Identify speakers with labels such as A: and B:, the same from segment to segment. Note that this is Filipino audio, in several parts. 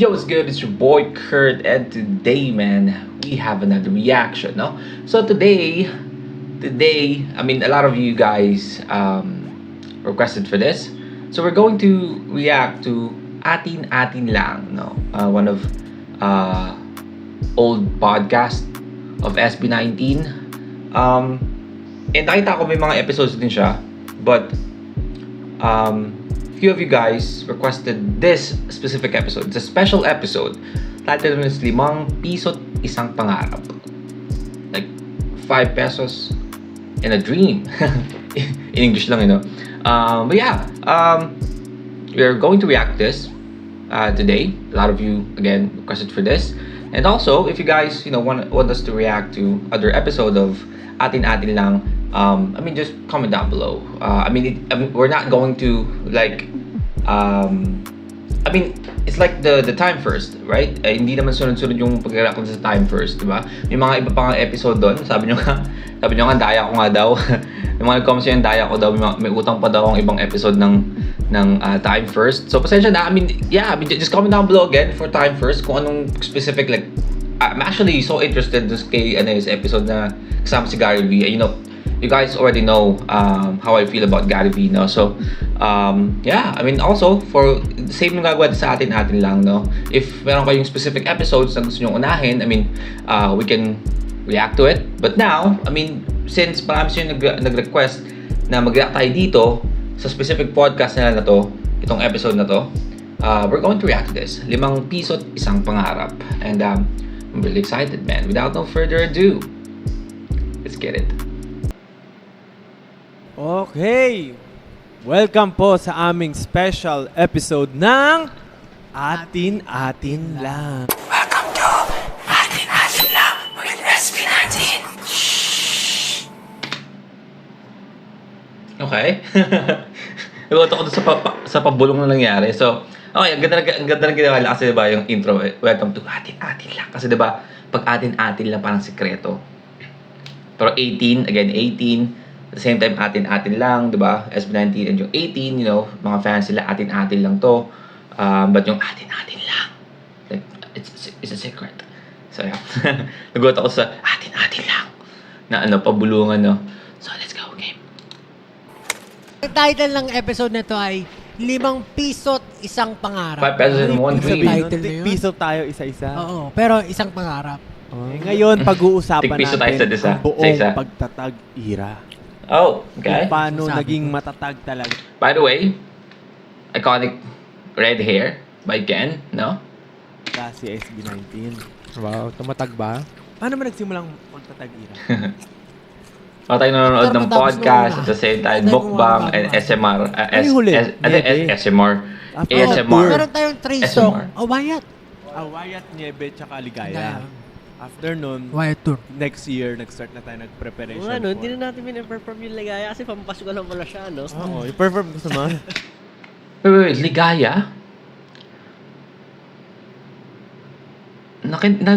A: Yo, what's good? It's your boy Kurt, and today, man, we have another reaction, no? So today, I mean, a lot of you guys requested for this, so we're going to react to Atin Atin Lang, no? One of old podcast of SB19. And nakita ko may mga episodes din siya, but few of you guys requested this specific episode. It's a special episode. Title is ₱5 Isang Pangarap. Like 5 pesos in a dream. In English lang, you know. But yeah, we're going to react this today. A lot of you again requested for this. And also, if you guys, want us to react to other episode of Atin Atin Lang, I mean, just comment down below. I mean, we're not going to like, I mean, it's like the time first, right? Hindi naman sunod-sunod yung pag-react sa time first, di ba? May mga iba pang episode doon. Sabi nyo nga, daya ko nga daw. Yung mga comments yung daya ko daw, may utang pa daw ang ibang episode ng time first. So, pasensya na. I mean, just comment down below again for time first kung anong specific, like, I'm actually so interested dun kay sa episode na kasama si Gary V. You guys already know how I feel about Gary V, no? So, yeah, I mean, also, for the same yung gagawin sa atin lang, no? If meron kayong specific episodes na gusto nyo unahin, I mean, we can react to it. But now, I mean, since marami siya nag-request na mag-react tayo dito sa specific podcast na to, itong episode na to, we're going to react to this. ₱5 Isang Pangarap. And I'm really excited, man. Without no further ado, let's get it.
B: Okay, welcome po sa aming special episode ng Atin Atin Lang.
C: Welcome to Atin Atin Lang with SB19.
A: Okay. Nagulat ako sa pabulong na nangyari. So, okay, ang ganda ng ginawa kasi diba yung intro, welcome to Atin Atin Lang. Kasi diba, pag Atin Atin Lang parang sikreto. Pero 18, again, 18. At the same time, atin-atin lang, di ba? SB19 and yung 18, mga fans sila, atin-atin lang to. But yung atin-atin lang, like, it's a secret. So, yeah. Nagulat ako sa atin-atin lang na pabulungan, no? So, let's go, game.
D: Ang title ng episode na to ay ₱5 Isang Pangarap.
A: 5 pesos in one dream.
D: Title na yun?
B: Piso tayo isa-isa.
D: Oo, pero isang pangarap.
B: Ngayon, pag-uusapan
A: Tig-piso tayo sa
B: natin
A: isa.
B: ang buong
A: Sa isa.
B: pagtatag era.
A: Oh,
B: Kung
A: okay.
B: paano
D: Sabi
B: naging
D: ko.
B: matatag talaga.
A: By the way, iconic red hair by Ken, no?
B: Si SB19.
E: Wow, tumatag ba?
B: Paano ba nagsimulang magtatag era?
A: Mga tayo nanonood ng
D: Tapos
A: podcast
D: nung
A: at the same time,
D: Ano yung
A: mukbang
D: mga
A: and SMR.
B: Ano yung huli?
A: SMR.
B: After
A: ASMR.
D: Meron tayong 3
A: SMR.
D: song. Oh, Wyatt.
B: Wyatt, Niebe, tsaka Ligaya. After nun,
D: Wyatt Tour.
B: next year, nag-start na tayo nag-preparation
F: Oo, ano,
B: for...
F: hindi na natin pin-perform yung ligaya kasi pampasok ko lang pala siya, no?
B: Oo, i-perform ko sa mga...
A: Wait, Ligaya?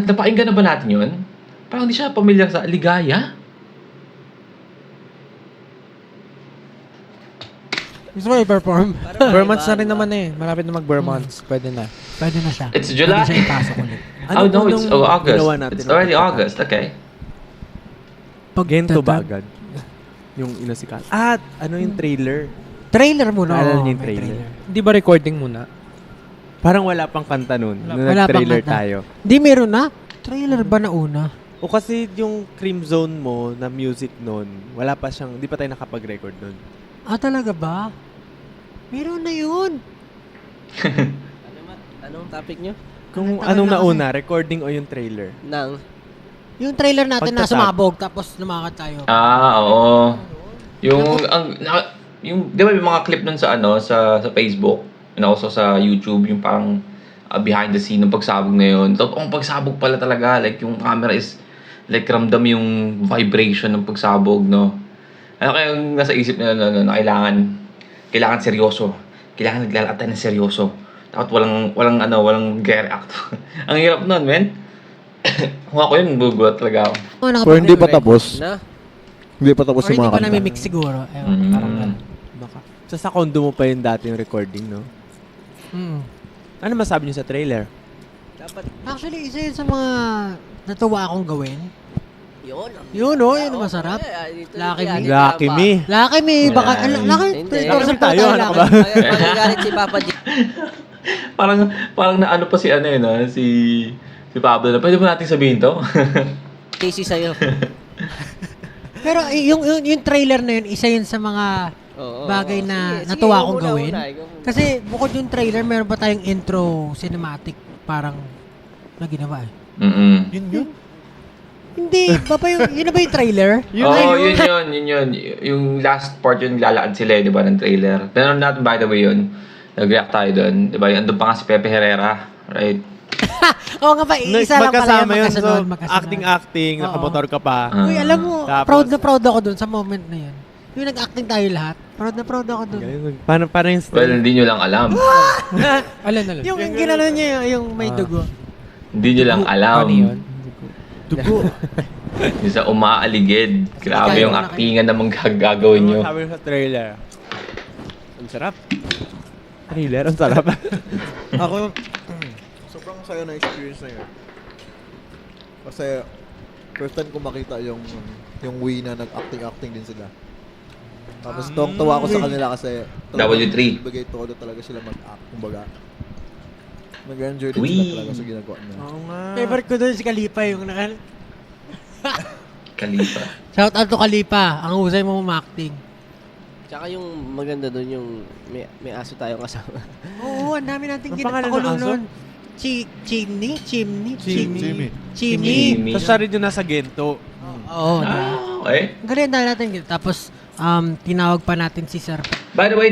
A: Napakinggan na ba natin yun? Parang hindi siya pamilyar sa Ligaya.
D: Gusto mo i-perform?
E: Vermonts na rin naman eh. Malapit na mag-Vermonts. Pwede na.
D: Pwede na siya.
A: It's July.
D: Pwede siya ipasok ulit.
A: Oh no, it's August.
B: ginawa natin
A: It's
B: ng
A: already
B: pagtatag?
A: August, okay.
B: Gento ba
D: Pagtatag.
B: agad? Yung inasikat. At ano yung trailer?
D: Trailer muna.
B: Naalala
D: Oo,
B: niyo yung
D: may
B: trailer?
E: Di ba recording muna?
B: Parang wala pang kanta nun. Nung
D: Wala pang
B: nag-trailer
D: kanta.
B: tayo.
D: Di meron na? Trailer ba na una?
B: O kasi yung Cream Zone mo na music nun, wala pa siyang, di pa tayo nakapag-record nun.
D: Ah, talaga ba? Meron na yun.
F: Anong topic nyo?
B: Kung
D: Tagal
B: anong
D: na kasi.
B: nauna, recording o yung trailer?
F: Nang,
D: Yung trailer natin na
B: Pagtatag.
D: sumabog tapos lumakad tayo.
A: Oo. Yung di ba may mga clip nun sa sa Facebook and also sa YouTube, yung parang behind the scene ng pagsabog na yun. Totoong pagsabog pala talaga, like yung camera is like ramdam yung vibration ng pagsabog, no? Ano kaya yung nasa isip nila na kailangan seryoso. Kailangan naglalakad tayo ng seryoso. Dapat walang gear act. Ang hirap nun, men. Kung ako yun, gugulat talaga ako.
E: Or hindi pa tapos.
F: na?
E: Hindi pa tapos
D: Or
E: yung
D: hindi
E: mga
D: pa
E: kanta.
D: nami-mix siguro. Ewan, parang ganun.
B: Baka. So sa condo mo pa yung dati yung recording, no?
D: Mm.
B: Ano masabi niyo sa trailer?
F: Dapat,
D: Actually, isa yun sa mga natuwa akong gawin.
F: yun.
D: Yun, oh, yun ang masarap. Lucky me.
B: Lucky me.
D: Lucky me, baka,
A: Yeah.
D: laki,
F: Hindi.
D: tourism
B: Tayo,
D: tayo,
B: ano ka ba?
F: Magagalit si Papa G.
A: Parang na ano pa si ano yun, si Pablo na, pwede mo natin sabihin to?
F: Casey sa'yo.
D: Pero yung trailer na yun, isa yun sa mga
F: Oo,
D: bagay
F: oo.
D: na
F: Sige,
D: natuwa
F: ikaw
D: akong
F: muna,
D: gawin.
F: ikaw muna.
D: Kasi bukod yung trailer, meron pa tayong intro cinematic parang na ginawa eh.
B: Yun.
D: Hindi, yun na ba yung trailer?
A: Oo, yun. Yung last part yun, lalakad sila di ba, ng trailer. Pero natin, by the way, yun. Nag-react tayo doon. Di ba, andun pa nga si Pepe Herrera. Right?
D: Oo nga ba, isa lang pala
B: Magkasama yun. So,
D: magkasunod.
B: acting,
D: Oo.
B: nakamotor ka pa.
D: Uy, alam mo,
B: Tapos-
D: proud na proud ako dun sa moment na yun. Yung nag-acting tayo lahat, proud na proud ako dun.
B: Paano yung
A: Well, hindi nyo lang alam.
E: Alam.
D: Yung ginano niya yung may dugo.
A: Hindi nyo lang alam.
E: Ano yun?
D: Dugo.
A: Yung sa umaaligid. Grabe yung actingan na gagawin nyo.
B: Sabi sa trailer. Ang sarap. Trailer, ang sarap.
G: Ako, sobrang saya na experience na yun. Kasi, first time ko makita yung way na nag-acting din sila. Tapos tuwang-tuwa ko sa kanila kasi
A: W3.
G: Bagay to talaga sila mag-act, kumbaga. Nag-enjoy din
A: Wee.
G: sila talaga sa ginagawa nila.
B: Oo nga.
D: Favorite ko dun si Kalipa yung
A: Kalipa.
D: Shout out to Kalipa, ang husay mo acting.
F: Tsaka yung maganda doon yung may aso tayong kasama.
D: Oo, ang dami nating
B: Ang pangalan ng
D: ginagpakulong
B: aso?
D: nun. Chimney?
B: Chimney.
D: Chimney.
B: Tapos siya rin yung nasa Gento.
D: Oo,
A: Okay.
D: ang galing dahil natin. Tapos, tinawag pa natin si Sir.
A: By the way,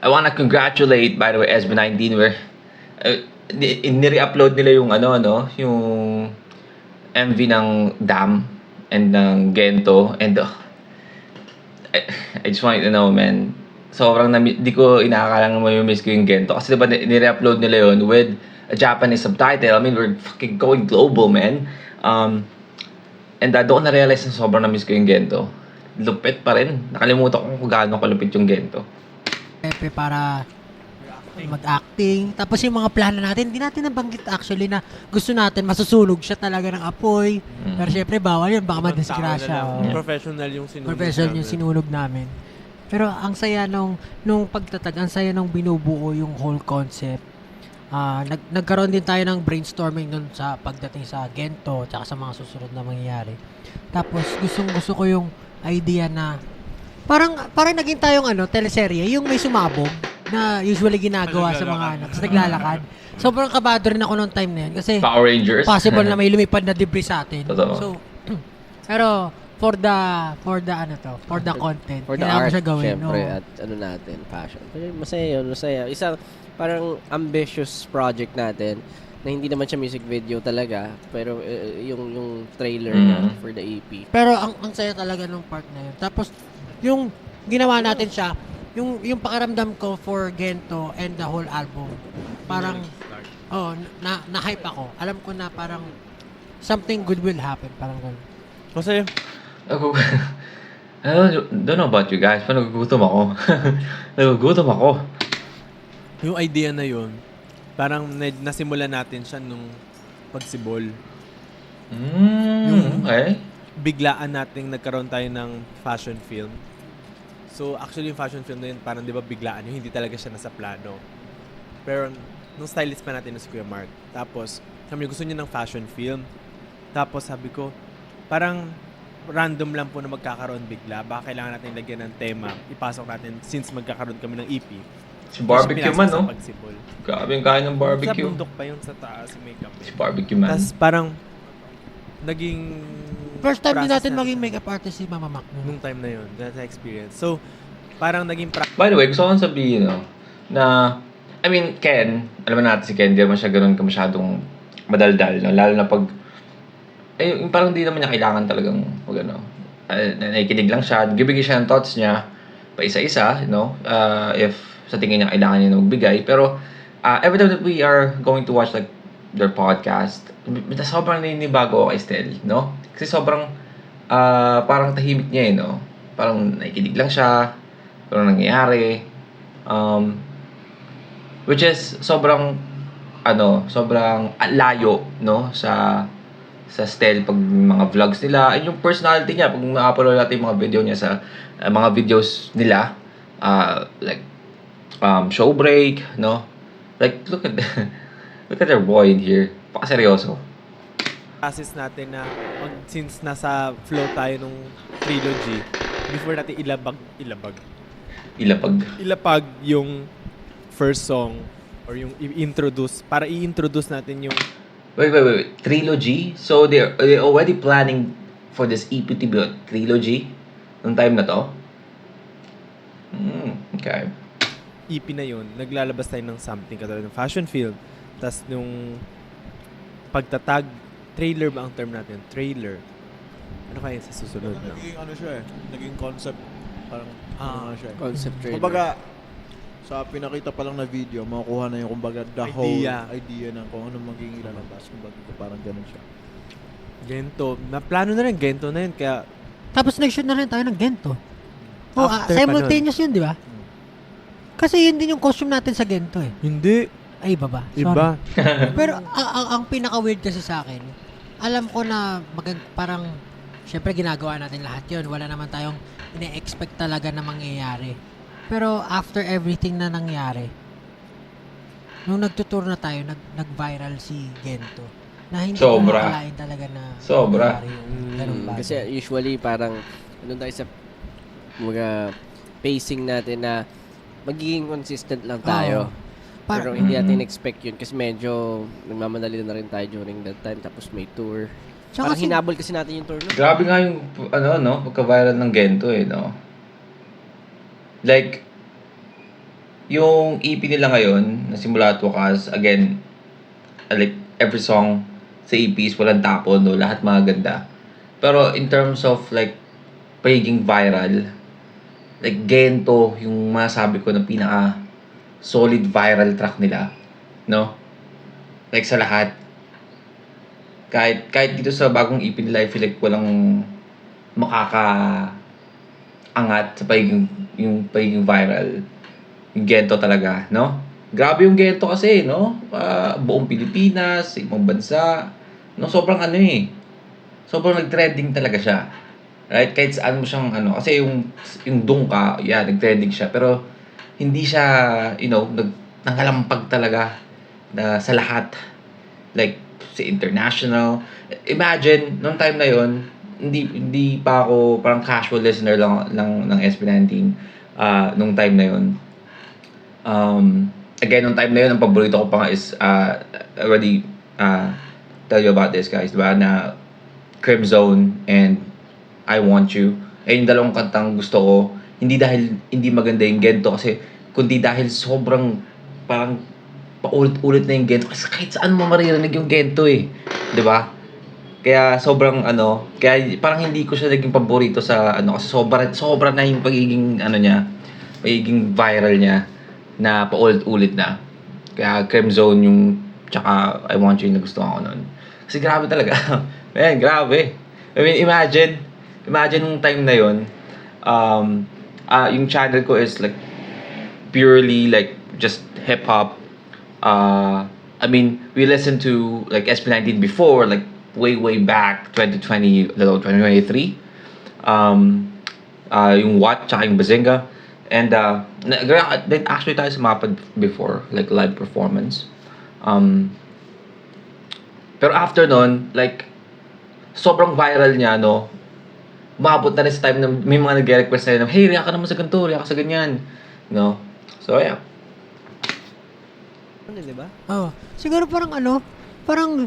A: I wanna congratulate, by the way, SB19 where nire-upload nila yung yung MV ng Dam and ng Gento and I just want you to know, man, sobrang di ko inakala mo yung miss ko yung Gento kasi diba nire-upload nila yun with a Japanese subtitle. I mean, we're fucking going global, man. And doon ko na-realize na sobrang na-miss ko yung Gento. Lupit pa rin. Nakalimutan ko kung gaano kalupit yung Gento.
D: Pepe para mag-acting. Tapos yung mga plano natin, hindi natin nabanggit actually na gusto natin, masusunog siya talaga ng apoy. Pero syempre, bawal yun. Baka madisgrasya. Oo.
B: Professional yung sinunog
D: Professional yung
B: namin.
D: sinunog namin. Pero ang saya nung pagtatag, ang saya nung binubuo yung whole concept. Nagkaroon din tayo ng brainstorming nun sa pagdating sa Gento tsaka sa mga susunod na mangyayari. Tapos gusto ko yung idea na parang naging tayong teleserye, yung may sumabog na usually ginagawa sa mga naglalakad. Sobrang kabado rin ako noong time na yun kasi
A: Power Rangers.
D: possible na may lumipad na debris sa atin.
A: Totoo.
D: So, pero for the content,
F: For the
D: kailangan ko
F: art,
D: siya gawin.
F: syempre,
D: Oo.
F: at natin, passion. Pero masaya yun, masaya. Isang parang ambitious project natin na hindi naman siya music video talaga, pero yung trailer niya for the EP.
D: Pero ang saya talaga nung part na yun. Tapos, yung ginawa natin siya, yung pakiramdam ko for Gento and the whole album, parang, na-hype ako. Alam ko na parang something good will happen. Parang ganun.
B: Kasi,
A: I don't know about you guys, pero nagugutom ako.
B: yung idea na yun, parang nasimula natin siya nung pagsibol.
A: Okay.
B: Biglaan nating nagkaroon tayo ng fashion film. So, actually, yung fashion film na yun, parang di ba biglaan yun, hindi talaga siya nasa plano. Pero, nung stylist pa natin na si Kuya Mark, tapos, sabi niya, gusto niya ng fashion film. Tapos, sabi ko, parang random lang po na magkakaroon bigla. Baka kailangan natin lagyan ng tema. Ipasok natin since magkakaroon kami ng EP.
A: Si Barbecue man, no?
B: Sa pagsibol.
A: Grabe yung kain ng
B: Sa
A: barbecue.
B: bundok pa yun sa taas, may kami.
A: Si Barbecue man.
B: Tapos parang, naging...
D: First time din
B: process
D: natin maging makeup artist si Mama Mac.
B: nung time na yun, that experience. So, parang naging
A: By the way, gusto ko lang sabihin, na, I mean, Ken, alam natin si Ken, di naman siya ganun ka masyadong madaldal, no? Lalo na pag, yung parang di naman niya kailangan talagang, nakikinig lang siya, gibigay siya ng thoughts niya, pa isa-isa, if sa tingin niya kailangan niya na magbigay. Pero, every time that we are going to watch, like, their podcast, sobrang ninibago ako kay Stel, no? Kasi sobrang, parang tahimik niya, no? Parang nakikinig lang siya, parang nangyayari. Which is, sobrang sobrang layo, no, sa style pag mga vlogs nila, and yung personality niya pag na-upload natin yung mga video niya sa mga videos nila, like show break, no, like look at look at their boy in here, pakaseryoso.
B: Process natin na since nasa flow tayo nung trilogy, before natin ilapag yung first song or yung i-introduce, para i-introduce natin yung
A: Wait. Trilogy? So, they're already planning for this EP to be a trilogy? Nung time na to? Okay.
B: EP na yun. Naglalabas tayo ng something katulad ng fashion film. Tapos nung pagtatag, trailer ba ang term natin? Trailer. Ano kaya sa susunod na?
G: Naging ano siya eh. Naging concept. Parang ano siya eh.
F: Concept trailer.
G: Kumbaga, sa pinakita pa lang na video, makukuha na yung kumbaga the whole idea ng kung ano magiging ilalabas. Kumbaga parang ganun siya.
B: Gento. Naplano na rin. Gento na yun. Kaya
D: Tapos nag-shoot na rin tayo ng Gento. Oh,
B: After pa
D: simultaneous yun, di ba? Kasi yun din yung costume natin sa Gento eh.
B: hindi.
D: Ay, iba ba? Sorry.
B: Iba.
D: Pero ang pinaka-weird kasi sa akin, alam ko na parang, syempre ginagawa natin lahat yun. Wala naman tayong ine-expect talaga na mangyayari. Pero after everything na nangyari, nung nagtutour na tayo, nag-viral si Gento. Na hindi ko
A: Sobra.
D: makakalain talaga na
A: Sobra.
D: mangyayari yung ganung bagay.
F: Kasi usually parang doon tayo sa mga pacing natin na magiging consistent lang tayo. Pero hindi natin expect yun kasi medyo nagmamadali na rin tayo during that time. Tapos may tour.
D: Tsaka
F: Parang hinabol kasi natin yung tour. No?
A: Grabe nga yung, pagka-viral ng Gento no? Like, yung EP nila ngayon, na simula at wakas, again, like, every song sa EP is walang tapon, no? Lahat maganda. Pero in terms of, like, pagiging viral, like, Gento, yung masabi ko na pinaka-solid viral track nila, no? Like, sa lahat. Kahit dito sa bagong EP nila, I feel like walang makaka-angat sa pagiging viral. Yung Gento talaga, no? Grabe yung Gento kasi, no? Buong Pilipinas, ibang bansa, no? Sobrang sobrang nag-trending talaga siya. Right? Kahit saan mo siyang, kasi yung Dungka, nag-trending siya. Pero, hindi siya, nangalampag talaga na sa lahat. Like, sa international. Imagine, nung time na yon, hindi pa ako parang casual listener lang ng SB19 nung time na yon. Again, nung time na yun, ang paborito ko pa nga is already tell you about this, guys, diba? Na Crimzone and I Want You. Yung dalawang kantang gusto ko. Hindi dahil hindi maganda yung Gento kasi kundi dahil sobrang parang paulit-ulit na yung Gento. Kasi kahit saan mo maririnig yung Gento eh. Diba? Kaya sobrang kaya parang hindi ko siya naging paborito sa kasi sobra na yung pagiging pagiging viral niya na paulit-ulit na. Kaya Crimzone yung tsaka I Want You yung nagustuhan ko nun. Kasi grabe talaga. Man, grabe. I mean, imagine nung time na yun, yung channel ko is like purely like just hip-hop. I mean, we listened to like SB19 before, like way back 2020, 2023. Yung What, tsaka yung Bazinga. And then actually tayo sumapad before, like live performance. Pero after nun, like sobrang viral niya, no? Umabot na rin sa time na may mga nag-request na hey, react ka naman sa ganito, react ka sa ganyan. No? So, yeah.
F: Diba?
D: Siguro parang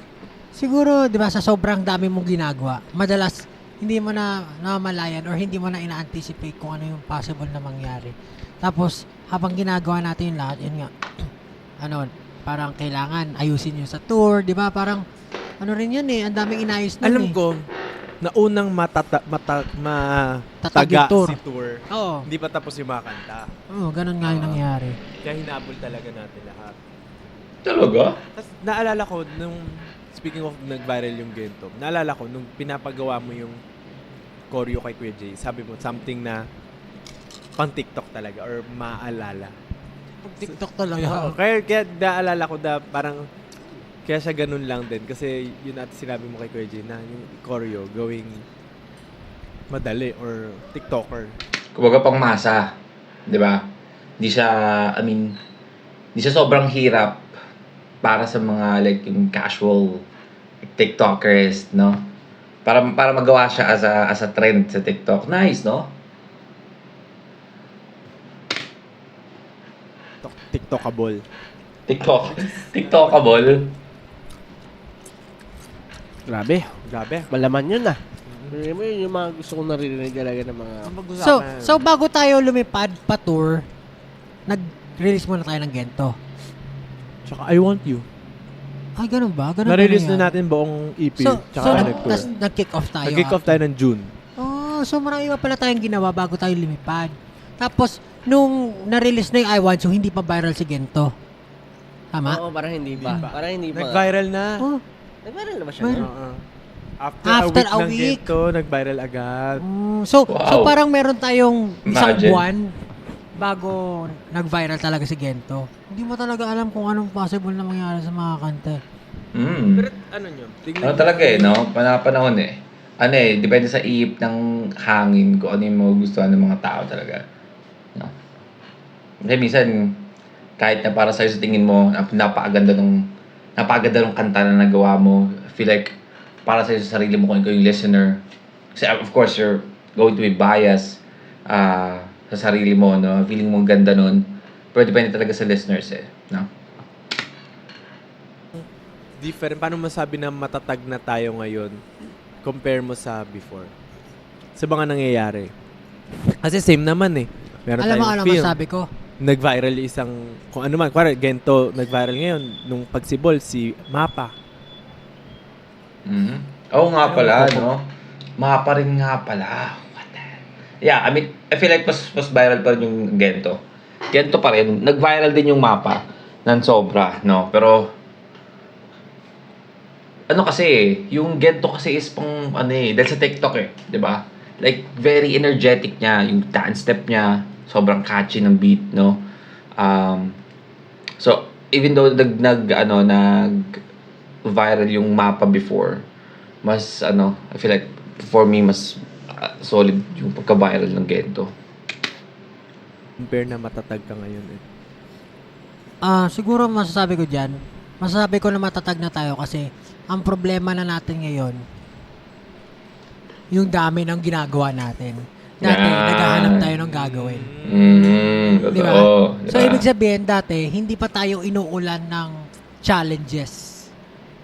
D: siguro, di ba, sa sobrang dami mong ginagawa, madalas, hindi mo na namamalayan or hindi mo na ina-anticipate kung ano yung possible na mangyari. Tapos, habang ginagawa natin yung lahat, yun nga, parang kailangan ayusin yun sa tour, di ba? Parang, rin yun eh, ang daming inayos nun
B: Alam
D: eh.
B: ko, na unang
D: Tatag
B: mataga
D: yung tour.
B: si tour.
D: Oo.
B: Hindi pa tapos yung mga kanta.
D: Oo, ganun nga yung nangyari.
B: Kaya hinabol talaga natin lahat.
A: Talaga?
B: Tapos naalala ko, speaking of nag-viral yung Gento, naalala ko, nung pinapagawa mo yung choreo kay Kuya Jay, sabi mo, something na pang TikTok talaga or maalala.
D: TikTok talaga.
B: Kaya naalala ko na parang Kaya siya ganun lang din. Kasi yun at sinabi mo kay Kuya Jay na yung choreo gawing madali or TikToker.
A: Kumbaga pang masa, 'di ba? Hindi siya, hindi siya sobrang hirap para sa mga like yung casual TikTokers, no? Para magawa siya as a trend sa TikTok. Nice, no?
B: TikTokable.
A: TikTokable.
B: Grabe.
F: Malaman yun ah. Yun yung mga gusto kong naririnig talaga ng mga...
D: So bago tayo lumipad pa tour, nag-release muna tayo ng Gento.
B: Tsaka I Want You.
D: Ay, ganun ba? Ganun
B: Na-release
D: ba
B: na natin buong EP.
D: So
B: Tsaka nag-tour.
D: nag-kick off tayo.
B: Nag-kick off tayo ng June.
D: Oh, so marami pa pala tayong ginawa bago tayo lumipad. Tapos, nung na-release na yung I Want You, hindi pa viral si Gento. Tama?
F: Oo, parang hindi pa. Parang hindi pa.
B: Nag-viral na.
D: Oh,
F: Nag-viral na ba siya?
D: Well,
B: Oo.
D: After a
B: ng
D: week.
B: Gento, nag-viral agad.
D: so
A: Wow.
D: parang meron tayong isang
A: Imagine.
D: buwan bago nag-viral talaga si Gento. Hindi mo talaga alam kung anong possible na mangyari sa mga kanta.
B: Pero ano nyo?
A: Ano talaga eh, no? Panahon eh. Ano eh, depende sa ihip ng hangin kung ano yung magugustuhan ng mga tao talaga. No? Kasi minsan, kahit na para sa'yo sa tingin mo, napakaganda ng kanta na nagawa mo. I feel like, para sa'yo sa sarili mo kung ikaw yung listener. Kasi of course, you're going to be biased sa sarili mo, no? Feeling mo ganda nun. Pero depende talaga sa listeners eh, no?
B: Different. Paano masabi na matatag na tayo ngayon compare mo sa before? Sa mga nangyayari. Kasi same naman eh. Meron
D: Alam mo
B: tayong
D: ano
B: film.
D: masabi ko?
B: Nag-viral isang, kung ano man, kuwari, Gento, nag-viral ngayon. Nung pagsibol, si Mapa.
A: Oo nga pala, no? Mapa rin nga pala. What the hell? Yeah, I mean, I feel like mas viral pa rin yung Gento. Gento pa rin. Nag-viral din yung Mapa ng sobra, no? Pero, ano kasi, yung Gento kasi is pang, ano eh, dahil sa TikTok eh, di ba? Like, very energetic niya, yung dance step niya, sobrang catchy ng beat, no? So, even though nag-viral yung Mapa before, mas, I feel like, for me, mas solid yung pagka-viral ng Gento.
B: Compare na matatag ka ngayon eh.
D: Siguro masasabi ko dyan, masasabi ko na matatag na tayo kasi ang problema na natin ngayon, yung dami ng ginagawa natin. Dati, naghahanap tayo ng gagawin. Di ba?
A: Totoo.
D: So, ibig sabihin, dati, hindi pa tayo inuulan ng challenges.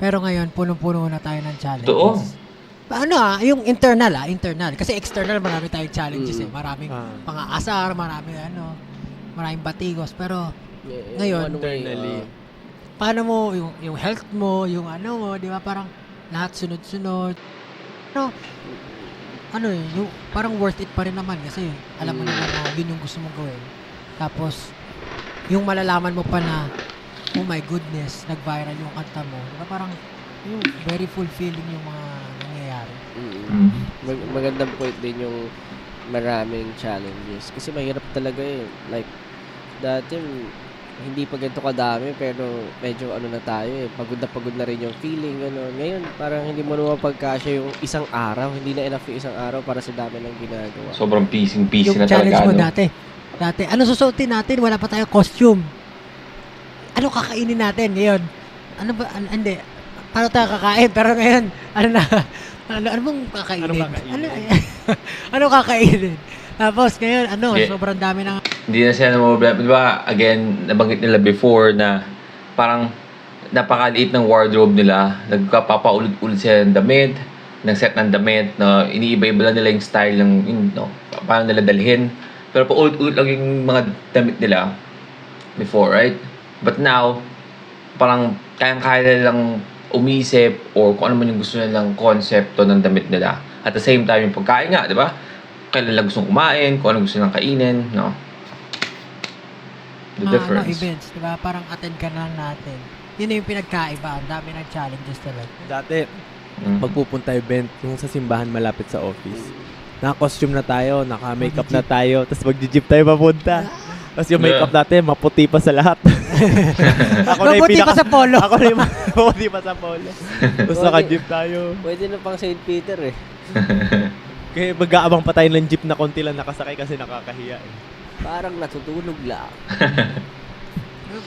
D: Pero ngayon, punong-puno na tayo ng challenges.
A: Totoo.
D: Yung internal. Kasi external, marami tayong challenges eh. Maraming pang-aasar, maraming batigos. Pero, ngayon,
B: Internally.
D: paano mo, yung health mo, yung mo, di ba? Parang lahat sunod-sunod. Yung parang worth it pa rin naman kasi alam mo naman na yun yung gusto mong gawin. Tapos, yung malalaman mo pa na, oh my goodness, nag-viral yung kanta mo. Diba parang, yung very fulfilling yung mga nangyayari.
F: Magandang point din yung maraming challenges. Kasi mahirap talaga eh. Like, dati, hindi pa ganito kadami, pero medyo na tayo eh. Pagod na rin yung feeling, Ngayon, parang hindi mo naman pagkasya yung isang araw. Hindi na enough yung isang araw para sa dami ng ginagawa.
A: Sobrang busy
D: Yung
A: na
D: challenge
A: talaga,
D: mo
A: no?
D: dati, ano susuotin natin? Wala pa tayong costume. Ano kakainin natin ngayon? Ano ba, hindi. Paano tayo kakain? Pero ngayon, ano bang kakainin? Ano kakainin? Tapos ngayon, sobrang dami ng...
A: Hindi na sila problema. Di ba, again, nabanggit nila before na parang napakaliit ng wardrobe nila. Nagpapaulit-ulit sila ng damit, ng set ng damit, na iniiba-iba lang nila yung style ng, paano nila dalhin. Pero paulit-ulit lang yung mga damit nila before, right? But now, parang kayang-kaya nilang umisip or kung ano man yung gusto nilang konsepto ng damit nila. At the same time, yung pagkain nga, di ba? Kailan lang gustong kumain, kung ano gusto nilang kainin, no? The difference.
D: Events, di ba? Parang attend ka na natin. Yun yung pinagkaiba. Ang dami ng challenges talaga.
B: Dati, magpupunta event yung sa simbahan malapit sa office. Naka-costume na tayo, naka-makeup na tayo, tapos mag-jeep tayo papunta. Tapos yung makeup natin, maputi pa sa lahat. Ako na yung
D: Mabuti pa sa polo.
B: Ako na yung maputi pa sa polo. Tapos naka-jeep tayo.
F: Pwede na pang St. Peter eh.
B: Kaya mag-aabang pa tayo ng jeep na konti lang nakasakay kasi nakakahiya eh.
F: Parang natutulog lang.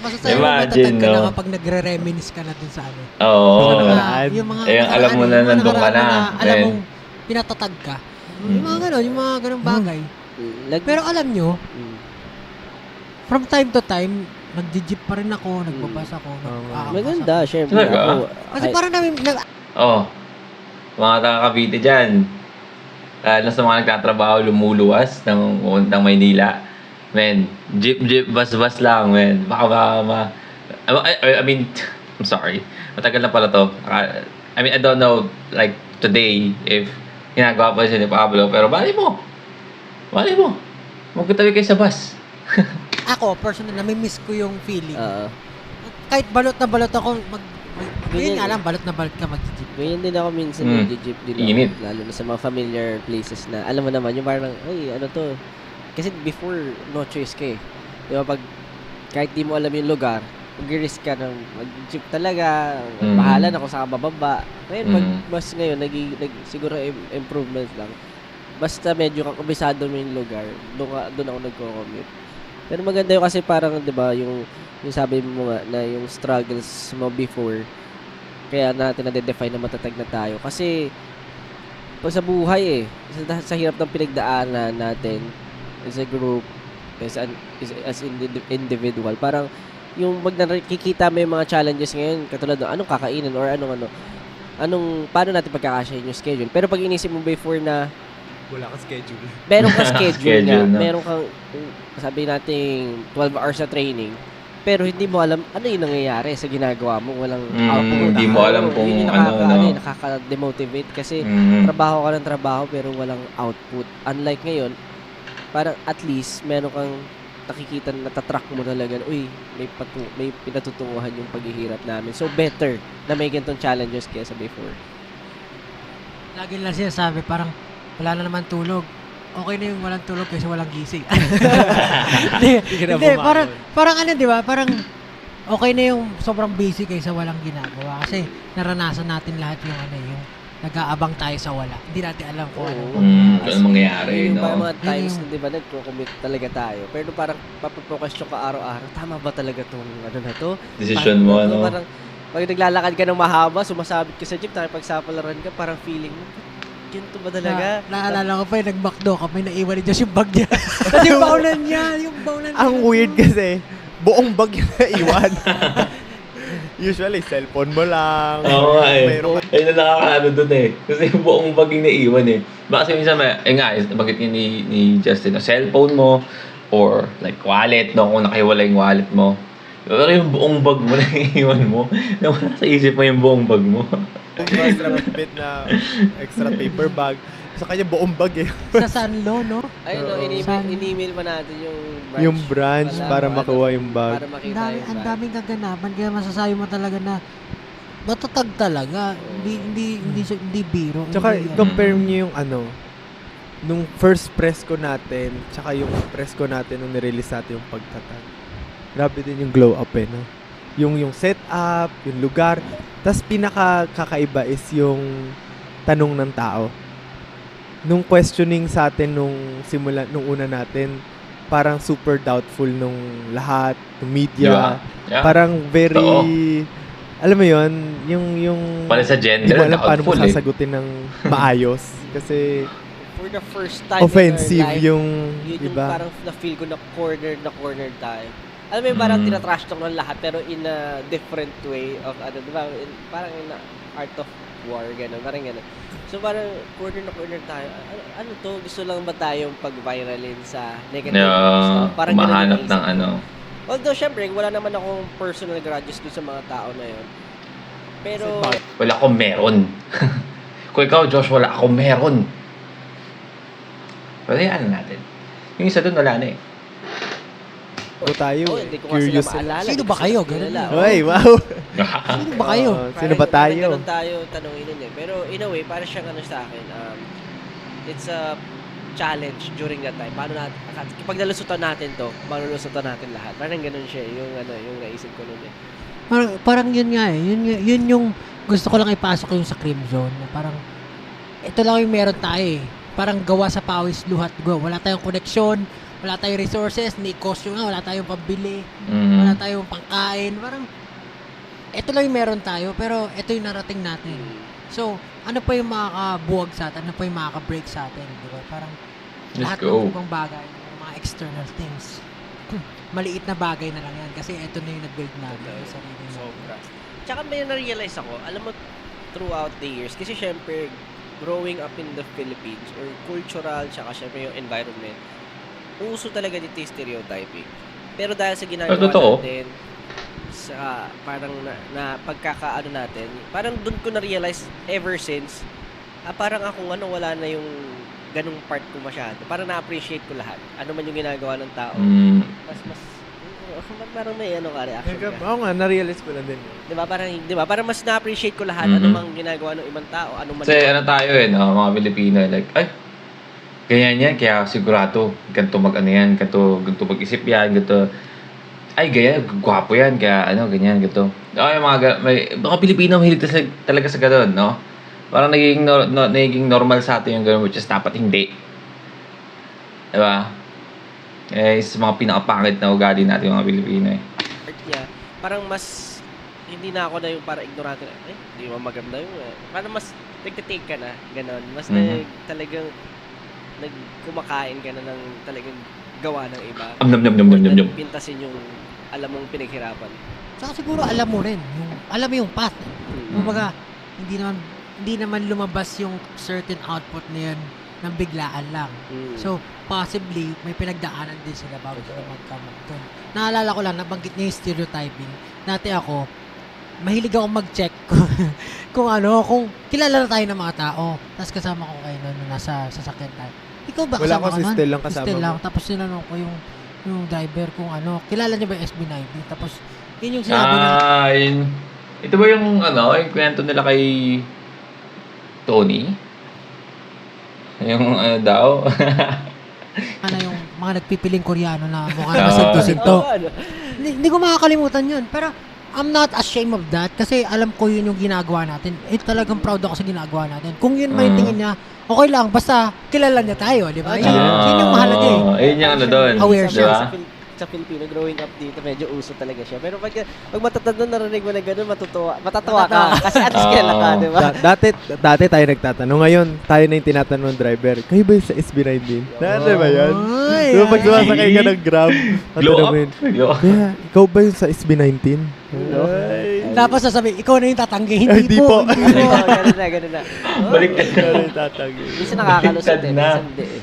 D: Masasaya mo
A: Imagine,
D: matatag ka na
A: no?
D: kapag nagre-reminisce ka na dun sa ano.
A: Oo.
B: nakaraan.
D: Yung mga
A: Eh, alam mo na
D: yung mga
A: nandun ka
D: nakaraan
A: na,
D: alam
A: eh.
D: mong pinatatag ka. Yung mga gano'n, yung mga gano'ng bagay. Pero alam nyo,
F: Mm.
D: from time to time, nagji-jeep pa rin ako, nagbabas ako.
F: Maganda, syempre.
A: Talaga?
F: Ako,
D: Kasi parang namin,
A: Oh, mga taga-Cavite dyan. Lalo sa mga nagtatrabaho lumuluwas ng puntang Maynila. Men, jeep, bus lang, men. Baka I mean, I'm sorry. Matagal na pala to. I mean, I don't know, like, today, if ginagawa pa siya ni Pablo. Pero bali mo. Magkatabi kayo sa bus.
D: ako, personal, nami-miss ko yung feeling.
F: Oo.
D: Kahit balot na balot ako,
F: Ganyan
D: yun nga
F: eh.
D: lang, balot na balot ka mag-jeep.
F: Ganyan din ako minsan nag-jeep din
A: Init.
F: ako. Lalo na sa mga familiar places na, alam mo naman, yung parang, ay, ano to. Kasi before, no choice ka eh. Di ba, pag, kahit di mo alam yung lugar, mag-risk ka ng mag-jeep talaga, bahala na kung saan ka bababa. Ngayon, pag mas ngayon, siguro improvement lang. Basta medyo kabisado mo yung lugar, doon ako nagko-commute. Pero maganda yun kasi parang, di ba, yung sabi mo nga na yung struggles mo before, kaya natin na-define na matatag na tayo. Kasi, pag sa buhay sa hirap ng pinagdaanan natin, as a group, as individual, parang, yung nakikita mo yung mga challenges ngayon, katulad ng anong kakainin or paano natin pagkakasyahin yung schedule. Pero pag inisip mo before na,
B: Wala ka schedule.
F: meron kang schedule
A: Schedule
F: nga,
A: na.
F: meron kang, sabi natin, 12 hours na training, pero hindi mo alam ano yung nangyayari sa ginagawa mo. Walang output.
A: Hindi mo alam kung
F: Yun yung
A: ano.
F: nakaka-demotivate kasi
A: Mm.
F: trabaho ka ng trabaho pero walang output. Unlike ngayon, parang at least meron kang nakikita na natatrack mo talaga, uy, may pinatutunguhan yung paghihirap namin. So better na may ganitong challenges kaysa before.
D: Lagi lang sinasabi, parang wala na naman tulog. Okay na yung walang tulog kasi walang gising. Hindi, parang ano, di ba? Parang okay na yung sobrang busy kaysa walang ginagawa. Kasi naranasan natin lahat yung ano, yung nag-aabang tayo sa wala. Hindi natin alam kung ano.
A: Kung ano mangyayari,
F: Yung
A: no?
F: mga times na, di ba, nagko-commit talaga tayo. Pero parang papaprokasyon ka araw-araw, tama ba talaga itong ano na to?
A: Decision mo, ano?
F: Parang, pag naglalakad ka ng mahaba, sumasabit ka sa jeep, nakipagsapalaran ka, parang feeling mo, ganito ba talaga?
D: Naalala ko pa yung nag-McDo ka, may naiwan ni Josh yung bag niya. Kasi yung baunan niya,
B: Ang weird kasi, buong bag yung naiwan. Usually, cellphone mo lang.
A: Oo nga eh.
B: Mayroon ka-
A: Ayun na nakakaano dun eh. Kasi yung buong baging naiwan eh. Baka kasi minsan, bagit niya ni Justin, cellphone mo, or like wallet, no? Kung nakahiwala yung wallet mo. Pero yung buong bag mo na iiwan mo, nawala sa isip mo yung buong bag mo.
B: extra bit na extra paper bag. Sa kanya buong bag eh.
D: Sa Sanlo, no?
F: Ayun, no, in-email pa natin yung branch.
B: Yung branch para makuha yung bag.
F: Para makita yung
D: Ang
F: bag.
D: daming kaganapan, kaya masasabi mo talaga na matatag talaga. Hindi biro.
B: Tsaka
D: hindi,
B: compare niyo yung ano, nung first press ko natin, tsaka yung press ko natin nung nirelease natin yung pagtatag. Grabe din yung glow up eh, no? Yung setup, yung lugar. Tapos pinaka-kakaiba is yung tanong ng tao. Nung questioning sa atin nung una natin, parang super doubtful nung lahat, ng media.
A: Yeah.
B: Parang very,
A: Oo.
B: alam mo yon yung
A: Pala sa
B: hindi
A: gender,
B: mo alam paano mo
A: doubtful eh.
B: sasagutin ng maayos. Kasi
F: For the first time
B: offensive
F: in our life,
B: yung
F: yun yung
B: iba.
F: parang na-feel ko na cornered tayo. Alam mo yung parang tinatrash talk ng lahat pero in a different way of ano, di ba? Parang in a art of war, gano'n. Parang gano'n. So parang corner tayo. Ano to? Gusto lang ba tayong pag-viralin sa negative stuff? Parang ganun yung
A: Mahanap
F: naisip
A: ng
F: ko.
A: ano.
F: Although, syempre, wala naman akong personal grudges dun sa mga tao na yun. Pero,
A: Wala akong meron. Kung ikaw, Josh, wala akong meron. Pero yan natin. Yung isa dun, wala na eh.
B: tayo.
F: hindi ko nga
B: Curious.
F: sila maalala.
D: Sino
F: Hindi
D: ba
F: ko
D: kayo?
F: sila
D: Ganun
F: kilala.
D: lang.
B: Uy, wow.
D: Sino ba kayo?
B: Sino ba tayo?
F: Ganun tayo tanongin nun eh. Pero in a way, para siyang ano sa akin, it's a challenge during that time. Paano natin, kapag nalusutan natin to, malulusutan natin lahat. Parang ganun siya, yung naisip ko nun eh.
D: Parang yun nga eh. Yun yung gusto ko lang ipasok yung sa Cream Zone. Na parang, ito lang yung meron tayo eh. Parang gawa sa pawis, luhat, go. Wala tayong koneksyon, wala tayong resources, ni costume nga, wala tayong pambili, wala tayong pangkain. Parang, ito lang yung meron tayo, pero ito yung narating natin. So, ano pa yung makakabuwag sa atin? Ano pa yung makaka-break sa atin? Di ba? Parang, lahat ng ibang bagay, mga external things. Maliit na bagay na lang yan kasi ito na yung nag-build natin sa sarili natin.
F: Sobra. Tsaka may na-realize ako, alam mo, throughout the years, kasi syempre, growing up in the Philippines, or cultural, tsaka syempre yung environment, uso talaga dito yung stereotyping. Pero dahil sa ginagawa natin, sa parang na pagkakaano natin, parang dun ko na-realize ever since, parang akong wala na yung ganung part ko masyado. Parang na-appreciate ko lahat. Ano man yung ginagawa ng tao. Parang may reaction ka.
E: Oo nga, na-realize ko lang din.
F: Diba? Parang mas na-appreciate ko lahat. Ano mang ginagawa ng ibang tao. Ano man.
A: Kasi tayo mga Pilipino, like, ay, ganyan yan, kaya sigurado, ganito mag-ano yan, ganito mag-isip yan, ganito, ay, ganyan, gwapo yan, kaya ganyan, ganito. Ay, mga Pilipino, mahilig talaga sa gano'n, no? Parang nagiging normal sa atin yung gano'n, which is dapat hindi. Diba? Sa mga pinakapangit na ugali natin mga Pilipino eh.
F: Yeah, parang mas hindi na ako na yung para ignorante na, hindi mo maganda yung, parang mas nagtitake ka na, gano'n. Mas talagang nagkumakain ka na ng talagang gawa ng iba. Pintasin yung alam mong pinaghirapan.
D: Saka siguro alam mo rin, alam mo yung path. Kumbaga, hindi naman lumabas yung certain output na yun ng biglaan lang. So, possibly, may pinagdaanan din sila bago sila mag-come up doon. Naalala ko lang, nabanggit niya yung stereotyping. Dati ako, mahilig ako mag-check kung kilala na tayo ng mga tao. Tapos kasama ko kayo noon nasa sasakyan tayo. Ikaw ba kasama ka nun?
E: Still lang kasama
D: Still lang.
E: mo.
D: Tapos sinanong ko yung driver kung kilala niya ba yung SB19? Tapos, yun yung sinabi niya.
A: Ito ba yung yung kwento nila kay Tony? Yung daw?
D: Yung mga nagpipiling Koreano na mukha na sinto-sinto. Hindi ko makakalimutan yun. Pero, I'm not ashamed of that kasi alam ko yun yung ginagawa natin. Talagang proud ako sa ginagawa natin. Kung yun may tingin niya, okay lang, basta kilala niya tayo, di ba? Yun yung mahalaga eh.
A: Yun yung doon.
D: Aware siya.
A: Diba?
F: Sa Pilipino, growing up dito, medyo uso talaga siya. Pero pag matatanda narinig mo na gano'n, matatawa ka. Kasi at least kilala ka, di ba?
E: Dati tayo nagtatanong. Ngayon, tayo na yung tinatanong ng driver. Kayo ba yung sa SB19? Ano ba yan? Diba pag sumasakay ka ng Grab,
A: Glow up.
E: Kaya, ikaw ba yung sa SB19?
D: Tapos sasabi, ikaw na yung tatanggi.
E: Hindi po.
F: Ganun na.
A: Baliktad na.
F: Minsan nakakalusot eh. Minsan hindi eh.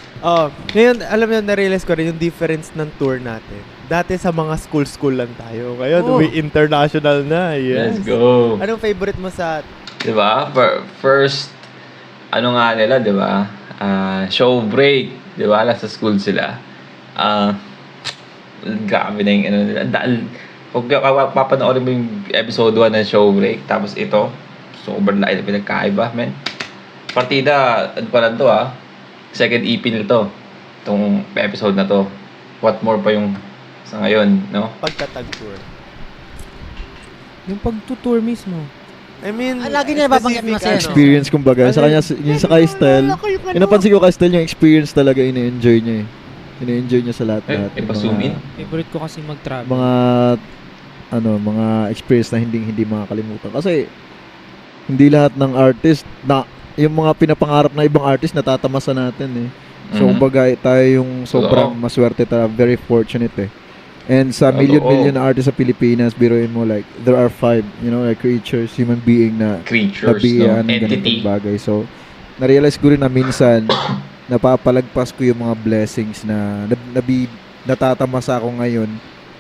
E: Ngayon, alam mo, na-realize ko rin yung difference ng tour natin. Dati sa mga school lang tayo. Ngayon, may international na. Yes.
A: Let's go.
E: Anong favorite mo sa...
A: Diba? First, nga nila, diba? Show break. Diba? Sa school sila. Grabe na yung nila. Kung papanoorin mo yung episode 1 ng show break, tapos ito, sobrang laki na pinagkaiba, man. Partida, pa lang to second EP nito. Itong episode na to. What more pa yung sa ngayon, no?
E: Pagtatag-tour. Yung pag-tour mismo. I mean,
D: lagi niya nababanggit na masaya.
H: Experience kumbaga. Sa kanya, yung sa kay Style, yung napansin ko kay Style, yung experience talaga ina-enjoy niya eh. Ina-enjoy niya sa lahat-lahat.
A: Ipa-zoom in.
E: Favorite ko kasi mag-travel.
H: Mga experience na hindi makakalimutan. Kasi, hindi lahat ng artist na, yung mga pinapangarap na ibang artist natatamasan natin eh. So, kumbaga, tayo yung sobrang maswerte very fortunate eh. And sa million na artists sa Pilipinas, biruin mo like, there are 5, like creatures, human being na
A: entity.
H: Bagay. So, na-realize ko rin na minsan, napapalagpas ko yung mga blessings na natatamasa ako ngayon.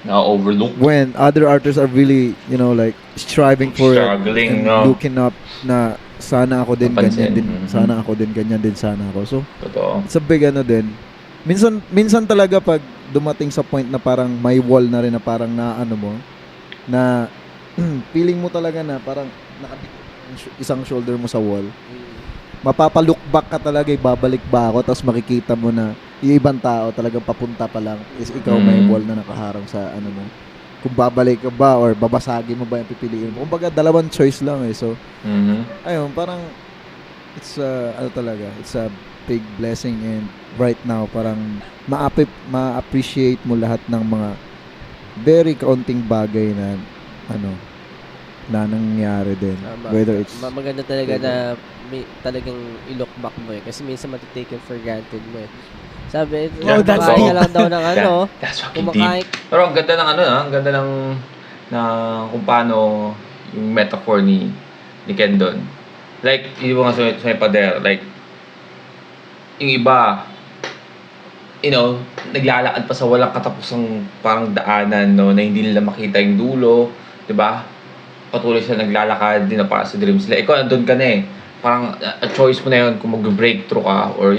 A: Na-overlook.
H: When other artists are really, like, striving for
A: struggling,
H: it, and looking up na sana ako din ganyan din, sana ako din ganyan din, sana ako. So,
A: totoo.
H: It's a big din. Minsan talaga pag dumating sa point na parang may wall na rin na parang na feeling mo talaga na parang nakadikit isang shoulder mo sa wall. mapapalook back ka talaga, babalik ba ako, tapos makikita mo na yung ibang tao talagang papunta pa lang is ikaw may wall na nakaharang sa ano mo. Kung babalik ka ba or babasagin mo ba yung pipiliin mo. Kumbaga, dalawang choice lang eh. So, ayun, parang it's it's a big blessing, and right now parang ma-appreciate mo lahat ng mga very kaunting bagay na na nangyari din. Whether it's
F: maganda talaga na may talagang i-look back mo eh. Kasi minsan matitaken for granted mo eh. Sabi,
D: that's
F: kumakain ka lang daw ng
A: That's fucking
F: kumakain.
A: deep. Pero ang ganda ng ang ganda ng kung paano yung metaphor ni Ken doon. Like, yung mga sa pader, like, yung iba, naglalakad pa sa walang katapusang parang daanan, no, na hindi nila makita yung dulo, di ba? Patuloy sila naglalakad, din na para sa dreams nila. Ikaw, andun ka na eh. Parang, a choice mo na yun kung mag-breakthrough ka, or,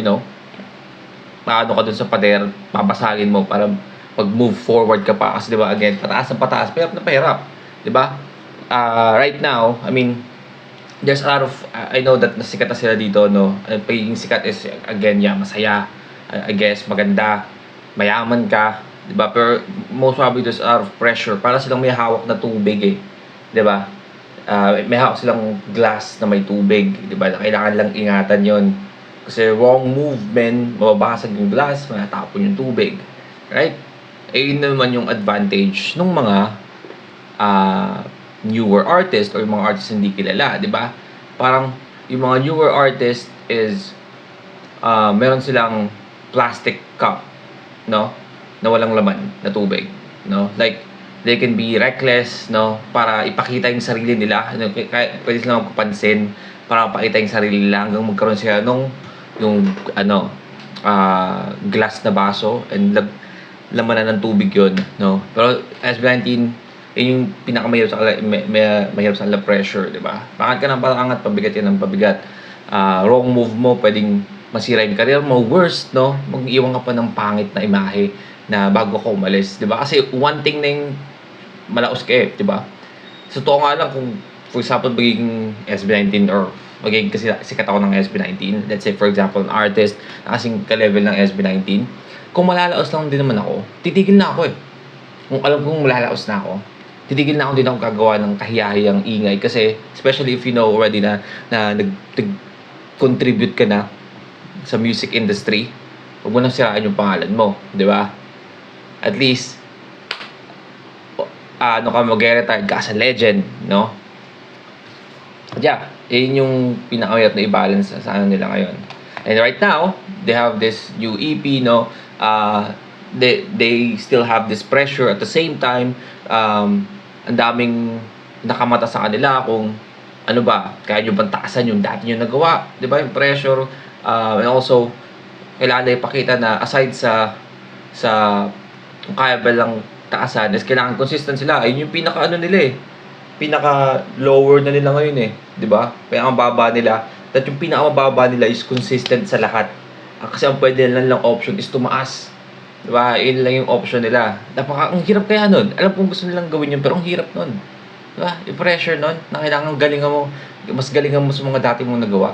A: paano ka dun sa pader, papasagin mo para pag-move forward ka pa. Kasi, di ba, again, pataas ng pataas, pahirap na pahirap. Di ba? Right now, I mean, there's a lot of, I know that nasikat na sila dito, no? Pagiging sikat is, again, masaya. I guess, maganda, mayaman ka, di ba? Pero most probably there's a lot of pressure. Para silang may hawak na tubig eh. Di ba? May hawak silang glass na may tubig. Di ba? Kailangan lang ingatan yon. Kasi wrong movement, mababasag yung glass, matapon yung tubig. Right? Yun naman yung advantage ng mga newer artist or yung mga artist hindi kilala. Di ba? Parang yung mga newer artist is meron silang plastic cup, no, na walang laman na tubig, no, like they can be reckless, no, para ipakita yung sarili nila, kaya pwede silang magpapansin para mapakita yung sarili nila hanggang magkaroon sila yung glass na baso and lamanan ng tubig yun, no. Pero SB19, yun yung pinakamahirap mahirap sa pressure, di ba? Pangat ka ng pakangat, pabigat yan ng pabigat. Wrong move mo, pwedeng masira yung career mo, worst, no? Mag-iwan ka pa ng pangit na imahe na bago ka umalis, di ba? Kasi one thing na yung malaos ka eh, di ba? So, totoo nga lang kung, for example, magiging SB19 or magiging kasi sikat ako ng SB19, let's say, for example, an artist na kasing ka-level ng SB19, kung malalaos lang din naman ako, titigil na ako eh. Kung alam kong malalaos na ako, titigil na ako din ako gagawa ng kahiyahiyang ingay kasi, especially if you know already na nag-contribute ka na sa music industry, huwag mo nang siraan yung pangalan mo, di ba? At least, mag-retire ka as a legend, no? Yeah, yun yung pinakamahirap na i-balance sa nila ngayon. And right now, they have this new EP, no? They still have this pressure at the same time. Ang daming nakamata sa kanila kung ano ba, kaya nyo bang taasan yung dati nyo nagawa, di ba? Yung pressure. And also, kailangan na ipakita na aside sa kung kaya ba lang taasan, is kailangan consistent sila. Ayun yung pinaka nila eh. Pinaka lower na nila ngayon eh. Di ba? Kaya ang baba nila. At yung pinaka mababa nila is consistent sa lahat. Kasi ang pwede lang option is tumaas. Di ba? Yun lang yung option nila. Ang hirap kaya nun. Alam kong gusto nilang gawin yun, pero ang hirap nun. Di ba? Yung pressure nun, na kailangan galingan mo, mas galingan mo sa mga dati mong nagawa.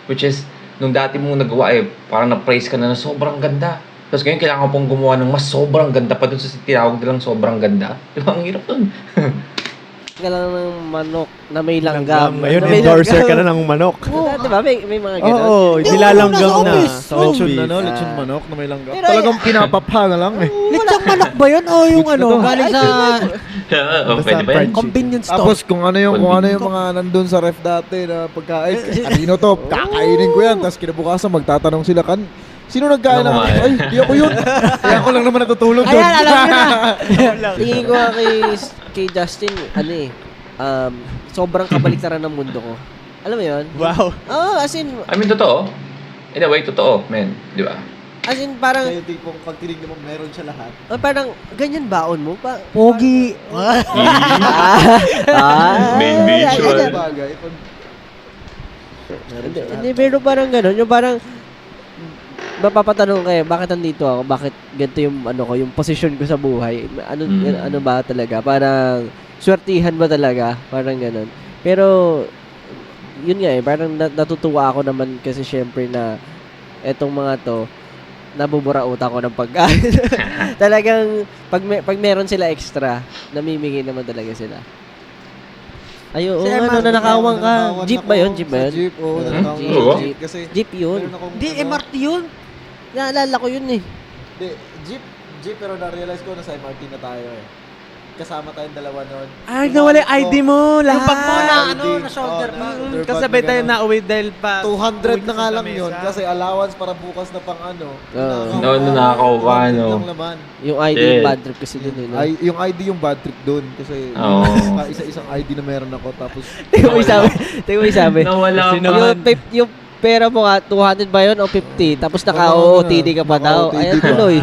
A: Which is, nung dati mong nagawa parang na-praise ka na sobrang ganda. Tapos ngayon, kailangan mo pong gumawa ng mas sobrang ganda pa dun sa tinawag nilang sobrang ganda. Di ba? Ang hirap dun.
F: Ka lang ng manok na may langgam.
E: Ngayon, endorser ka na ng manok.
F: Di ba? May mga gano'n.
E: Oo, nilalanggam na.
H: sa lechon lechon manok na may langgam.
F: Pero
H: Talagang pinapapa na lang eh.
D: Lechong manok ba yun? O yung galing sa
A: Pwede ba yan?
D: convenience store?
H: Tapos kung ano yung mga nandun sa ref dati na pagkain, kanino to, kakainin ko yan. Tapos kinabukasan magtatanong sila sino nagkain ng ay, di ako yun. Kaya ako lang naman natutulog doon.
D: Ayan, alam nyo na.
F: Tingin ko kay Justin, sobrang kabaliktaran ng mundo ko. Alam mo yun?
B: Wow.
F: As in,
A: I mean, totoo. In a way, totoo, man. Di ba?
F: as in parang,
G: Kaya yung tipong pag tinignan mo, meron siya lahat.
F: parang, ganyan baon mo?
D: Pogi.
A: Main visual.
G: Bagay.
F: Hindi, pero parang gano'n, yung parang, mapapatanong kayo, bakit nandito ako? Bakit ganito yung yung position ko sa buhay? Ano ba talaga? Parang swertihan ba talaga? Parang gano'n. Pero yun nga eh, parang natutuwa ako naman kasi syempre na etong mga to, nabubura utak ko ng pagkain. Talagang, pag meron sila extra, namimigay naman talaga sila. Ayo,
D: Si
F: ano,
D: MRT,
F: nanakawang ka.
G: Nanakawan
F: Jeep
G: ako
F: ba yun? Jeep ba
G: sa
F: yun?
G: Jeep, oo.
A: Hmm?
G: nanakawan
A: Oo.
G: ako sa Jeep. Kasi,
F: Jeep yun.
G: meron akong,
D: Hindi, MRT yun.
F: Naalala ko yun eh.
G: Hindi, Jeep, pero na-realize ko na sa MRT na tayo eh. Kasama tayong dalawa noon.
B: Ay, nawala yung ID mo, lahat.
D: Yung bag mo na,
G: ID.
D: ano, na shoulder
G: Oo,
D: bag.
G: shoulder bag
B: Kasabay
G: na
B: tayo
G: ganun.
B: na uwi dahil pa
G: 200 na nga lang
B: sa
G: yun
B: mesa.
G: kasi allowance para bukas na pang ano.
F: Oo.
A: No, nanakaw ka, no?
G: Lang laman.
F: Yung ID
A: Shit.
F: yung bad trip kasi dun eh. No?
G: Yung ID yung bad trip doon kasi
A: Oo.
G: isa-isang ID na meron ako tapos
F: Tingnan mo yung sabi.
A: Nawala pa.
F: Yung pera mo nga, 200 ba yun o 50? Tapos naka-OOTD ka pa daw.
G: Naka-OOTD
F: Ayan
G: pa.
F: tuloy.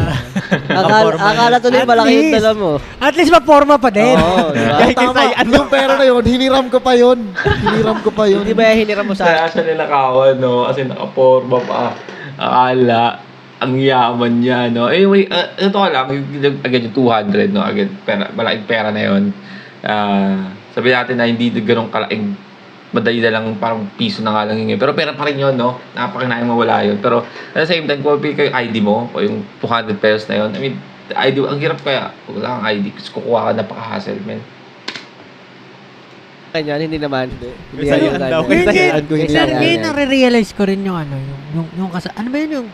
F: Akala tuloy
D: At
F: malaki yung
D: least.
F: dala mo.
D: At least maporma pa din.
F: Oo, di ba?
B: Kahit
G: tama,
B: isa, ano?
G: yung pera na yun, hiniram ko pa yun. Hiniram ko pa yun.
F: Hindi ba hiniram mo sa...
A: Kaya siya nilakawan, no? Kasi nakaporma pa. Akala, ang yaman niya, no? Anyway, ito lang, agad yung 200, no? Agad, malaking pera na yun. Sabi natin na hindi ganun kalaking madali na lang, parang piso na nga lang yun. Pero pera pa rin yun, no? Napakinaing mawala yun. Pero at the same time, kung kayo ID mo, o yung 200 pesos na yun, I mean, ID, ang hirap kaya, wala kang ID, kasi kukuha ka, napaka-hassle, man.
F: Kanya, hindi naman. Hindi
B: Sa'yo,
F: yan
B: daw.
F: yung
G: Hindi.
F: Sa'yo,
G: Hindi.
F: yan,
D: Sir,
F: yan,
D: ngayon
F: yan.
D: nare-realize ko rin yung ano, yung ano ba yun, yung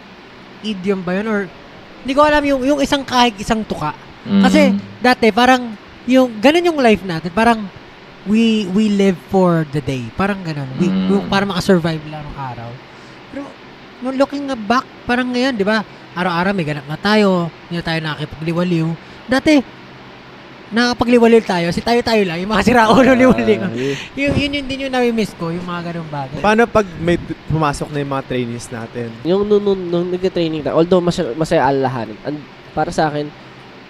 D: idiom ba yun, or hindi ko alam yung isang kahig, isang tuka. Kasi dati parang yung ganun yung life natin, parang we live for the day. Parang ganun. Yung para makasurvive lang ng araw. Pero no, looking back, parang ngayon, di ba? Araw-araw may ganap na tayo, hindi na tayo nakakipagliwaliw. Dati, nakapagliwaliw tayo, si tayo lang, yung mga siraulo liwaliw. Yun din yung nami-miss ko, yung mga ganung bagay.
B: Paano pag may pumasok na yung mga trainees natin?
F: Yung nung nag-training tayo, although masaya alahanin, para sa akin,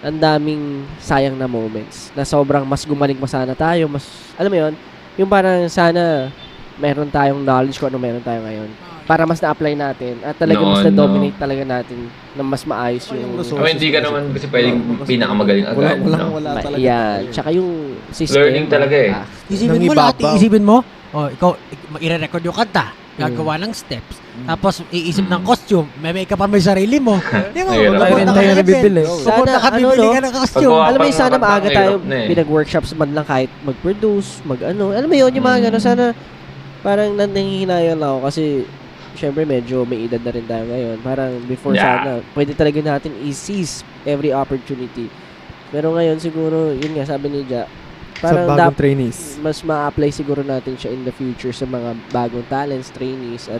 F: ang daming sayang na moments na sobrang mas gumaling pa sana tayo, mas, alam mo yun, yung parang sana meron tayong knowledge kung ano meron tayo ngayon. Para mas na-apply natin at talagang mas na-dominate talaga natin na mas maayos yung...
A: I mean, hindi ka naman kasi pwedeng pinakamagaling agad, no?
G: Wala talaga.
F: Yan. Tsaka yung system.
A: Learning talaga eh.
D: Isipin mo lahat, iisipin mo, ikaw, i-record yung kanta, gagawa ng steps, tapos iisip ng costume, may make-up pa may sarili mo. Di mo,
A: Mahirap.
D: pupunta ka
B: Tayo
D: sa
B: bibili.
D: event, pupunta ka,
F: Sana,
D: bibili
F: ano,
D: ka ng costume.
A: Paggawa
F: Alam mo
A: pa
F: yung
A: ng
F: sana
A: kanta,
F: maaga tayo
A: mahirap na eh.
F: pinag-workshops man lang kahit mag-produce, mag-ano. Alam mo yun, yung mga gano'n. Sana parang nanghihinayan lang ako kasi syempre medyo may edad na rin tayo ngayon. Parang before sana, pwede talaga natin i-seize every opportunity. Pero ngayon siguro, yun nga, sabi ni Ja,
B: Sa
F: parang
B: bagong trainees.
F: mas ma-apply siguro natin siya in the future sa mga bagong talents, trainees, at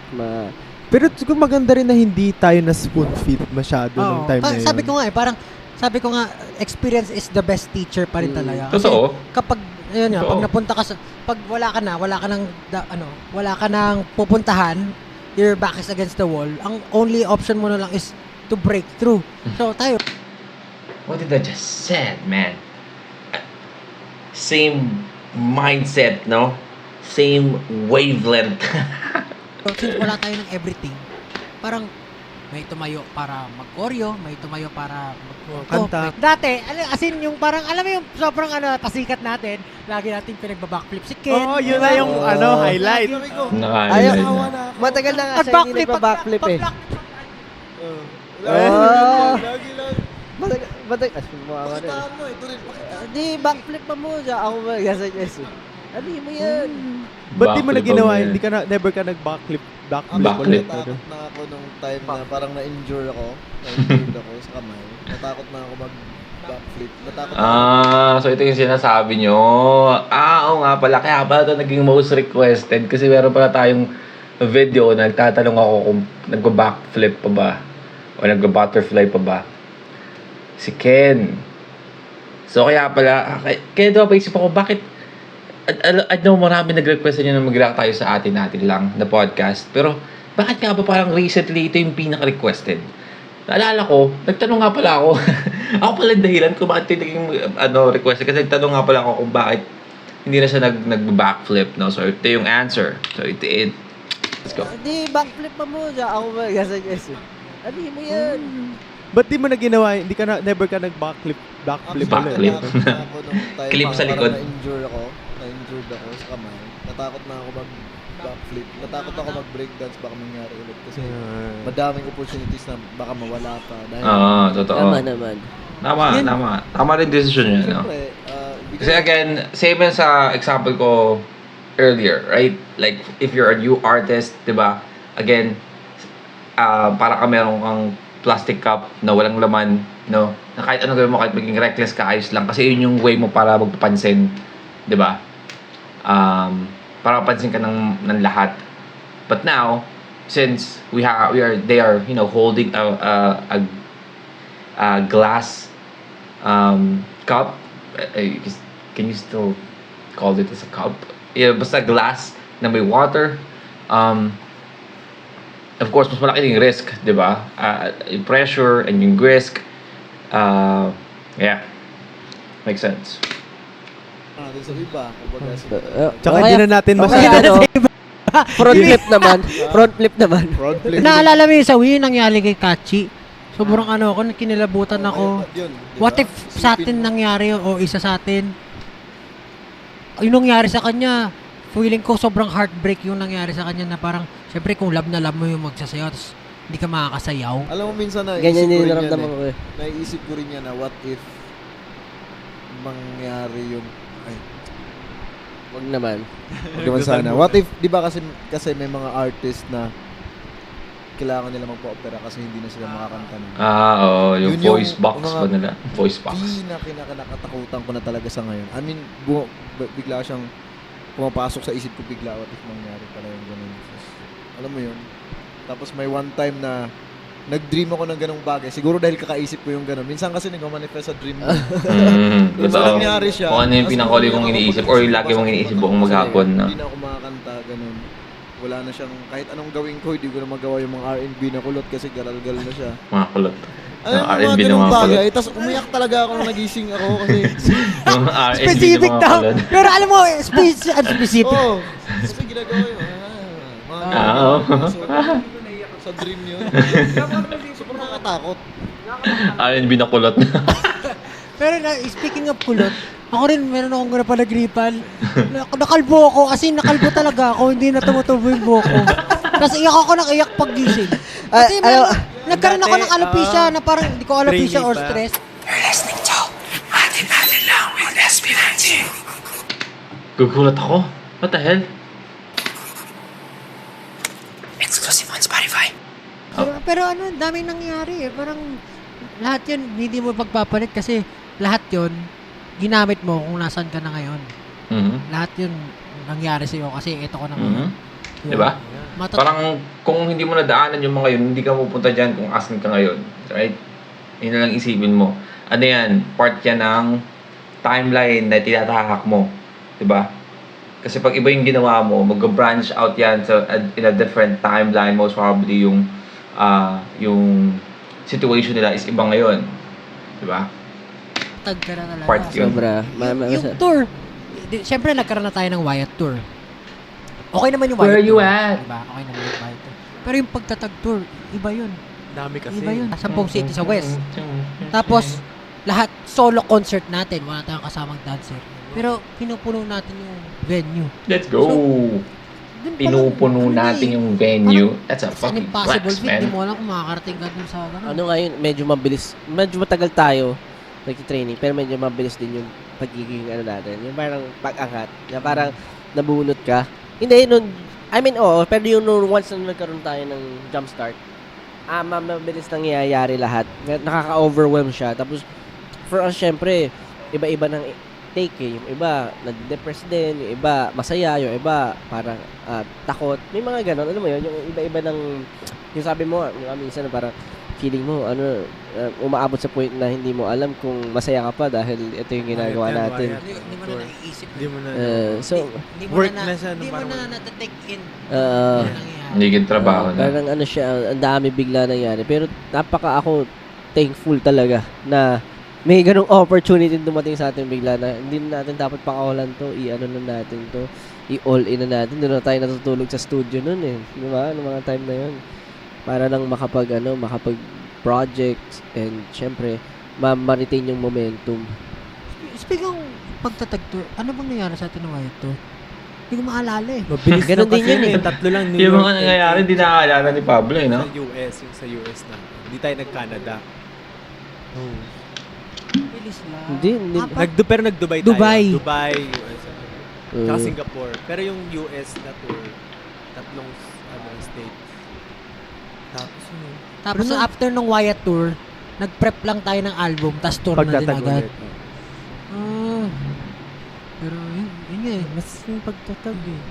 B: Pero siguro maganda rin na hindi tayo na spoon feed masyado nung
D: Oo.
B: time na yun.
D: Sabi ko nga sabi ko nga, experience is the best teacher pa rin talaga. Kasi
A: Totoo.
D: kapag, ayun nga,
A: Totoo.
D: pag napunta ka pag wala ka nang pupuntahan, your back is against the wall, ang only option mo na lang is to break through. So, tayo,
A: What did I just said, man? Same mindset, no? Same wavelength.
D: since wala tayo ng everything, parang may tumayo para mag-choreo, may tumayo para
B: Kanta.
D: Dati, as in yung parang, alam mo yung sobrang pasikat natin, lagi natin pinagba-backflip si Ken.
B: Oo, yun
D: diba?
B: na yung highlight.
A: Naka-highlight
F: Ayaw,
A: na.
F: matagal na nga
D: At
F: siya hindi nagpa-backflip eh. Matagal.
G: Pakitaan mo eh. Tuloy,
F: Di, backflip pa mo. Ako mag-suggest. Ano mo yan?
B: Ba't di mo na
A: Backflip
B: ginawa?
A: mo yan.
B: Hindi ka never ka nag-backflip.
A: Backflip.
G: Natakot na ako nung time na parang na-injure ako. Na-injured ako sa kamay. Natakot na ako mag-backflip. Natakot na ako.
A: So ito yung sinasabi nyo. Oo nga pala. Kaya pala ito naging most requested. Kasi meron pala tayong video na nagtatanong ako kung nagba-backflip pa ba o nagba-butterfly pa ba si Ken. So kaya pala, kaya daw paisip ako, bakit I know marami nag-request niya na mag-react tayo sa natin lang na podcast. Pero bakit nga ba parang recently ito yung pinaka-requested? Naalala ko, nagtanong nga pala ako. Ako pala yung dahilan kung bakit ito naging requested. Kasi nagtanong nga pala ako kung bakit hindi na siya nag-backflip. No? So ito yung answer. So ito let's go.
F: Di, backflip pa mo. Ako mag-suggest. Ano mo yan?
B: Ba't di mo na ginawa? Hindi ka never ka nag-backflip. Backflip
A: Backflip.
B: ulit.
G: Natakot na ako nung time
A: Clip
G: na
A: sa likod.
G: parang na-injured ako sa kamay. Natakot na ako backflip. Natakot ako mag-breakdance baka mangyari ulit kasi madaming opportunities na baka mawala pa. Dahil,
A: Totoo.
F: Tama naman.
A: Tama rin decision yun, no?
G: Siyempre,
A: Kasi again, same yun sa example ko earlier, right? Like, if you're a new artist, di ba? Again, para ka meron kang plastic cup na walang laman, no? Na kahit ano gawin mo, kahit maging reckless ka, ayos lang. Kasi yun yung way mo para magpapansin, di ba? Para mapansin ka ng lahat. But now, since they are, you know, holding a glass cup, can you still call it as a cup? Yeah, basta glass na may water. Of course, mas malaki yung risk, di ba? Yung pressure and yung risk. Yeah. Makes sense.
G: din sa iba. Kumbaga,
E: Tsaka
F: Okay.
E: hindi na natin
F: Okay,
E: masyado.
F: Front flip naman. Front flip naman.
G: front flip.
D: Naalala mo yung sa Wii, nangyari kay Kachi. Sobrang ako, kinilabutan ako.
G: Yun, di
D: What
G: ba?
D: if sa atin
G: Isipin mo.
D: nangyari yun, o isa sa atin? Yung nangyari sa kanya, feeling ko sobrang heartbreak yung nangyari sa kanya na parang, syempre kung love na love mo yung magsasayaw, tapos hindi ka makakasayaw.
G: Alam mo minsan na
F: Ganyan din
G: ko rin yan
F: naramdaman ko eh.
G: Naiisip ko rin yan na what if mangyari yung
F: Wag naman.
G: Huwag naman sana. What if, di ba kasi may mga artist na kailangan nila magpa-opera kasi hindi na sila makakanta ng
A: Oo, yung
G: Yun yung
A: voice box
G: mga
A: ba nila? Voice box.
G: pinakatakutan ko na talaga sa ngayon. I mean, bigla siyang pumapasok sa isip ko bigla what if mangyari pala yung ganun. Alam mo yun? Tapos may one time na nag-dream ako ng ganung bagay. Siguro dahil kakaisip ko yung ganun. Minsan kasi nag-manifest sa dream mo. Minsan
A: Totoo.
G: nangyari siya.
A: Kung ano yung
G: Tapos
A: pinakuli kong
G: umiyak ako
A: iniisip
G: pag-
A: or yung lagi mong iniisip buong maghapon, no?
G: Hindi na ako makakanta, ganun. Wala na siyang, kahit anong gawin ko, hindi ko na magawa yung mga R&B na kulot kasi garal-gal na siya.
A: Mga kulot.
G: Alam mo,
A: R&B
G: mga
A: na
G: ganung
A: mga kulot.
G: bagay. Tapos umiyak talaga ako nung nagising ako kasi,
A: Mga R&B na
D: Specific
A: mga
D: daw.
A: kulot.
D: Pero alam mo, specific.
G: oh, kasi ginagawa yun. Mga
A: Oo.
G: sa dream yun. Sobrang nakatakot.
A: R&B na kulot.
D: Pero speaking of kulot, ako rin meron akong napalagripan. Nakalbo ako kasi nakalbo talaga ako, hindi na tumutubo yung buhok ko. Tapos iyak ako ng iyak paggising. Kasi nagkaroon ako ng alopecia na parang hindi ko alopecia or
E: Trainee pa.
D: stress.
C: You're listening to Atin Lang with SB19.
A: Gugulat ako. What the hell?
C: Exclusive on Spotify.
D: Pero ano, daming nangyari eh. Parang lahat yun, hindi mo pagpapalit kasi lahat yun, ginamit mo kung nasan ka na ngayon.
A: Mhm.
D: Lahat yun nangyari sa'yo kasi ito ko na ngayon.
A: Mhm. Di ba?
D: Parang,
A: Parang kung hindi mo nadaanan yung mga yun, hindi ka pupunta dyan kung asan ka ngayon. Right? Yun na lang isipin mo. Ano yan? Part yan ng timeline na tinatahak mo. Diba? Kasi pag iba yung ginawa mo, mag-branch out yan in a different timeline. Most probably yung situation nila is iba ngayon. Diba?
D: tag ka na talaga.
A: Part yun.
F: Sobra.
D: Yung tour, siyempre nagkaroon na tayo ng Wyatt Tour. Okay naman yung Wyatt
A: Where you
D: Tour.
A: at?
D: Diba? Okay naman yung Wyatt Tour. Pero yung pagtatag tour, iba yun.
E: Dami kasi.
D: Iba yun. 10 city sa West. Tapos, lahat solo concert natin. Wala tayong kasamang dancer. Pero, pinupuno natin yung venue.
A: Let's go!
D: Dun pa lang,
A: Pinupuno
D: ano
A: natin
D: eh,
A: yung venue.
D: parang
A: That's a
D: It's an
A: fucking
D: impossible
A: flex,
D: feat. Di
A: man.
D: mo alam kung makakarating ka dun sa gano'n.
F: Ano ngayon, medyo mabilis. Medyo matagal tayo nag-training, pero medyo mabilis din yung pagiging ano natin. Yung parang pag-angat. Na parang nabunot ka. Hindi, nun, I mean, oo, pero yung once na nagkaroon tayo ng jump start, mabilis nangyayari lahat. Nakaka-overwhelm siya. Tapos, for us, syempre, iba-iba ng take eh. Yung iba, nag-depress din. Yung iba, masaya. Yung iba, parang takot. May mga ganon. Alam mo yun? Yung iba-iba ng, yung sabi mo, yung minsan parang feeling mo, umaabot sa point na hindi mo alam kung masaya ka pa dahil ito yung ginagawa
E: Wyatt yan,
F: natin.
E: Wyatt.
D: Hindi mo na naiisip.
E: Hindi mo na.
F: So,
D: Hindi mo
E: work
D: na,
E: na siya,
D: Hindi mo
E: parang-
D: na natatake in.
F: uh,
D: Yung nangyayari.
A: Hindi yung trabaho na.
F: parang ano siya, ang dami bigla nangyari. Pero napaka ako thankful talaga na may ganong opportunity dumating sa atin bigla na hindi na natin dapat pakawalan to, i-ano na natin to, i-all in na natin. Doon na tayo natutulog sa studio nun eh. Di ba? Noong mga time na yun. Para lang makapag projects and syempre, ma-retain yung momentum.
D: Speaking of pagtatag tour, ano bang nangyari sa atin ng Wyatt Tour? Hindi ko maalala eh.
B: Mabilis
F: Ganun
B: lang
F: din
B: kasi
F: yun eh.
B: Tatlo lang New
A: Yung
B: York.
A: mga nangyayari, di nakakaalala ni Pablo eh, no?
B: Sa US na. Hindi tayo nag-Canada. Oh.
D: Bilis lang.
F: Hindi.
B: Pero nag-Dubai tayo.
D: Dubai.
B: Dubai, US. Tsaka
F: Mm.
B: Singapore. Pero yung US na tour, tatlong state. Tapos yun.
D: Tapos
B: Pero
D: after nung Wyatt tour, nag-prep lang tayo ng album, tas tour na din
B: Pagtatag
D: agad.
B: ulit.
D: Ah. Pero yun nga eh.
B: Mas yung pagtatag eh.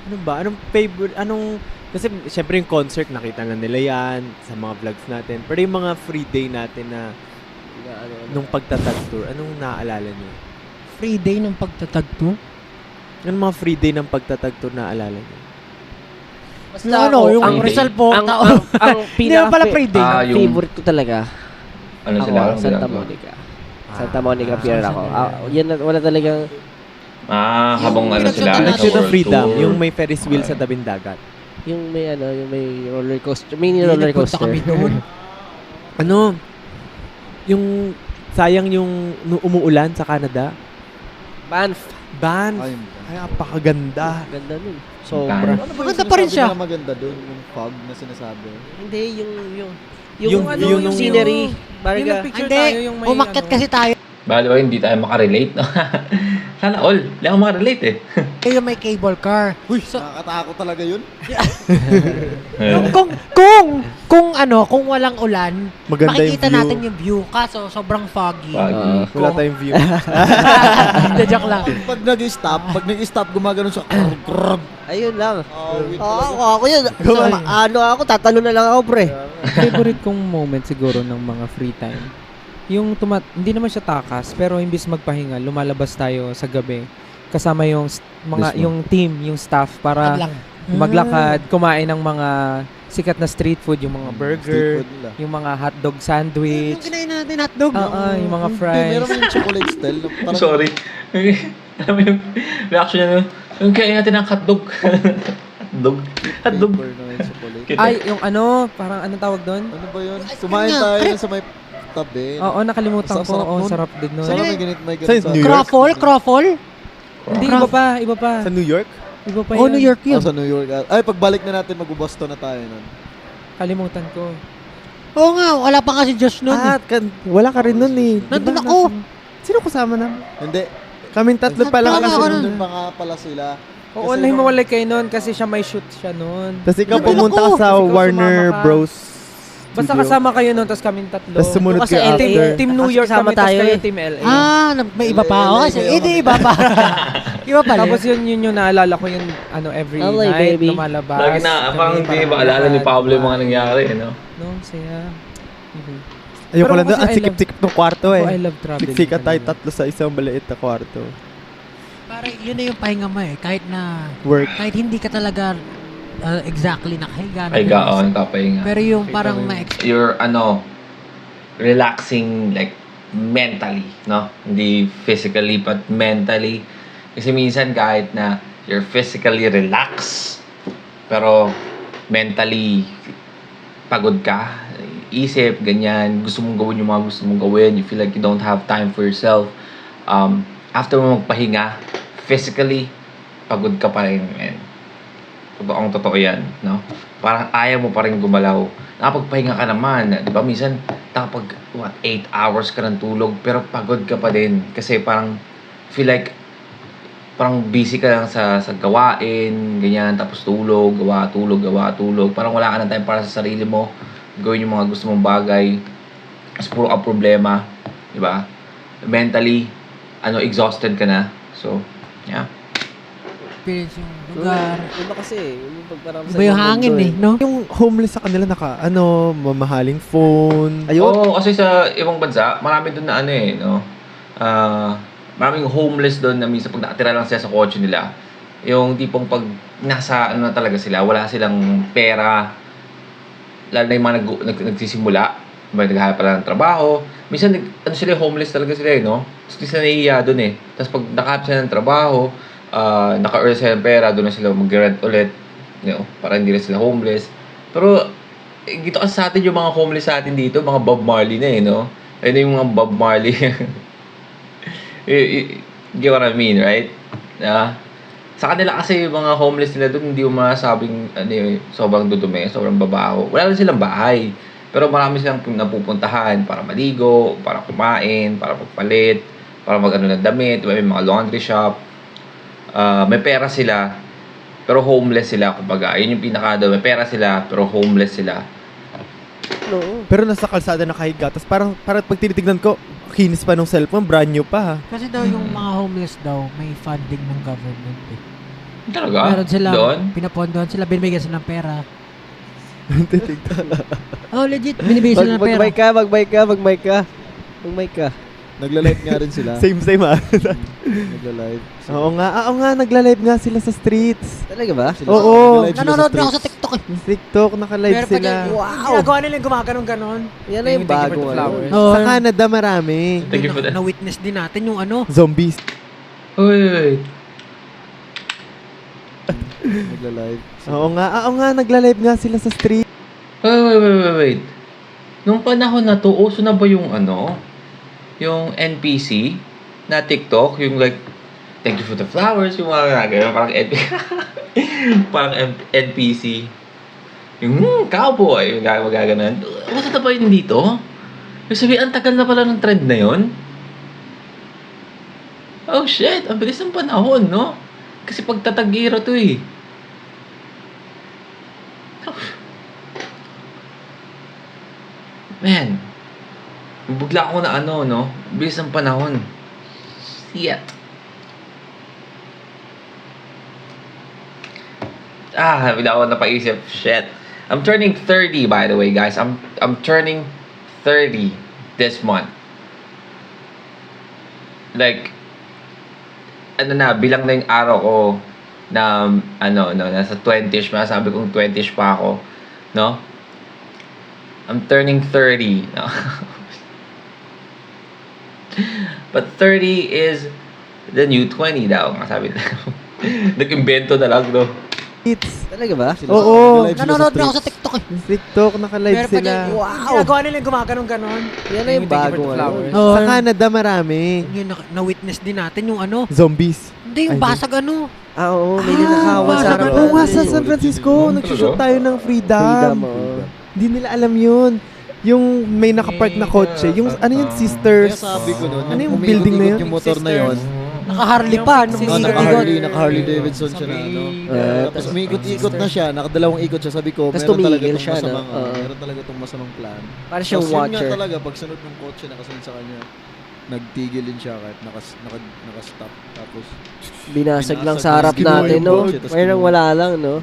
B: Ano ba? Anong favorite? Kasi syempre yung concert, nakita na nila yan sa mga vlogs natin. Pero yung mga free day natin na nung pagtatag tour, anong naaalala niyo?
D: Free day ng pagtatag tour?
B: Anong mga free day ng pagtatag tour naaalala niyo?
F: Basta
D: Yung ano,
F: ako,
D: yung
A: ang-
D: Rizal po.
F: ang
D: Hindi naman pala free day.
A: Ah, yung-
F: favorite ko talaga.
A: Ano
F: Ako,
A: sila? Anong
F: Santa
A: ginagawa?
F: Monica. Santa Monica Pier ako. Yan, wala talagang
A: Habang ano sila?
D: Yung
B: Nag-shoot ng
A: world
B: Freedom,
A: tour.
B: yung may Ferris wheel sa tabing dagat.
F: yung may roller coaster, mini
D: Hindi,
F: roller
D: nagpunta
F: coaster.
D: kami doon.
B: Yung sayang yung umuulan sa Canada.
F: Banff.
B: Banff.
G: Ay,
B: Ay, napakaganda.
F: Ganda nun.
G: ano
F: Sobra.
G: ba yung
D: Maganda pa rin
G: sinasabi
D: siya.
G: na maganda doon? Yung fog na sinasabi.
F: Hindi, yung
B: Yung view nung-
F: scenery. Barga.
D: Hindi, umakyat kasi tayo.
A: By the way, hindi tayo makarelate, no? Sana all. Hindi ako makarelate eh.
D: Yung may cable car.
G: Uy, nakakatakot talaga yun.
D: Kung walang ulan,
E: Maganda yung
D: makikita
E: view.
D: natin yung view. Kaso, sobrang foggy.
A: Foggy.
E: Wala tayong view.
D: Hindi, joke lang.
G: Pag nag-stop, gumagano siya. Grab.
F: Ayun lang.
G: Wait
F: Ako yun. Ako, tatalo na lang ako, pre.
I: Favorite kong moment siguro ng mga free time. Yung hindi naman siya takas, pero imbis magpahinga, lumalabas tayo sa gabi kasama yung
H: Mismo.
I: yung team, yung staff para
D: Lang.
I: maglakad, kumain ng mga sikat na street food, yung mga burger,
G: Street food nila.
I: yung mga hotdog
D: Yung
I: sandwich,
D: kinain natin hotdog.
I: yung mga
G: Hindi,
I: fries.
G: meron yung chocolate style. na Parang,
A: Sorry. Alam mo yung reaction niya, no? Yung kaya natin ng hotdog. Hotdog. Hotdog.
G: Paper na yung chocolate.
I: Ay, yung parang anong tawag doon?
G: Ano ba yun?
D: Ice cream
G: Kumain
D: nga.
G: tayo
D: Ay.
G: sa may tabi.
I: Oo, nakalimutan ko.
G: Sarap
I: Oo,
G: nun.
I: sarap din nun.
G: Sana
D: Sige.
G: may
E: Sa
G: ganito
E: New York?
D: Croffle?
I: Hindi, iba pa.
E: Sa New York?
I: Iba pa
D: Oh,
I: yun.
D: New York yun.
G: Sa New York. Ay, pagbalik na natin, mag-Boston na tayo nun.
I: Kalimutan ko.
D: Oo nga, wala pa kasi Josh nun.
E: Wala ka rin nun eh.
D: Nandun
E: Diba,
D: ako.
E: Sino kasama na?
G: Hindi.
E: Kaming tatlo pa lang
D: Tama
E: kasi.
D: ako nun.
G: Nandun pa nga pala sila.
I: Oo,
G: Kasi
I: nahimawalay kayo nun kasi siya may shoot siya nun.
E: Tapos ikaw
D: Nandun
E: pumunta ka
D: ako.
E: sa
I: Tapos ikaw
E: Warner
I: sumama ka.
E: Bros.
I: Basta
E: Studio.
I: kasama kayo nun, tapos kaming tatlo.
E: Tapos sumunod
F: Kasi
E: kayo
F: LA,
E: after.
I: Team New York
F: Kasama
I: kami, tapos
F: tayo
I: kayo
F: eh.
I: Team LA.
D: May iba pa.
G: LA,
D: Oo, kasi,
G: LA,
D: iba pa. Iba pala.
I: Tapos yun yung naalala ko yun, every
F: LA,
I: night,
F: baby.
I: lumalabas.
A: Lagi na, parang hindi ba alala ni Pablo yung mga nangyari, no?
I: No, saya.
E: Ayoko
I: Pero
E: lang doon,
I: kasi
E: ang sikip-sikip ng kwarto
I: I
E: eh.
I: love traveling.
E: Siksikan tayo
I: talaga.
E: tatlo sa isang maliit na kwarto.
D: Parang yun na yung pahinga mo eh. Kahit
E: Work.
D: hindi ka talaga exactly nakahiga.
A: Ay, gaon, kapahinga.
D: Pero yung parang
A: You're, relaxing, like, mentally, no? Hindi physically, but mentally. Kasi minsan kahit na you're physically relaxed, pero mentally pagod ka, isip, ganyan, gusto mong gawin yung mga gusto mong gawin, you feel like you don't have time for yourself. After mo magpahinga, physically, pagod ka pa rin, man. Totoo yan, no? Parang ayaw mo pa rin gumalaw. Nakapagpahinga ka naman, di ba? Minsan, 8 hours ka ng tulog, pero pagod ka pa din. Kasi parang, feel like, parang busy ka lang sa gawain, ganyan, tapos tulog. Parang wala ka ng time para sa sarili mo. Gawin yung mga gusto mong bagay. Tapos puro ka problema, di ba? Mentally, exhausted ka na. So, yeah.
D: experience yung lugar.
F: Iba kasi, yung pagparami
D: Iba yung hangin eh, no?
E: Yung homeless sa kanila mamahaling phone.
A: Oo, kasi sa ibang bansa, marami doon na no? Maraming homeless doon na minsan pag nakatira lang sila sa kotse nila. Yung tipong pag nasa na talaga sila, wala silang pera. Lalo na yung mga nagsisimula, naghahanap pa lang ng trabaho. Minsan, sila homeless talaga sila no? Tapos di sila nahihiya doon eh. Tapos pag nakahanap sila ng trabaho, naka-earn sila ng pera, doon na sila mag-rent ulit. Para hindi na sila homeless. Pero, dito kasi sa atin yung mga homeless sa atin dito, mga Bob Marley na no? Ayun yung mga Bob Marley. You get what I mean, right? Sa kanila kasi yung mga homeless nila doon, hindi mo masasabing ano, sobrang dudumi, sobrang babaho. Wala lang silang bahay. Pero marami silang napupuntahan para maligo, para kumain, para magpalit, para mag-ano ng damit, may mga laundry shop. May pera sila, pero homeless sila, kumbaga. Yun yung pinaka may pera sila, pero homeless sila.
E: Pero nasa kalsada nakahiga. Tapos parang pag tinitignan ko, kinis pa nung cellphone, brand new pa.
D: Kasi daw yung mga homeless daw, may funding ng government eh.
A: Talaga?
D: Meron sila,
A: Doon?
D: pinapondohan sila, binibigyan sila ng pera. Oh, legit, binibigyan sila ng pera.
F: Mag-mic ka.
G: Nagla-live nga rin sila.
E: Same ah.
G: Nagla-live.
E: Oo nga, nagla-live nga sila sa streets.
F: Talaga ba?
E: Oo.
G: Nagla-live sila
D: Nanonood na ako
G: streets.
D: sa TikTok eh.
E: TikTok, naka-live
D: Pero pag
E: sila.
D: ginagawa nila yung gumaganon-ganon.
F: Yan na yung bago.
D: Oo.
E: Sa Canada, marami.
A: Thank you for that.
D: Na-witness din natin yung ano.
E: Zombies.
A: Wait.
G: Nagla-live.
E: Oo nga, nagla-live nga sila sa street.
A: Wait. Nung panahon na to, uso na ba yung ano? Yung NPC na TikTok? Yung like, thank you for the flowers, yung mga gano'n, parang parang NPC. Yung cowboy, yung magaganon. Uso na ba yun dito? Yung sabi, ang tagal na pala ng trend na yun. Oh shit, ang bilis ng panahon, no? Kasi pagtatagira to eh. Man, bugla ako na ano, no? Bilis ng panahon. Shit. Bigla ako napaisip. Shit. I'm turning 30, by the way, guys. I'm turning 30 this month. Like, ano na, bilang na yung araw ko na, nasa 20ish pa. Sabi kong 20ish pa ako. No? I'm turning 30. No? But 30 is the new 20 daw. Sabi na. Nag-invento na lang, no?
F: Talaga ba?
E: Oo.
D: Nanonood na ako sa TikTok eh.
E: TikTok, naka-live
D: Pero pag
E: sila.
D: ginagawa nila yung gumaganon-ganon.
F: Yan na yung bago.
D: Oo.
E: Sa Canada, marami.
D: Yung na-witness din natin yung ano.
E: Zombies.
D: Hindi, yung basag ano.
F: Oo, may ninakawan sa
E: Basag. Oo nga, sa San Francisco. Nagsushoot tayo ng Freedom. Hindi nila alam yun. Yung may nakapark na kotse. Yung, ano yung sisters?
G: Kaya sabi ko nun,
E: Ano yung building na yun?
G: yung motor na yun.
D: Naka-Harley pa. Nung
G: Naka-Harley Davidson siya na ano. Tapos umiikot-ikot na siya, nakadalawang ikot siya. Sabi ko,
F: Tapos
G: meron talaga
F: tumigil
G: itong
F: siya,
G: masamang,
F: no?
G: meron talaga itong masamang plan.
F: Para siyang
G: Tapos yun
F: watcher.
G: nga talaga, pag sunod ng kotse, nakasunod sa kanya, nagtigil din siya kahit nakastop. Tapos,
F: Binasag lang
G: binasag
F: sa harap
G: lang. Kinuha
F: natin,
G: yung
F: no?
G: kotse, tapos
F: Mayroong
G: kinuha.
F: wala lang, no?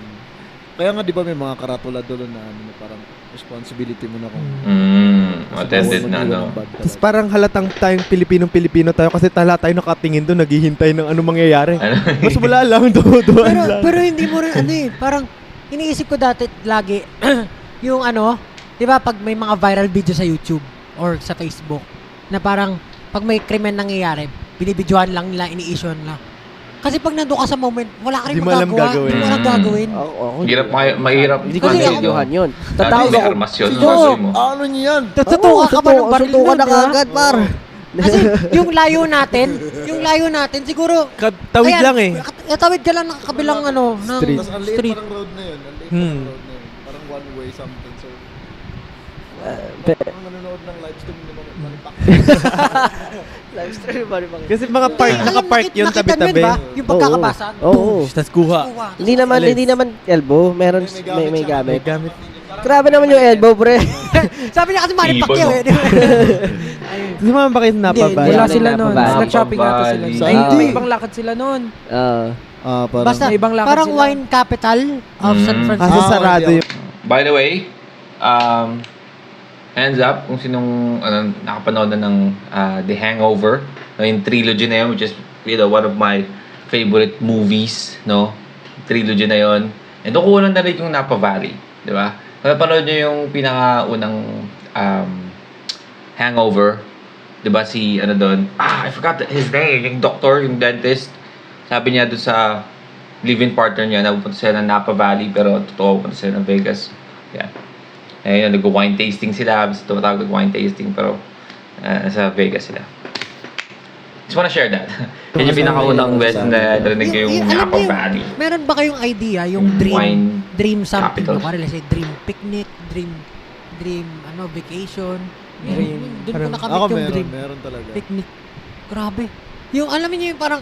G: kaya nga di ba may mga karatula doon na ano, parang responsibility mo na kung
A: Attended na, no?
E: Tapos parang halatang tayong Pilipino tayo kasi tala tayo nakatingin doon, naghihintay ng ano mangyayari. Mas wala lang, duduan lang.
D: Pero hindi mo rin ano eh. Parang iniisip ko dati lagi yung ano, di ba pag may mga viral video sa YouTube or sa Facebook na parang pag may krimen nangyayari, binibidyohan lang nila, ini-issue nila. Kasi pag nandun ka sa moment, wala ka rin
E: Di mo alam
D: magagawa.
E: gagawin.
D: Di mo alam gagawin.
A: Hirap, mahirap.
F: Hindi ko
D: Kasi
F: na videohan yun. Tatawag
A: May
F: ako.
A: armas yun.
D: Sige,
A: Gagawin mo.
G: ano niyo yan?
D: Tutukan ka pa ng baril
F: Suntukan
D: nun,
F: na
D: di ba?
F: kagad, par.
D: Kasi yung layo natin, siguro,
E: Tawid
D: ayan,
E: lang eh.
D: Tawid ka lang ng kabilang ano, ng
E: Street.
G: Tapos ang liit
D: street.
G: parang road na yun. Ang liit parang road na yun. Parang one way something. So, parang nanonood ng live stream naman.
F: Live stream ba rin bang?
E: Kasi mga park, nakapark yun tabi-tabi.
D: Ba? Yung pagkakabasag.
F: Oo.
E: Tapos kuha.
F: Hindi naman elbow. Meron, may gamit.
E: Gamit.
F: Grabe naman yung elbow, pre.
D: Sabi niya kasi Manny
A: Ibon,
D: Pacquiao
A: no?
D: eh. di ba?
E: Sumama ba kayo sa Napa
D: Hindi,
E: Valley?
I: Wala
F: Hindi,
I: sila
F: Napa
I: nun.
F: Valley.
I: Nag-shopping ata sila.
A: Napa
I: Ay,
F: Valley.
I: may ibang lakad sila nun.
G: Parang,
D: Basta,
I: May ibang lakad
D: parang
I: sila.
D: wine capital of San
E: Kasi
D: Francisco.
E: sarado yung...
A: By the way, hands up kung sinong nakapanood na ng The Hangover, yung trilogy na yun, which is one of my favorite movies, no? Trilogy na yun. And doon ko lang na rin yung Napa Valley, di ba? Napanood nyo yung pinakaunang Hangover, di ba? Si, doon, I forgot his name, yung doctor, yung dentist. Sabi niya doon sa live-in partner niya, napupunta sila ng Napa Valley, pero totoo, pupunta sila ng Vegas. Yeah. Ayun, nag-wine tasting sila. Tumatawag nag-wine tasting, pero sa Vegas sila. Just wanna share that. Yan yung pinakaunang beses na narinig ko yung
D: alam
A: Apple
D: niyo,
A: Valley.
D: meron ba kayong idea yung
A: Wine
D: dream something?
A: capital.
D: Let's say dream picnic, dream vacation. Doon ko nakamit
G: Ako
D: yung dream
G: meron talaga.
D: picnic. Grabe. Yung alam niyo yung parang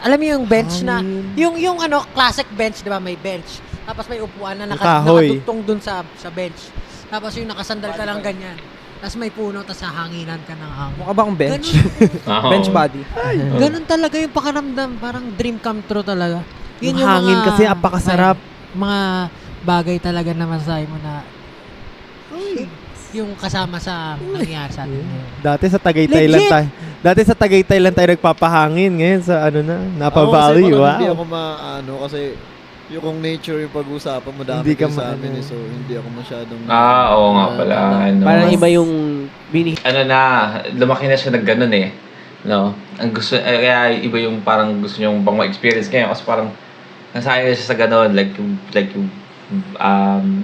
D: alam niyo yung bench na yung ano classic bench, 'di ba? May bench. Tapos may upuan na
E: Kahoy.
D: nakadugtong dun sa bench. Tapos yung nakasandal ka lang ganyan. Tapos may puno, tapos hahanginan ka ng hangin.
I: Mukha ba akong bench?
A: Oo.
I: Bench body.
D: Ganun talaga yung pakiramdam, parang dream come true talaga.
E: Yung hangin kasi apakasarap.
D: Mga bagay talaga na masasabi mo na yung kasama sa nangyayari sa atin ngayon.
E: Dati sa Tagaytay lang
D: Legit!
E: tayo. Dati sa Tagaytay lang tayo nagpapahangin. Ngayon sa ano na, Napa Valley.
G: Hindi
E: Wow.
G: ako kasi yung nature yung pag-uusapan mo dami
E: Hindi ka
G: sa amin
E: maano.
G: so hindi ako masyadong
A: Oo nga pala. Ano,
F: Parang iba yung
A: ano na, lumaki na siya ng ganun eh. No? Ang gusto, kaya iba yung parang gusto niyong pang ma-experience ngayon kasi parang nasaya siya sa ganun, like yung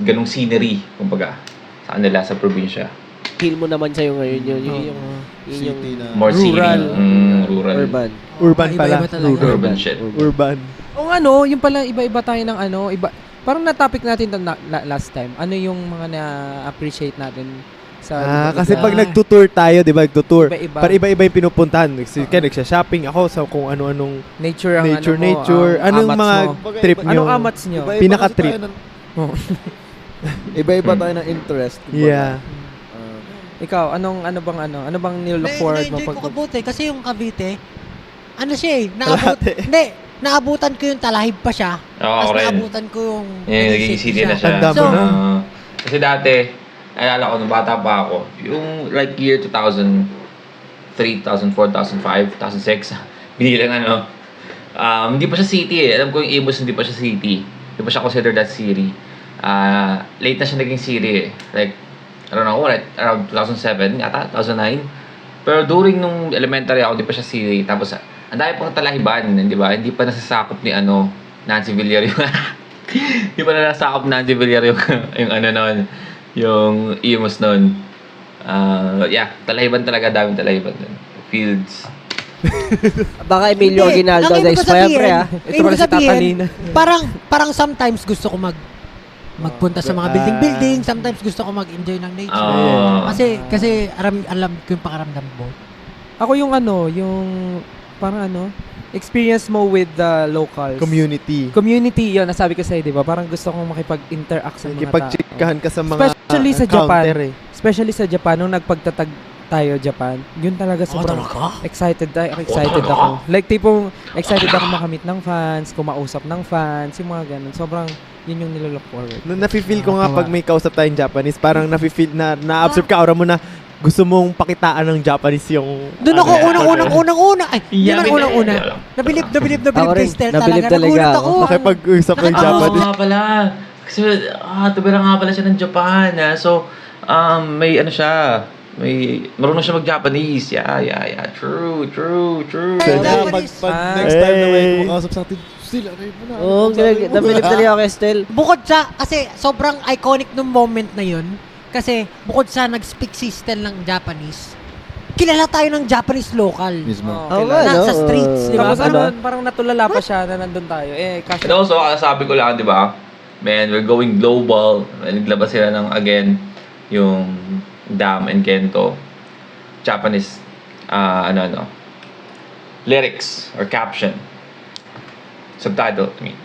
A: ganung scenery, kumbaga, sa kanila, sa probinsya.
F: feel mo naman sa'yo ngayon yun yung
G: city na
A: More
E: Rural.
A: rural.
F: urban.
E: Urban pala.
D: Iba-iba talaga.
A: Urban shit.
E: Urban.
I: O yung pala, iba-iba tayo ng iba. Parang na-topic natin to last time. Ano yung mga na-appreciate natin sa...
E: Kasi pag nagtutour tayo, di ba, nagtutour.
I: Iba-iba.
E: Para iba-iba yung pinupuntahan. Kaya nagsha-shopping ako sa kung ano-anong
I: nature ang
E: nature. Anong
I: amats
E: mga
I: mo?
E: trip nyo?
I: Anong amats nyo?
G: Iba-iba
E: Pinaka-trip.
G: kasi tayo
I: Oh.
G: iba-iba tayo ng interest. kumbaga.
E: Yeah.
I: Ikaw, ano bang nilook forward mo
D: Na-enjoy
I: pag...
D: ko Cavite kasi yung Cavite, ano siya naabutan ko yung Talahib pa siya.
A: Oo,
D: Tapos
A: rin.
D: naabutan ko yung
A: Naging city na siya.
E: Tanda mo
D: So,
E: na.
A: Kasi dati, naalala ko, nung bata pa ako, yung like year 2003, 2004, 2005, 2006, binilang hindi pa siya city eh. Alam ko yung Imus hindi pa siya city. Hindi pa siya considered that city. Late na siya naging city eh. Like, I don't know, like around 2007 yata, 2009. Pero during nung elementary ako, hindi pa siya city. Tapos, ang dami pang talahiban, di ba? Hindi pa nasasakop ni Nancy Villar yung hindi pa nasasakop ni Nancy Villar yung yung Imus noon. Talahiban talaga, daming talahiban doon. Fields.
F: Baka Emilio
D: Hindi,
F: Aguinaldo
D: ang ibig
F: next
D: ko
F: pa yan,
D: sabihin,
F: pre, ah.
I: Ito pala si Tatalina.
D: Parang sometimes gusto ko magpunta sa mga building, sometimes gusto ko mag-enjoy ng nature. Kasi alam ko yung pakaramdam mo.
I: Ako yung parang experience mo with the locals.
E: Community.
I: Community, yun, nasabi ko sa'yo, di ba? Parang gusto kong makipag-interact sa mga tao.
E: Kipag-chikahan ka sa mga
I: Especially sa Japan.
E: counter eh.
I: Especially sa Japan, nung nagpagtatag tayo Japan, yun talaga sobrang excited ako. Like tipong excited ako makamit ng fans, kumausap ng fans, yung mga ganun. Sobrang yun yung nilook forward.
E: Nung nafe-feel ko nga pag may kausap tayong Japanese, parang nafe-feel na-absorb ka, aura mo na gusto mong pakitaan ng Japanese yung...
D: Doon ako unang-una. Ay, yun ang unang-una. Nabilib
F: Ako
D: kay
F: rin,
D: Stel
F: nabilib
D: talaga.
F: talaga
D: Nagulat
F: ako.
D: ako.
E: Nakipag-usap ng
A: Oo
E: Japanese.
A: nga pala. Kasi, tubira nga pala siya ng Japan. So, may siya. Marunong siya mag-Japanese. Yeah. True.
G: Kaya pag next time na may kumakausap sa atin, sila rin mo na.
F: Oo, nabilib talaga ako kay Estel.
D: Bukod sa, kasi sobrang iconic nung moment na yun. Kasi bukod sa nag-speak si Stel ng Japanese, kilala tayo ng Japanese local.
G: Mismo.
F: Oo nga, no?
D: Sa streets, di ba?
I: Tapos parang natulala pa siya na nandun tayo. Kasi
A: And also, sabi ko lang, di ba? Man, we're going global. Naglabas sila ng, again, yung Dam and Kento. Japanese, lyrics or caption. Subtitle, I mean.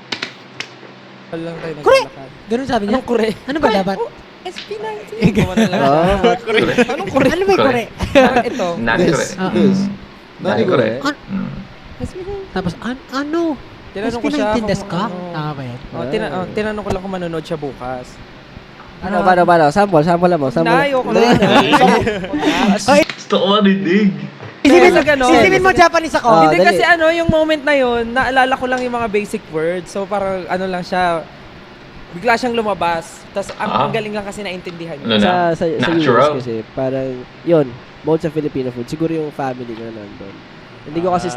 I: lang tayo
D: Kure!
I: naglalakad.
D: Ganun sabi niya.
I: Anong kure?
D: Ano ba dapat?
I: SP19.
D: Anong kure? Ano ba yung kure?
I: Parang ito.
A: Nani ko rin.
G: This.
A: Nani ko rin.
D: Tapos, ano?
I: Tinanong ko siya
D: SB19 desu ka?
I: kung
D: Tama ba yan?
I: tinanong ko lang kung manonood siya bukas.
F: Paano? Sample mo.
I: Ayoko na.
A: Gusto ko marinig.
D: Isipin mo Japanese ako.
I: Hindi
F: dali.
I: kasi yung moment na yun, naalala ko lang yung mga basic words. So parang lang siya, bigla siyang lumabas. Tapos ang galing lang kasi naintindihan niya.
F: Sa
A: Natural.
F: US kasi, parang, yun, most sa Filipino food, siguro yung family ko na nandun. Hindi ko kasi,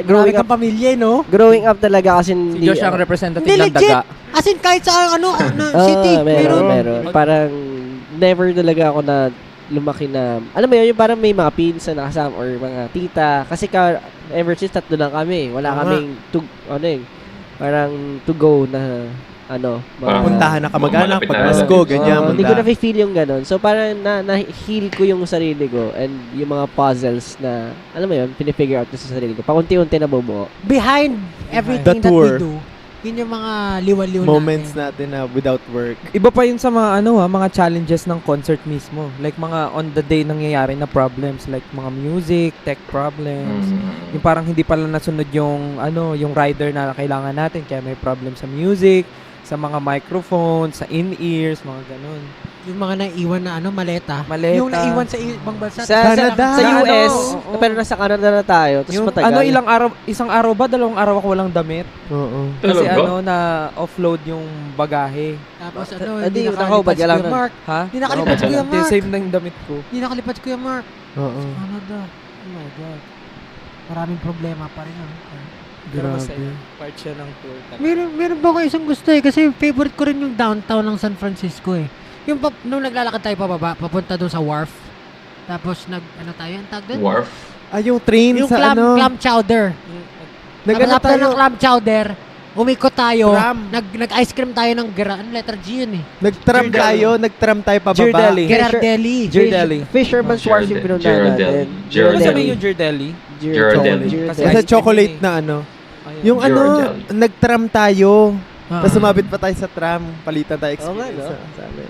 D: Growing up pamilya, no?
F: growing up talaga kasi
I: Si
F: hindi,
I: Josh ang representative
D: Hindi,
I: ng
D: legit.
I: daga.
D: As in, kahit sa city,
F: meron. Parang, never talaga ako na lumaki na, alam mo yun, yung parang may mga pinsan na kasama or mga tita. Kasi ever since 3 lang kami. Wala kaming parang to go na
A: Parang
E: Puntahan na kamag-anak,
A: malapit
E: pag
A: na
E: Pasko,
A: relatives.
E: ganyan.
F: hindi ko na-feel yung ganun. So, parang na-heal ko yung sarili ko and yung mga puzzles na, alam mo yun, pinifigure out ko sa sarili ko. Pakunti-unti na bubuo.
D: Behind everything
E: The
D: that
E: tour.
D: we do, yun yung mga liwa-liwa
E: Moments
D: natin.
E: natin na without work.
I: Iba pa yun sa mga mga challenges ng concert mismo. Like mga on the day nangyayari na problems, like mga music, tech problems. Yung parang hindi pala nasunod yung yung rider na kailangan natin kaya may problem sa music, sa mga microphone, sa in-ears, mga ganun.
D: Yung mga naiwan na maleta.
I: Maleta.
D: Yung naiwan sa ibang bansa.
E: Canada.
F: Sa US,
I: oo.
F: pero nasa Canada na tayo, tapos
I: Yung
F: matagal.
I: isang araw ba, 2 araw ako walang damit.
E: Oo.
I: Kasi
A: Talaga?
I: na offload yung bagahe.
D: Tapos
F: Hindi,
D: hindi
F: nakaubad
D: nakalipad
F: ka
D: si
F: lang
D: Kuya
F: nun.
D: Mark.
I: Ha?
D: Hindi nakalipad si Kuya
I: Hindi,
D: Mark.
I: same na yung damit ko.
D: Hindi nakalipad si Kuya Mark.
E: Oo.
D: Canada. Oh my God. Maraming problema pa rin.
I: Pero
E: Grabe.
I: masaya. Part siya ng tour.
D: Meron ba ako isang gusto kasi favorite ko rin yung downtown ng San Francisco Yung nung naglalakad tayo pababa, papunta doon sa wharf. Tapos tayo, ang tag doon?
A: Wharf.
E: Yung train
D: Yung
E: sa
D: clam chowder.
E: Nag-ano
D: After
E: tayo?
D: ng clam chowder, umikot tayo.
E: Tram.
D: Nag-ice cream tayo ng letter G yun
E: Nag-tram tayo pababa.
I: Ghirardelli.
D: Girardelli.
I: Ghirardelli.
F: Fisherman's Wharf yung pinuntahan natin.
I: Ano sabihin yung Ghirardelli?
A: Ghirardelli.
I: Kasi
E: Sa
I: ice cream
E: chocolate
I: yun
E: na
I: Ayun.
E: Yung
A: Ghirardelli.
E: nag-tram tayo.
D: Ah.
E: Tapos sumabit pa tayo sa tram. Palitan tayo
F: Oo nga,
E: experience.
F: no? Sabi.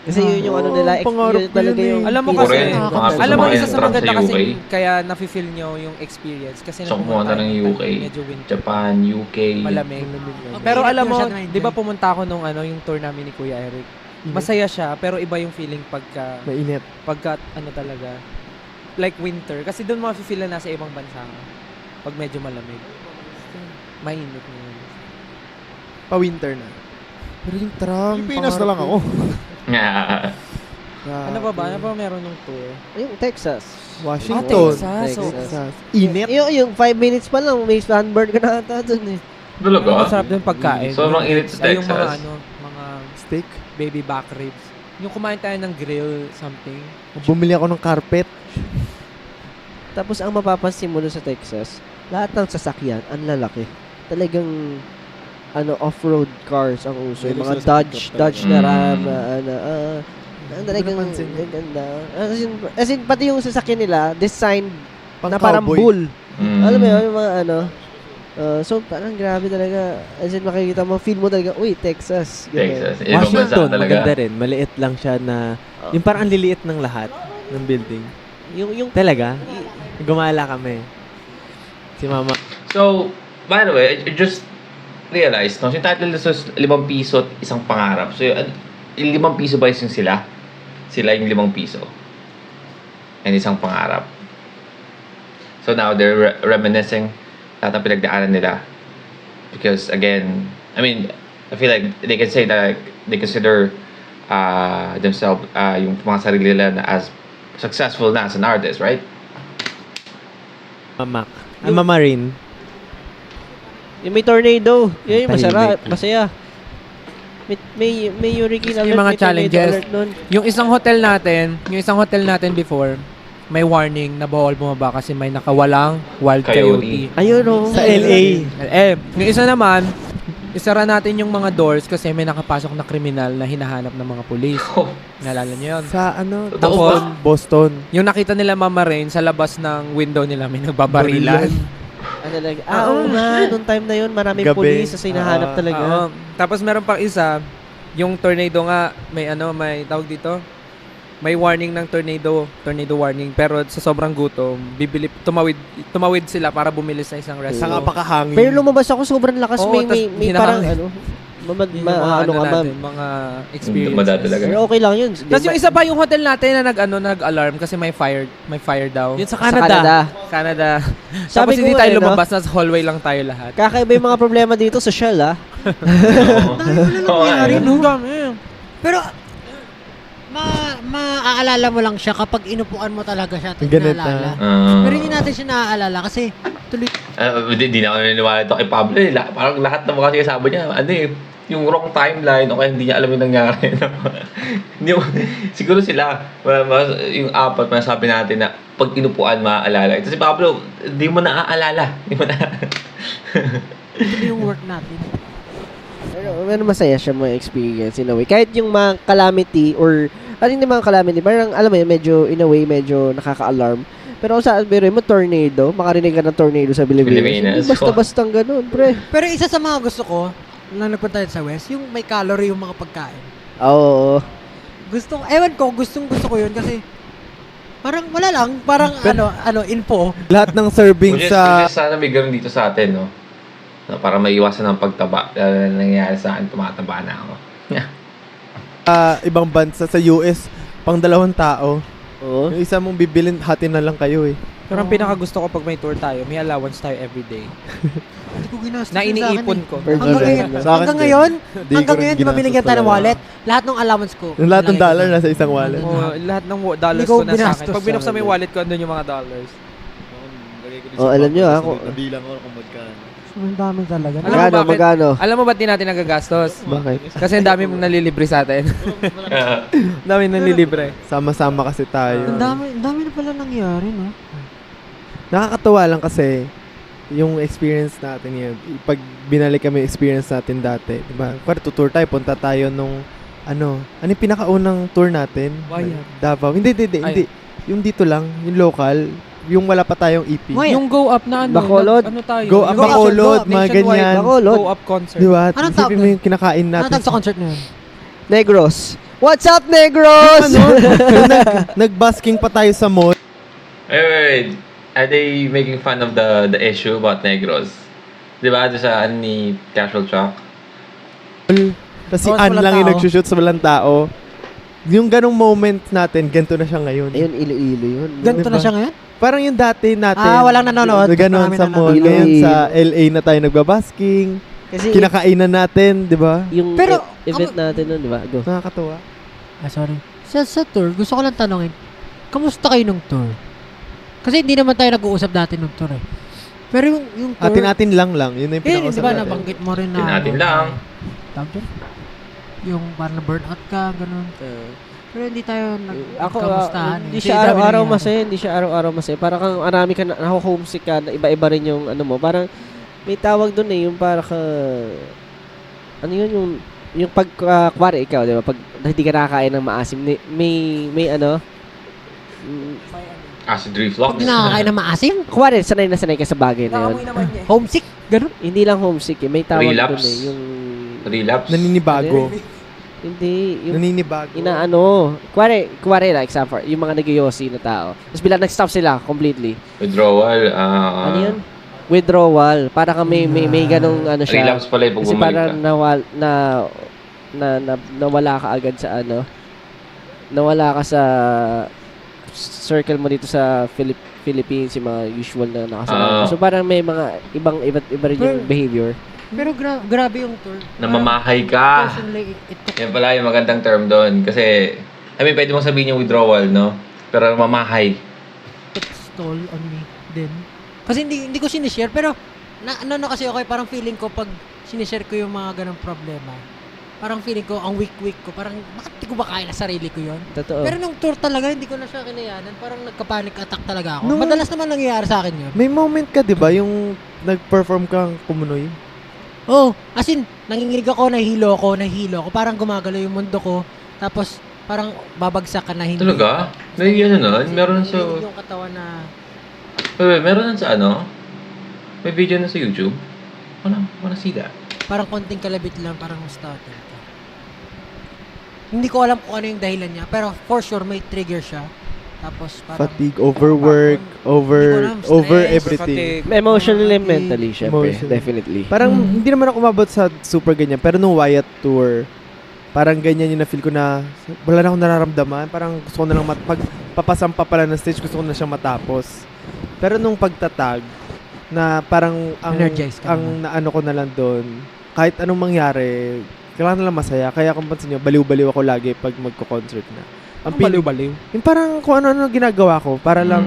F: Kasi yun yung nila,
E: pangarap
F: yun
E: ko
F: talaga
E: yun eh.
F: yung...
I: Alam mo
A: Ako
I: kasi,
A: rin, mga
I: alam mo
A: gusto
I: isa sa
A: ko
I: maganda
A: sa
I: kasi
A: UK.
I: kaya nafe-feel nyo yung experience kasi
A: So,
I: nung
A: pumunta
I: tayo
A: ng UK,
I: medyo winter,
A: Japan, UK.
I: malamig.
D: Okay,
I: Pero alam mo,
D: masyado na-enjoy.
I: 'di ba pumunta ako nung yung tour namin ni Kuya Eric. Masaya siya pero iba yung feeling
E: Mainit.
I: pagka talaga like winter kasi doon mafe-feel na nasa ibang bansa ka. Pag medyo malamig. Mainit na yun.
E: Pa-winter na. Pero yung tram.
G: Pilipinas na lang ako.
I: Ano ba ba? Ano ba meron ng tour?
F: Yung Texas.
E: Washington.
F: Texas.
E: Init.
F: Yung 5 minutes pa lang, may sunburn ka na ata dun eh.
A: Talaga?
I: Masarap din pagkain.
A: Sobrang init sa
I: Ay, yung mga
A: Texas.
I: mga
E: Steak.
I: baby back ribs. Yung kumain tayo ng grill something.
E: Bumili ako ng carpet.
F: Tapos ang mapapansin mo dun sa Texas, lahat ng sasakyan, ang lalaki. Talagang off-road cars ang uso. Yung mga Dodge na Ram, talagang
E: napansin yun.
F: ganda. As in, pati yung sasakyan nila, designed
E: Pang
F: na parang
E: cowboy.
F: bull.
A: Mm.
F: Alam mo yun, yung mga so parang grabe talaga. As in, makikita mo, feel mo talaga, uy, Texas. Ganun.
A: Texas. Ibang bansa talaga.
E: rin. Maliit lang siya na, yung parang ang liliit ng lahat ng building.
F: Yung
E: Talaga? Gumala kami. Si mama.
A: So, by the way, I just realized, no, yung title nito is 5 piso at isang pangarap. So, yung 5 piso ba yung sila? Sila yung 5 piso. And isang pangarap. So now, they're reminiscing lahat ng pinagdaanan nila. Because, again, I mean, I feel like they can say that they consider themselves, yung mga sarili nila na as successful na as an artist, right?
E: Mamak. Mama rin.
F: yung may tornado. Yun yung
E: Tahimik.
F: masaya. May hurricane alert,
I: Yung mga
F: may tornado
I: challenges.
F: alert nun.
I: Yung isang hotel natin before, may warning na bawal bumaba kasi may nakawalang wild coyote.
A: Coyote.
F: Ayun o.
E: Sa LA.
I: Yung isa naman, isara natin yung mga doors kasi may nakapasok na kriminal na hinahanap ng mga pulis.
A: Oh,
I: Naalala niyo yun?
E: Sa
A: Tapos,
E: Boston.
I: Yung nakita nila Mama Rain sa labas ng window nila may nagbabarilan.
F: Oo nga, noong time na yun, maraming
E: Gabi.
F: pulis sa hinahanap talaga.
I: Oo. Tapos meron pang isa, yung tornado nga, may tawag dito, may warning ng tornado warning. Pero sa sobrang gutom, tumawid sila para bumili sa isang
E: Sa
I: restaurant.
E: napakahangin.
F: Pero lumabas ako, sobrang lakas.
I: Oo,
F: may
I: tas
F: parang
I: Yun yung mga mga experience.
A: Dumada talaga.
F: Pero okay lang yun.
I: Tapos yung isa pa yung hotel natin na nag-alarm kasi may fire daw.
E: Yun sa
F: Sa
E: Canada.
I: Canada.
F: Sabi
I: Tapos hindi
F: ko,
I: tayo
F: no?
I: lumabas, nasa hallway lang tayo lahat.
F: Kakaiba yung mga problema dito, social ah.
A: Oo nga eh.
D: Pero, maaalala mo lang siya kapag inupuan mo talaga siya. Tapos
E: Ganit
D: naalala.
A: Ah.
D: Pero hindi natin siya naaalala kasi tuloy.
A: Hindi na ako naniniwala ito kay Pablo eh. Parang lahat ng mga kasama niya, yung wrong timeline o kaya hindi niya alam yung nangyari. Hindi mo, siguro sila, yung apat, masasabi natin na pag inupuan, maaalala. Ito si Pablo, hindi mo naaalala. Hindi mo na...
D: Ito yung work natin.
F: Pero masaya siya mga experience in a way. Kahit yung mga calamity or hindi mga calamity, parang alam mo yun, medyo in a way, medyo nakaka-alarm. Pero kung saan biro mo, tornado, makarinig ka ng tornado sa Pilipinas. Hindi basta-bastang ganun, pre.
D: Pero isa sa mga gusto ko, nang nagpunta sa West, yung may calorie yung mga pagkain.
F: Oo.
D: Gustong gusto ko yun kasi parang wala lang, parang info.
E: Lahat ng serving sa...
A: Sana may ganun dito sa atin, no? Na para maiwasan ng pagtaba. Nangyayari sa akin, tumataba na ako.
E: Ibang bansa sa US, pang 2 tao.
F: Oo.
E: Yung isa mong bibilin, hati na lang kayo eh.
I: Pero ang pinakagusto ko pag may tour tayo, may allowance tayo everyday.
D: Hindi ko ginastos
I: Na
D: yun sa akin
I: iniipon
D: eh.
I: ko.
D: Hanggang ngayon, di ba binigyan tayo ng wallet? Lahat ng allowance ko.
E: Yung lahat ng dollar nasa isang wallet.
I: Lahat ng dollars
D: Hindi ko
I: ko na sa akin.
D: binastos
I: Pag
D: sa
I: binuksan mo
D: akin.
I: yung wallet ko, andun yung mga dollars.
F: Alam nyo ako.
H: Nabilang ako kung magkano.
D: Ang dami talaga.
F: Magkano?
I: Alam mo ba't di natin nagagastos?
E: Bakit?
I: Kasi ang dami mong nalilibre sa atin. Ang dami nalilibre.
E: Sama-sama kasi tayo.
D: Ang dami na pala nangyari, no?
E: Nakakatawa lang kasi yung experience natin yan. Pag binalik kami experience natin dati, diba? Kaya tutour tayo, punta tayo nung ano yung pinakaunang tour natin?
I: Wayag.
E: Davao. Hindi. Yung dito lang, yung local, yung wala pa tayong EP.
I: Yung go up na
F: Bacolod?
I: Ano tayo?
E: Go up, Bacolod, mga ganyan.
F: Bacolod.
I: Go up concert.
E: Diba?
D: Anong tawag
E: Isipin mo yung kinakain
D: Ano
E: natin.
D: tawag sa concert na yun?
F: Negros. What's up, Negros?
E: Nag-busking pa tayo sa mall.
A: Wait. Are they making fun of the issue about Negros? Di ba? Doon sa ni Casual Truck?
E: Tapos si
D: Oh,
E: Ann
D: walang
E: lang yung
D: tao.
E: nagsushoot sa walang tao. Yung ganong moment natin, ganito na siya ngayon.
F: Ayun, Iloilo yun.
D: Ganito
E: Diba?
D: na siya ngayon?
E: Parang yung dati natin.
D: Walang nanonood.
E: Ganon
D: Marami
E: sa mall.
D: nanonood.
E: Ngayon sa LA na tayo nagbabasking.
F: Kasi
E: Kinakainan natin, di ba?
F: yung
D: Pero,
F: event natin nun, di ba? Go.
E: Nakakatawa.
D: Sorry. Sa tour, gusto ko lang tanongin, kamusta kayo nung tour? Kasi hindi naman tayo nag-uusap dati nung tour eh. Pero yung tour...
E: Atin lang. Yun na yung
D: di
E: pinakausap
D: ba
E: natin.
D: nabanggit mo rin na...
A: Atin lang.
D: Tawag doon? Yung parang na-burnout ka, ganun. Pero hindi tayo nagkamustahan.
F: Hindi siya araw-araw masaya, hindi siya araw-araw masaya. Parang kang arami ka na, homesick ka, na iba-iba rin yung ano mo. Parang may tawag doon eh, yung para ka ano yun, yung pag kuwari ikaw, di ba? Pag hindi ka nakakain ng maasim, may ano,
A: Acid reflux.
D: Pag nakakain ng maasim,
F: kuwari sanay na sanay ka sa bagay na yun.
D: homesick, ganun.
F: Hindi lang homesick eh, may tawag
A: Relapse.
F: doon eh, yung
A: Relapse.
E: Naninibago.
F: hindi, yung
E: Naninibago.
F: inaano, kuwari like example, yung mga nagyoyosi na tao. Tapos bilang nag-stop sila completely.
A: Withdrawal.
F: Ano yun? Withdrawal. Para ka may ganong ano siya.
A: Relapse pala yung pag
F: Kasi
A: bumalik
F: parang
A: ka.
F: nawala ka agad sa ano. Nawala ka sa circle mo dito sa Philippines, yung mga usual na nakasama. So parang may mga iba rin yung behavior.
D: Pero grabe yung tour.
A: Namamahay ka.
D: Personally,
A: Yan pala yung magandang term doon. Kasi, pwede mong sabihin yung withdrawal, no? Pero namamahay.
D: it stole on me din. Kasi hindi ko sinishare, pero ano kasi ako, parang feeling ko pag sinishare ko yung mga ganong problema, parang feeling ko, ang weak ko, parang bakit di ko ba kaya na sarili ko yun?
F: Totoo.
D: Pero nung tour talaga, hindi ko na siya kinayanan. Parang nagka-panic attack talaga ako. Madalas naman nangyayari sa akin yun.
E: May moment ka, di ba? Yung nag-perform kang kumunoy.
D: Oh, as in, nanginginig ako, nahihilo ako. Parang gumagalaw yung mundo ko. Tapos, parang babagsak ka na hindi.
A: Talaga? May ano nun? Meron sa...
D: Nanginginig yung katawan na...
A: Meron nun sa ano? May video na sa YouTube? Wanna see that?
D: Parang konting kalabit lang, parang starter ka. Hindi ko alam kung ano yung dahilan niya, pero for sure may trigger siya. Tapos parang
E: Fatigue, overwork, over
D: stress,
E: everything.
F: Emotionally and mentally, syempre.
E: Emotionally.
F: Definitely.
E: Parang hindi naman ako umabot sa super ganyan. Pero nung Wyatt tour, parang ganyan yung na-feel ko na wala na akong nararamdaman. Parang gusto ko na lang pag papasampa pala ng stage, gusto ko na siyang matapos. Pero nung pagtatag, na parang
D: Energized ka
E: ang naano ko na lang doon, kahit anong mangyari, kailangan na lang masaya. Kaya kung pansin nyo, baliw-baliw ako lagi pag magko-concert na. Ang
I: baliw-baliw?
E: Yung parang kung ano-ano ginagawa ko, para lang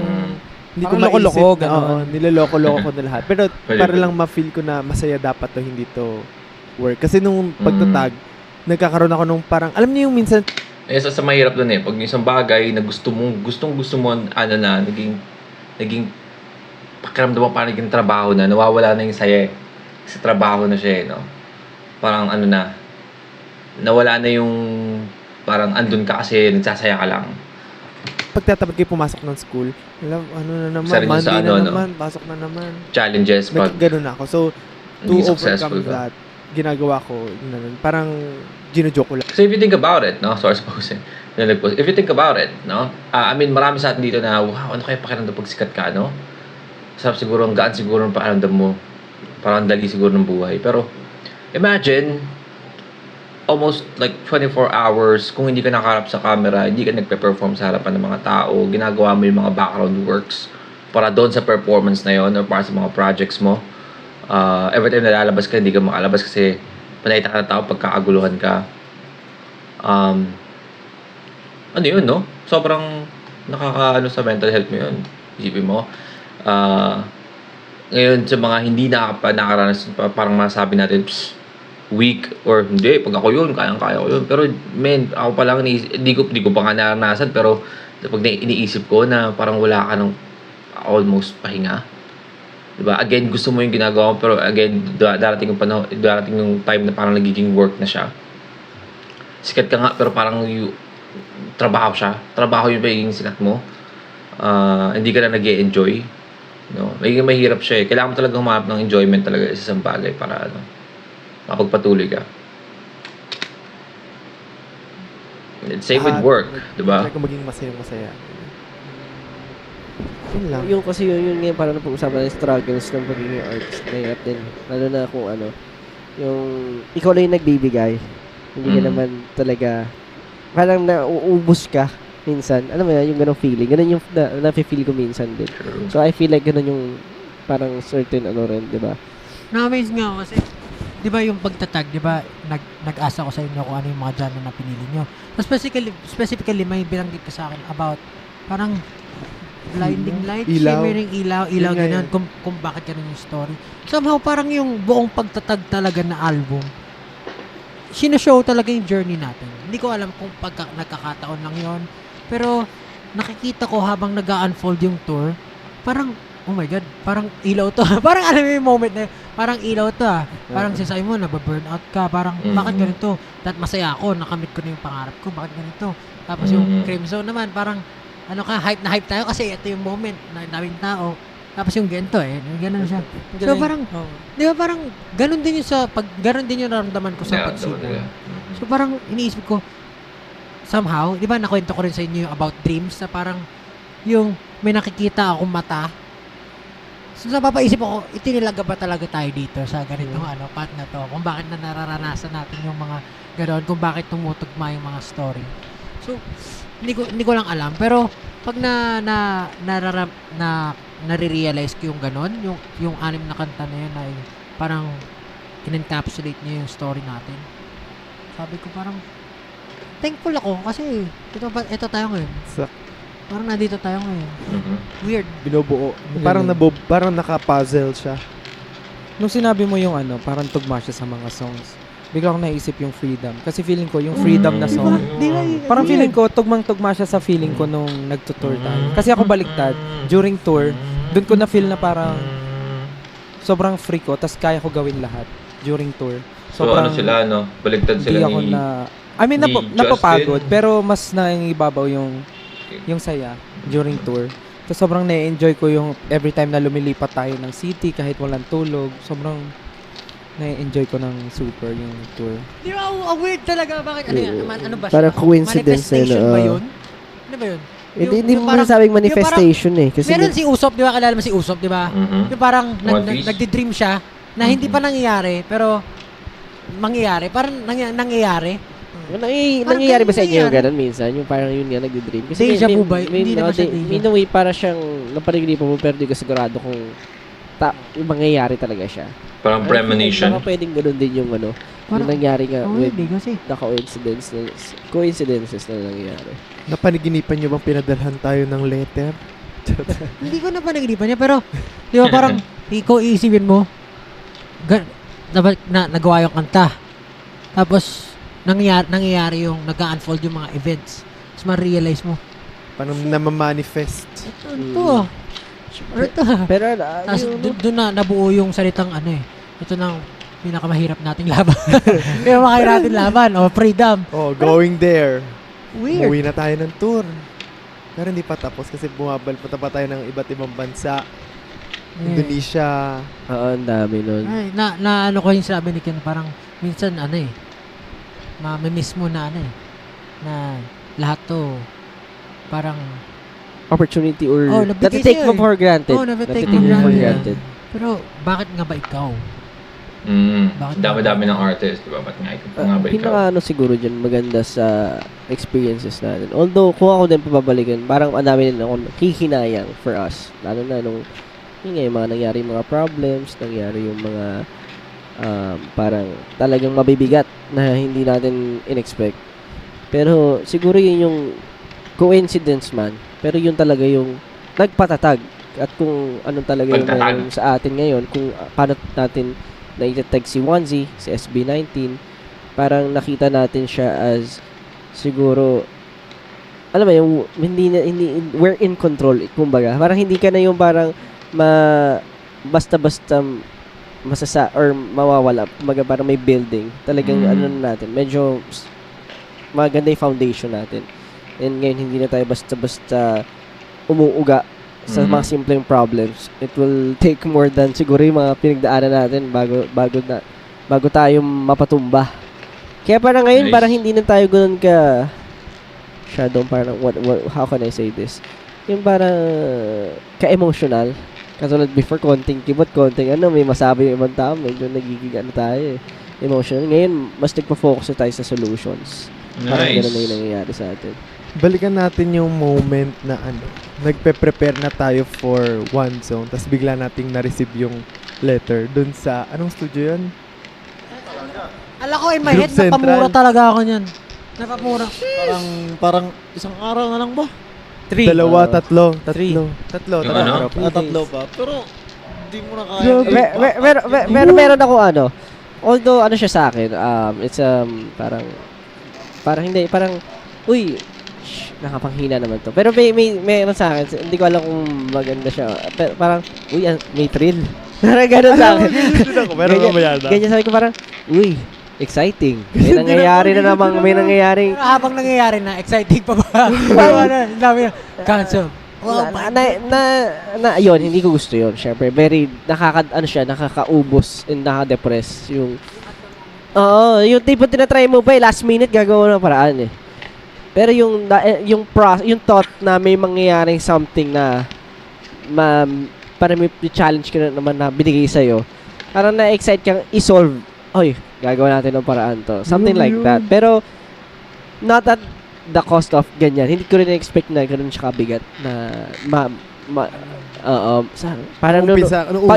E: hindi ko
I: Parang
E: maisip
I: loko-loko,
E: na,
I: gano'n.
E: niloloko-loko ko na lahat. Pero para
A: Baliw-baliw.
E: lang ma-feel ko na masaya dapat to, hindi to work. Kasi nung pagtatag, nagkakaroon ako nung parang, alam niyo yung minsan,
A: Isa sa mahirap dun eh. Pag yung isang bagay na gusto mo, naging pakiramdam mo parang naging trabaho na, nawawala na yung saya eh. Sa trabaho na siya eh, no? Parang nawala na yung, parang andun ka kasi nagsasaya ka lang.
E: pagtatapat kayo pumasok ng school, alam, ano na naman,
A: Isa rin yun
E: Monday
A: sa
E: na
A: no?
E: naman, pasok na naman.
A: Challenges pag
E: Ganun ako. So, to
A: naging successful
E: overcome
A: ka.
E: that, ginagawa ko, parang gino-joke ko lang.
A: So if you think about it, no? Sorry, suppose if you think about it, no? I mean, marami sa atin dito na, wow, ano kaya pakiramdam pag sikat ka, no? Sarap siguro, ang gaan siguro ng pakiramdam mo. Parang dali siguro ng buhay. Pero, imagine, almost like 24 hours, kung hindi ka nakaharap sa camera, hindi ka nagpe-perform sa harapan ng mga tao, ginagawa mo yung mga background works para doon sa performance na yon or para sa mga projects mo. Every time na lalabas ka, hindi ka makalabas kasi panayta ka ng tao pagkakaguluhan ka. Ano yun, no? Sobrang nakakaano sa mental health mo yun. Isipin mo. Ngayon, sa mga hindi nakaranas, parang masabi natin, weak or hindi, pag ako yun, kayang-kaya ko yun. Pero, men, ako pa lang, hindi ko pa nga naranasan, pero pag iniisip ko na parang wala ka ng almost pahinga. Diba? Again, gusto mo yung ginagawa mo, pero again, darating yung time na parang nagiging work na siya. Sikat ka nga, pero parang trabaho siya. Trabaho yung pagiging sikat mo. Hindi ka na nag-e-enjoy. No? Magiging mahirap siya eh. Kailangan mo talaga humanap ng enjoyment talaga sa isang bagay para makapagpatuloy ka. Same with work, diba?
E: Try ko maging masaya. Yun lang.
F: Yung kasi yun nga parang napag-usapan ng struggles ng pagiging artist. Mahirap din. Lalo na kung yung ikaw lang yung nagbibigay. Hindi ka naman talaga, parang nauubos ka minsan. Alam mo yan, yung ganong feeling. Ganon yung na-feel ko minsan din. So I feel like ganon yung parang certain rin, di ba?
D: Na-amaze nga ako kasi, di ba yung pagtatag, di ba, nag-asa ko sa inyo kung ano yung mga genre na pinili nyo. So specifically, may binanggit ka sa akin about parang blinding light,
E: Ilaw.
D: shimmering ilaw,
E: Yun nga
D: ganun,
E: yan.
D: kung bakit ganun yung story. Somehow, parang yung buong pagtatag talaga na album, sinoshow talaga yung journey natin. Hindi ko alam kung nagkakataon lang yon, pero nakikita ko habang nag-unfold yung tour, parang, oh my God, parang ilaw to. Parang alam mo yung moment na yun, parang ilaw to Parang sisay mo, nababurnout ka, parang bakit ganito? Masaya ako, nakamit ko na yung pangarap ko, bakit ganito? Tapos yung Crimson naman, parang hype na hype tayo kasi ito yung moment na daming tao. Tapos yung gento ganun siya. So parang, di ba parang ganun din yung naramdaman ko sa pagsibol. So parang iniisip ko, somehow, di ba nakwento ko rin sa inyo yung about dreams na parang yung may nakikita akong mata. So napapaisip ako, itinilaga ba talaga tayo dito sa ganitong part na to? Kung bakit na nararanasan natin yung mga gano'n, kung bakit tumutugma yung mga story. So, hindi ko lang alam, pero pag nare-realize ko yung ganon, yung 6 na kanta na yun ay parang in-encapsulate niya yung story natin. Sabi ko parang thankful ako kasi ito tayo ngayon. Parang nandito tayo ngayon. Weird.
E: Binubuo. Parang naka-puzzle siya.
I: Nung sinabi mo yung parang tugma siya sa mga songs, bigla akong naisip yung freedom. Kasi feeling ko, yung freedom na song, parang feeling ko, tugmang-tugma siya sa feeling ko nung nagtutour tayo. Kasi ako baliktad, during tour, dun ko na-feel na parang sobrang free ko, tas kaya ko gawin lahat during tour.
A: So sila, baligtad sila ni
I: napapagod, pero mas nangibabaw yung saya during tour. So sobrang na-enjoy ko yung every time na lumilipat tayo ng city kahit walang tulog. Sobrang na-enjoy ko ng super yung tour.
D: Di ba, weird talaga. Bakit? Ano ba siya?
F: Parang coincidence
D: Manifestation ba yun? Ano ba yun?
F: Hindi mo masabing manifestation kasi
D: meron si Usopp, di ba? Kilala mo si Usopp, di ba? Yung parang nagdi-dream siya na hindi pa nangyayari, pero mangyayari. Parang nangyayari.
F: Nangyayari ba sa inyo yung ganun minsan? Yung parang yun nga nagdi-dream? Kasi
D: Deja vu ba? Hindi naman siya deja.
F: In a way, para siyang napanaginipan mo pero di ka sigurado kung mangyayari talaga siya.
A: Parang premonition.
F: Baka pwedeng ganun din yung yung nangyari nga with
D: kasi
F: the coincidences na nangyayari.
E: Napanaginipan nyo bang pinadalhan tayo ng letter?
D: Hindi ko napanaginipan niya, pero di ba parang ikaw iisipin mo, nagawa yung kanta. Tapos, nangyayari yung nag-unfold yung mga events. Tapos ma-realize mo,
E: Parang namamanifest.
D: ito.
F: Pero,
D: Tapos doon na nabuo yung salitang ito nang pinakamahirap nating laban. Pinakamahirap nating laban. Freedom.
E: Going there.
D: Weird.
E: Uwi na tayo ng tour. Pero hindi pa tapos kasi bumabalpota pa tayo ng iba't ibang bansa. Indonesia.
F: Oo, ang dami nun.
D: Ay, na ko yung sabi ni Ken, parang minsan mamimiss mo na na lahat to parang
F: Opportunity or
D: nabigay
F: take
D: sa'yo
F: mo for granted.
D: na-take
F: Natitake
D: mo
F: for
D: granted.
F: granted.
D: Pero bakit nga ba ikaw? Bakit
A: Dami-dami ng artist, di ba? Ba't nga ba ikaw?
F: Pinaka siguro dyan maganda sa experiences natin. Although, kung ako din pababalikan, parang ang dami din ako hihinayang for us. Lalo na nung yung mga nangyari mga problems, nangyari yung mga parang talagang mabibigat na hindi natin in-expect. Pero siguro yun yung coincidence man. Pero yun talaga yung nagpatatag. At kung anong talaga yung meron sa atin ngayon, kung paano natin naitatag si Wanzi, si SB19, parang nakita natin siya as siguro alam mo yung hindi we're in control, kumbaga. Parang hindi ka na yung parang basta-basta or mawawala. Kumbaga parang may building. Talagang natin, medyo maganda yung foundation natin. And ngayon hindi na tayo basta-basta umuuga sa mga simpleng problems. It will take more than siguro yung mga pinagdaanan natin bago tayo mapatumba. Kaya parang ngayon parang hindi na tayo ganoon parang how can I say this? Yung parang ka-emotional. Katulad before konting may masabi yung ibang tao, medyo nagiging tayo emotional. Ngayon mas nagpo-focus tayo sa solutions. Parang gano'n na yung nangyayari sa atin.
E: Balikan natin yung moment na nagpe-prepare na tayo for One Zone, tapos bigla nating na-receive yung letter dun sa, anong studio yun?
D: Alam ko, in my head, napamura talaga ako niyan. Napamura.
G: Parang isang araw na lang ba?
E: 3. Dalawa, tatlo.
G: Tatlo ba? Pero, hindi mo na kaya.
F: Meron ako although siya sa akin, it's parang hindi, uy, nakapanghina naman to. Pero may sa akin, hindi ko alam kung maganda siya. Pero parang, uy, may thrill. Parang gano'n sa akin. Ganyan sabi ko parang, uy, exciting. May nangyayari na namang, may nangyayari.
D: Pero habang nangyayari na, exciting pa ba? Dami cancel.
F: Yun, hindi ko gusto yun. Siyempre, very, nakakaubos and nakaka-depress yung yung tipo tinatry mo ba last minute gagawa ng paraan Pero yung thought na may mangyayaring something na para may challenge ka na naman na binigay sa'yo, parang na-excite kang i-solve. Oy, gagawa natin ng paraan to. Something like that. Pero, not at the cost of ganyan. Hindi ko rin expect na gano'n siya kabigat na parang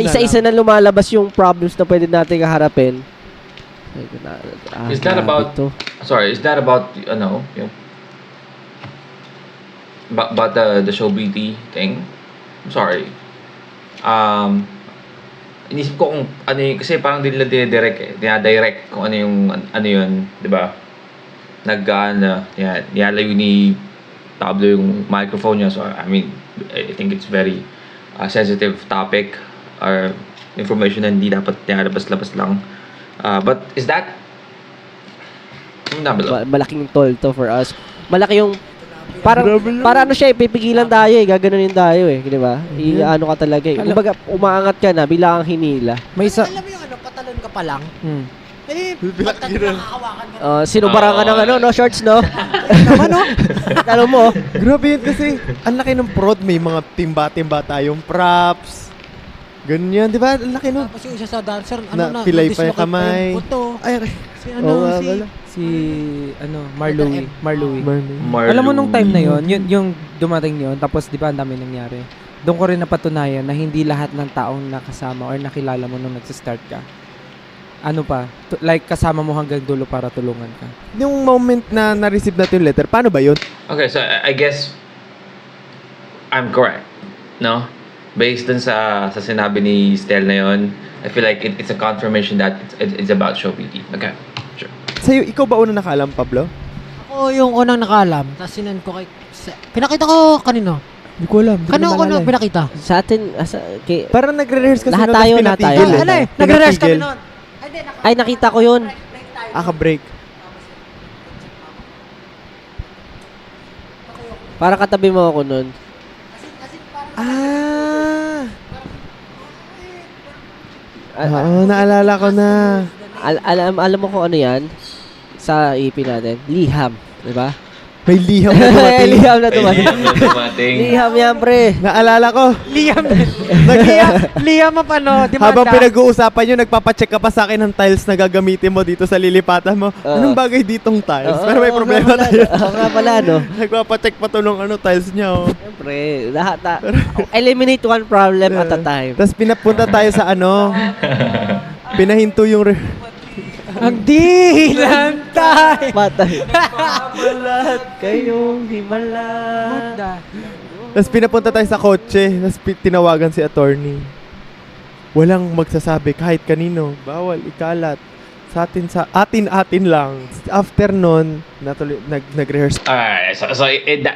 F: isa-isa na lumalabas yung problems na pwede natin kaharapin.
A: Is that about yung about the show BT thing? I'm sorry. Inisip ko kung ano yung, kasi parang din nila dinadirect kung ano yun, di ba? Niyalayo ni Pablo yung microphone niya, so I mean, I think it's very sensitive topic or information na hindi dapat nilalabas-labas lang. But is that
F: malaking toll to for us. Malaki yung para siya pipigilan tayo gaganunin tayo di ba? Ano ka talaga kumbaga umaangat ka na bigla kang hinila.
D: Alam mo yung patalon ka pa lang.
F: Sinubaran ka ng shorts Talo mo.
E: Grabe yun kasi ang laki ng prod, may mga timba-timba tayong props. Ganyan, di ba? Ang laki nun.
D: Tapos yung isa sa dancer,
E: pilay pa yung kamay.
I: Marlouis. Alam mo nung time na yon, yung dumating yon, tapos di ba ang dami nangyari. Doon ko rin napatunayan na hindi lahat ng taong nakasama or nakilala mo nung nagsa-start ka. Kasama mo hanggang dulo para tulungan ka.
E: Yung moment na na-receive natin yung letter, paano ba yun?
A: Okay, so I guess I'm correct, no? based dun sa sinabi ni Stel na yun, I feel like it's a confirmation that it's about show BT. Okay, sure.
E: Sa'yo, ikaw ba unang nakaalam, Pablo?
D: Ako yung unang nakaalam, tapos sinend ko kay... Pinakita ko kanino.
E: Hindi ko alam. Hindi ko
D: Kanino ko
E: maalala
D: na pinakita?
F: Sa atin,
E: Parang nagre-rehearse kasi
F: Lahat
E: nun,
F: tayo,
E: tapos
F: lahat
E: pinatigil
F: tayo.
E: eh.
D: Ano eh, nagre-rest kami
E: Pinatigil.
D: noon.
F: Ay, nakita ko yun.
E: Ka-break.
F: Para katabi mo ako nun.
E: Ah! Oo, naalala ko na.
F: Alam mo kung ano yan? Sa EP natin. Liham. Diba?
E: May liham na dumating.
F: Liham na
A: Ay,
F: dumating.
A: dumating.
F: Liham yan, pre.
E: Naalala ko.
D: Liam.
E: Nag-
D: Liam ang ano, demanda.
E: Habang pinag-uusapan nyo, nagpapacheck ka pa sa akin ng tiles na gagamitin mo dito sa lilipatan mo. Anong bagay ditong tiles? Pero may problema tayo.
F: Oo nga pala, no?
E: Nagpapacheck pa to nung tiles niya. Oh.
F: Siyempre, lahat eliminate one problem at a time.
E: Tapos pinapunta tayo sa pinahinto yung...
D: Ang dilantay.
F: Patay. Mabalat kayong himala.
E: Tapos pinapunta tayo sa kotse. Tapos tinawagan si attorney. Walang magsasabi kahit kanino. Bawal ikalat. Sa atin lang. After nun, nag-rehearse.
A: Alright, so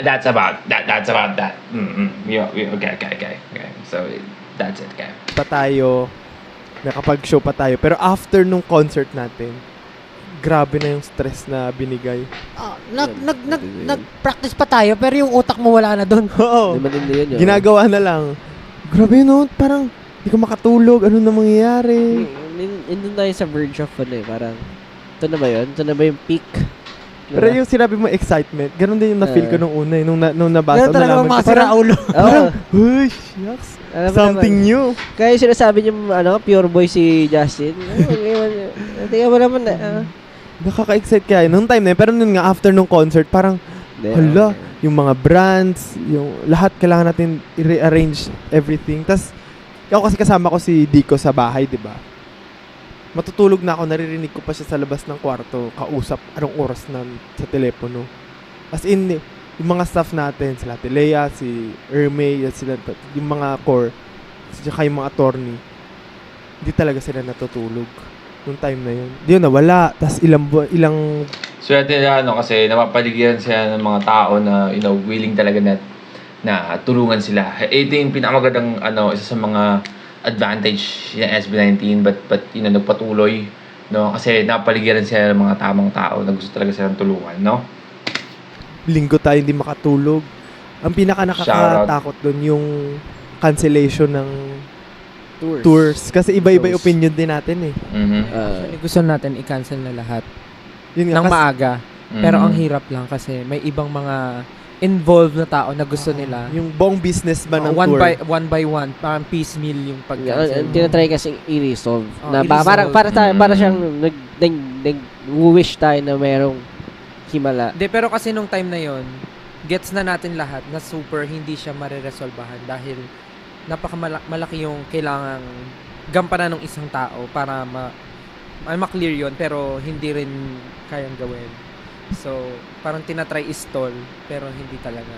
A: that's about that. Okay. So that's it, okay.
E: Pa tayo. Nakapag-show pa tayo. Pero after nung concert natin, grabe na yung stress na binigay.
D: Nag-practice pa tayo, pero yung utak mo wala na doon.
E: Oo.
F: Di matindi yun, yun.
E: Ginagawa na lang. Grabe no, parang hindi ko makatulog. Ano na mangyayari?
F: Nandun tayo sa verge of parang, ito na ba yun? Ito na ba yung peak?
E: Pero yung sinabi mo excitement, ganun din yung na-feel ko nung una, nung nabasa.
D: Ganun talaga
E: nalaman
D: mga
E: ko, parang,
D: siraulo.
F: Oo.
E: Uy, shucks.
F: Alam mo
E: Something
F: naman.
E: new.
F: Kaya yung sinasabi niyo, pure boy si Justin. Tingnan mo naman
E: Nakaka-excite kaya nung time na yun. Pero nun nga, after nung concert, parang, hala, yung mga brands, yung lahat kailangan natin i-rearrange everything. Tas, ako kasi kasama ko si Dico sa bahay, di ba? Matutulog na ako, naririnig ko pa siya sa labas ng kwarto, kausap anong oras na sa telepono. As in, yung mga staff natin, sila Lea, si Ermay, sila, yung mga core, saka yung mga attorney, hindi talaga sila natutulog nung time na yun. Di yun, nawala. Tapos ilang
A: Swerte nila kasi napapaligiran sila ng mga tao na willing talaga na tulungan sila. Ito yung pinakamagandang isa sa mga advantage ng SB19 but nagpatuloy, no, kasi napaligiran sila ng mga tamang tao na gusto talaga silang tulungan, no.
E: linggo tayo hindi makatulog. Ang pinaka nakakatakot doon yung cancellation ng tours. Kasi iba-iba yung opinion din natin eh.
I: Actually, gusto natin i-cancel na lahat
E: Yun nga,
I: ng maaga. Pero ang hirap lang kasi may ibang mga involved na tao na gusto nila.
E: yung buong business ba ng
I: one
E: tour?
I: one by one, parang piecemeal yung pag-cancel.
F: Tinatry kasi i-resolve. Na
I: i-resolve.
F: para siyang nag-wish tayo na merong himala.
I: Pero kasi nung time na yon, gets na natin lahat na super hindi siya mariresolbahan dahil napakamalaki yung kailangang gampanan ng isang tao para ma-clear yon, pero hindi rin kayang gawin. So, parang tinatry i-stall pero hindi talaga.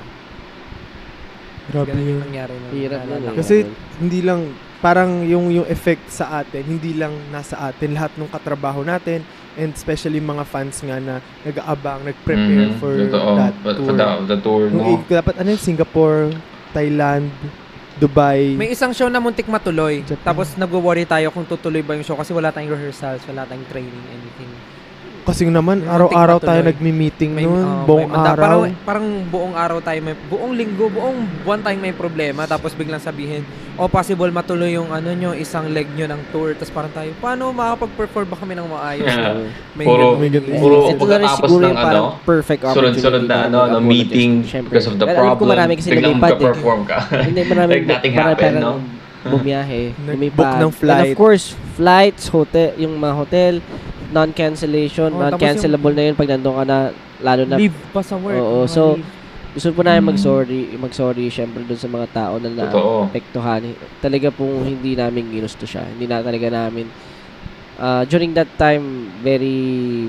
E: Grabe
I: Ganun
E: yun.
I: yung nangyari na.
F: Hirap
I: naalala
F: yun
I: ko.
E: Kasi hindi lang, parang yung effect sa atin, hindi lang nasa atin, lahat ng katrabaho natin, and especially mga fans nga na nag-aabang, nag-prepare for that tour.
A: For the tour, no.
E: Dapat Singapore, Thailand, Dubai.
I: May isang show na muntik matuloy.
E: Japan.
I: Tapos nagwo-worry tayo kung tutuloy ba yung show kasi wala tayong rehearsals, wala tayong training, anything.
E: Kasi naman,
I: May
E: araw-araw
I: muntik
E: tayo
I: matuloy.
E: nagmi-meeting
I: May,
E: noon, buong araw.
I: Parang buong araw tayo buong linggo, buong buwan tayong may problema, tapos biglang sabihin, possible matuloy yung isang leg nyo ng tour, tapos parang tayo, paano makakapag-perform ba kami ng maayos? May
A: Puro
I: ganun.
F: Ito na rin
A: pagkatapos
F: siguro
A: ng
F: yung parang perfect opportunity.
A: sunod-sunod na meeting because of the
F: Alam ko
A: problem,
F: marami kasi
A: biglang
F: lumipad eh.
A: magka-perform ka.
F: Hindi, marami
A: Like nothing happened, no?
F: Bumiyahe,
E: Nag-book ng flight.
F: And of course, flights, hotel, yung mga hotel, non-cancellation,
I: Oh, tapos
F: non-cancelable na yun pag nandun ka na, lalo na.
I: Leave pa sa work.
F: Oo,
I: mga
F: so,
I: leave.
F: gusto po namin mag-sorry syempre dun sa mga tao na naapektuhan. Talaga pong hindi namin ginusto siya. Hindi na talaga namin. During that time, very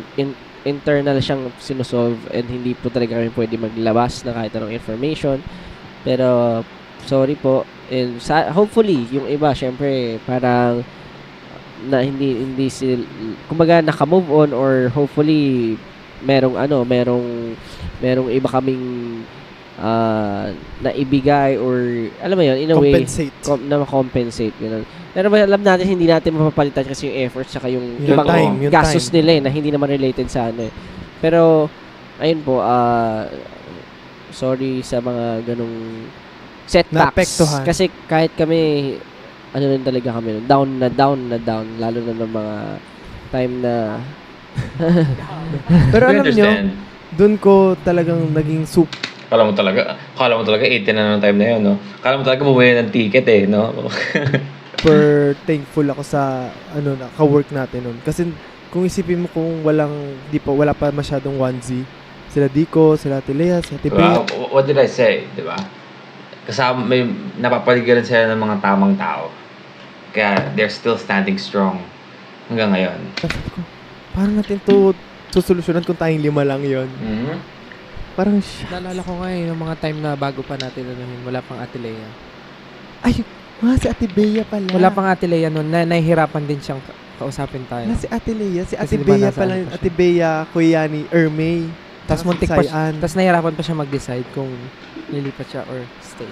F: internal siyang sinusolve and hindi po talaga kami pwede maglabas na kahit anong information. Pero, sorry po. And hopefully, yung iba, syempre, parang na hindi sila, kumbaga naka-move on or hopefully merong iba kaming naibigay or alam mo yun, in a
E: Compensate.
F: way na ma-compensate ganun. Pero alam natin hindi natin mapapalitan kasi yung effort saka yung
E: Yung
F: ibang
E: time, yung
F: gastos
E: time.
F: nila na hindi naman related sa ano eh. Pero ayun po, sorry sa mga ganung setbacks.
E: Naapektuhan.
F: Kasi kahit kami ano rin talaga kami down lalo na ng mga time na
E: Pero
A: We
E: alam nyo,
A: understand.
E: dun ko talagang naging
A: Kala mo talaga 18 na ng time na yun, no? Kala mo talaga bumili ng ticket eh, no?
E: super thankful ako sa ka-work natin nun. Kasi kung isipin mo kung wala pa masyadong onesie, sila Dico, sila Tilea, sila
A: Diba?
E: Tibet.
A: What did I say? Diba? Kasama, may napapaligiran sila ng mga tamang tao. Kaya they're still standing strong hanggang ngayon.
E: Sabi ko, paano natin to susolusyonan kung tayong 5 lang yon?
A: Mhm.
E: Parang,
I: Naalala ko nga yung mga time na bago pa natin wala pang Ate Lea.
E: ay, si Ate Bea pala.
I: Wala pang Ate Lea nun, nahihirapan din siyang kausapin tayo.
E: Si Ate Lea, si
I: Kasi
E: Ate
I: diba
E: Bea
I: nasa
E: pala,
I: ano pa siya?
E: Ate Bea, Kuya ni Ermay.
I: Tapos muntik pa
E: Sayan.
I: tapos nahihirapan pa siya mag-decide kung lilipat siya or stay.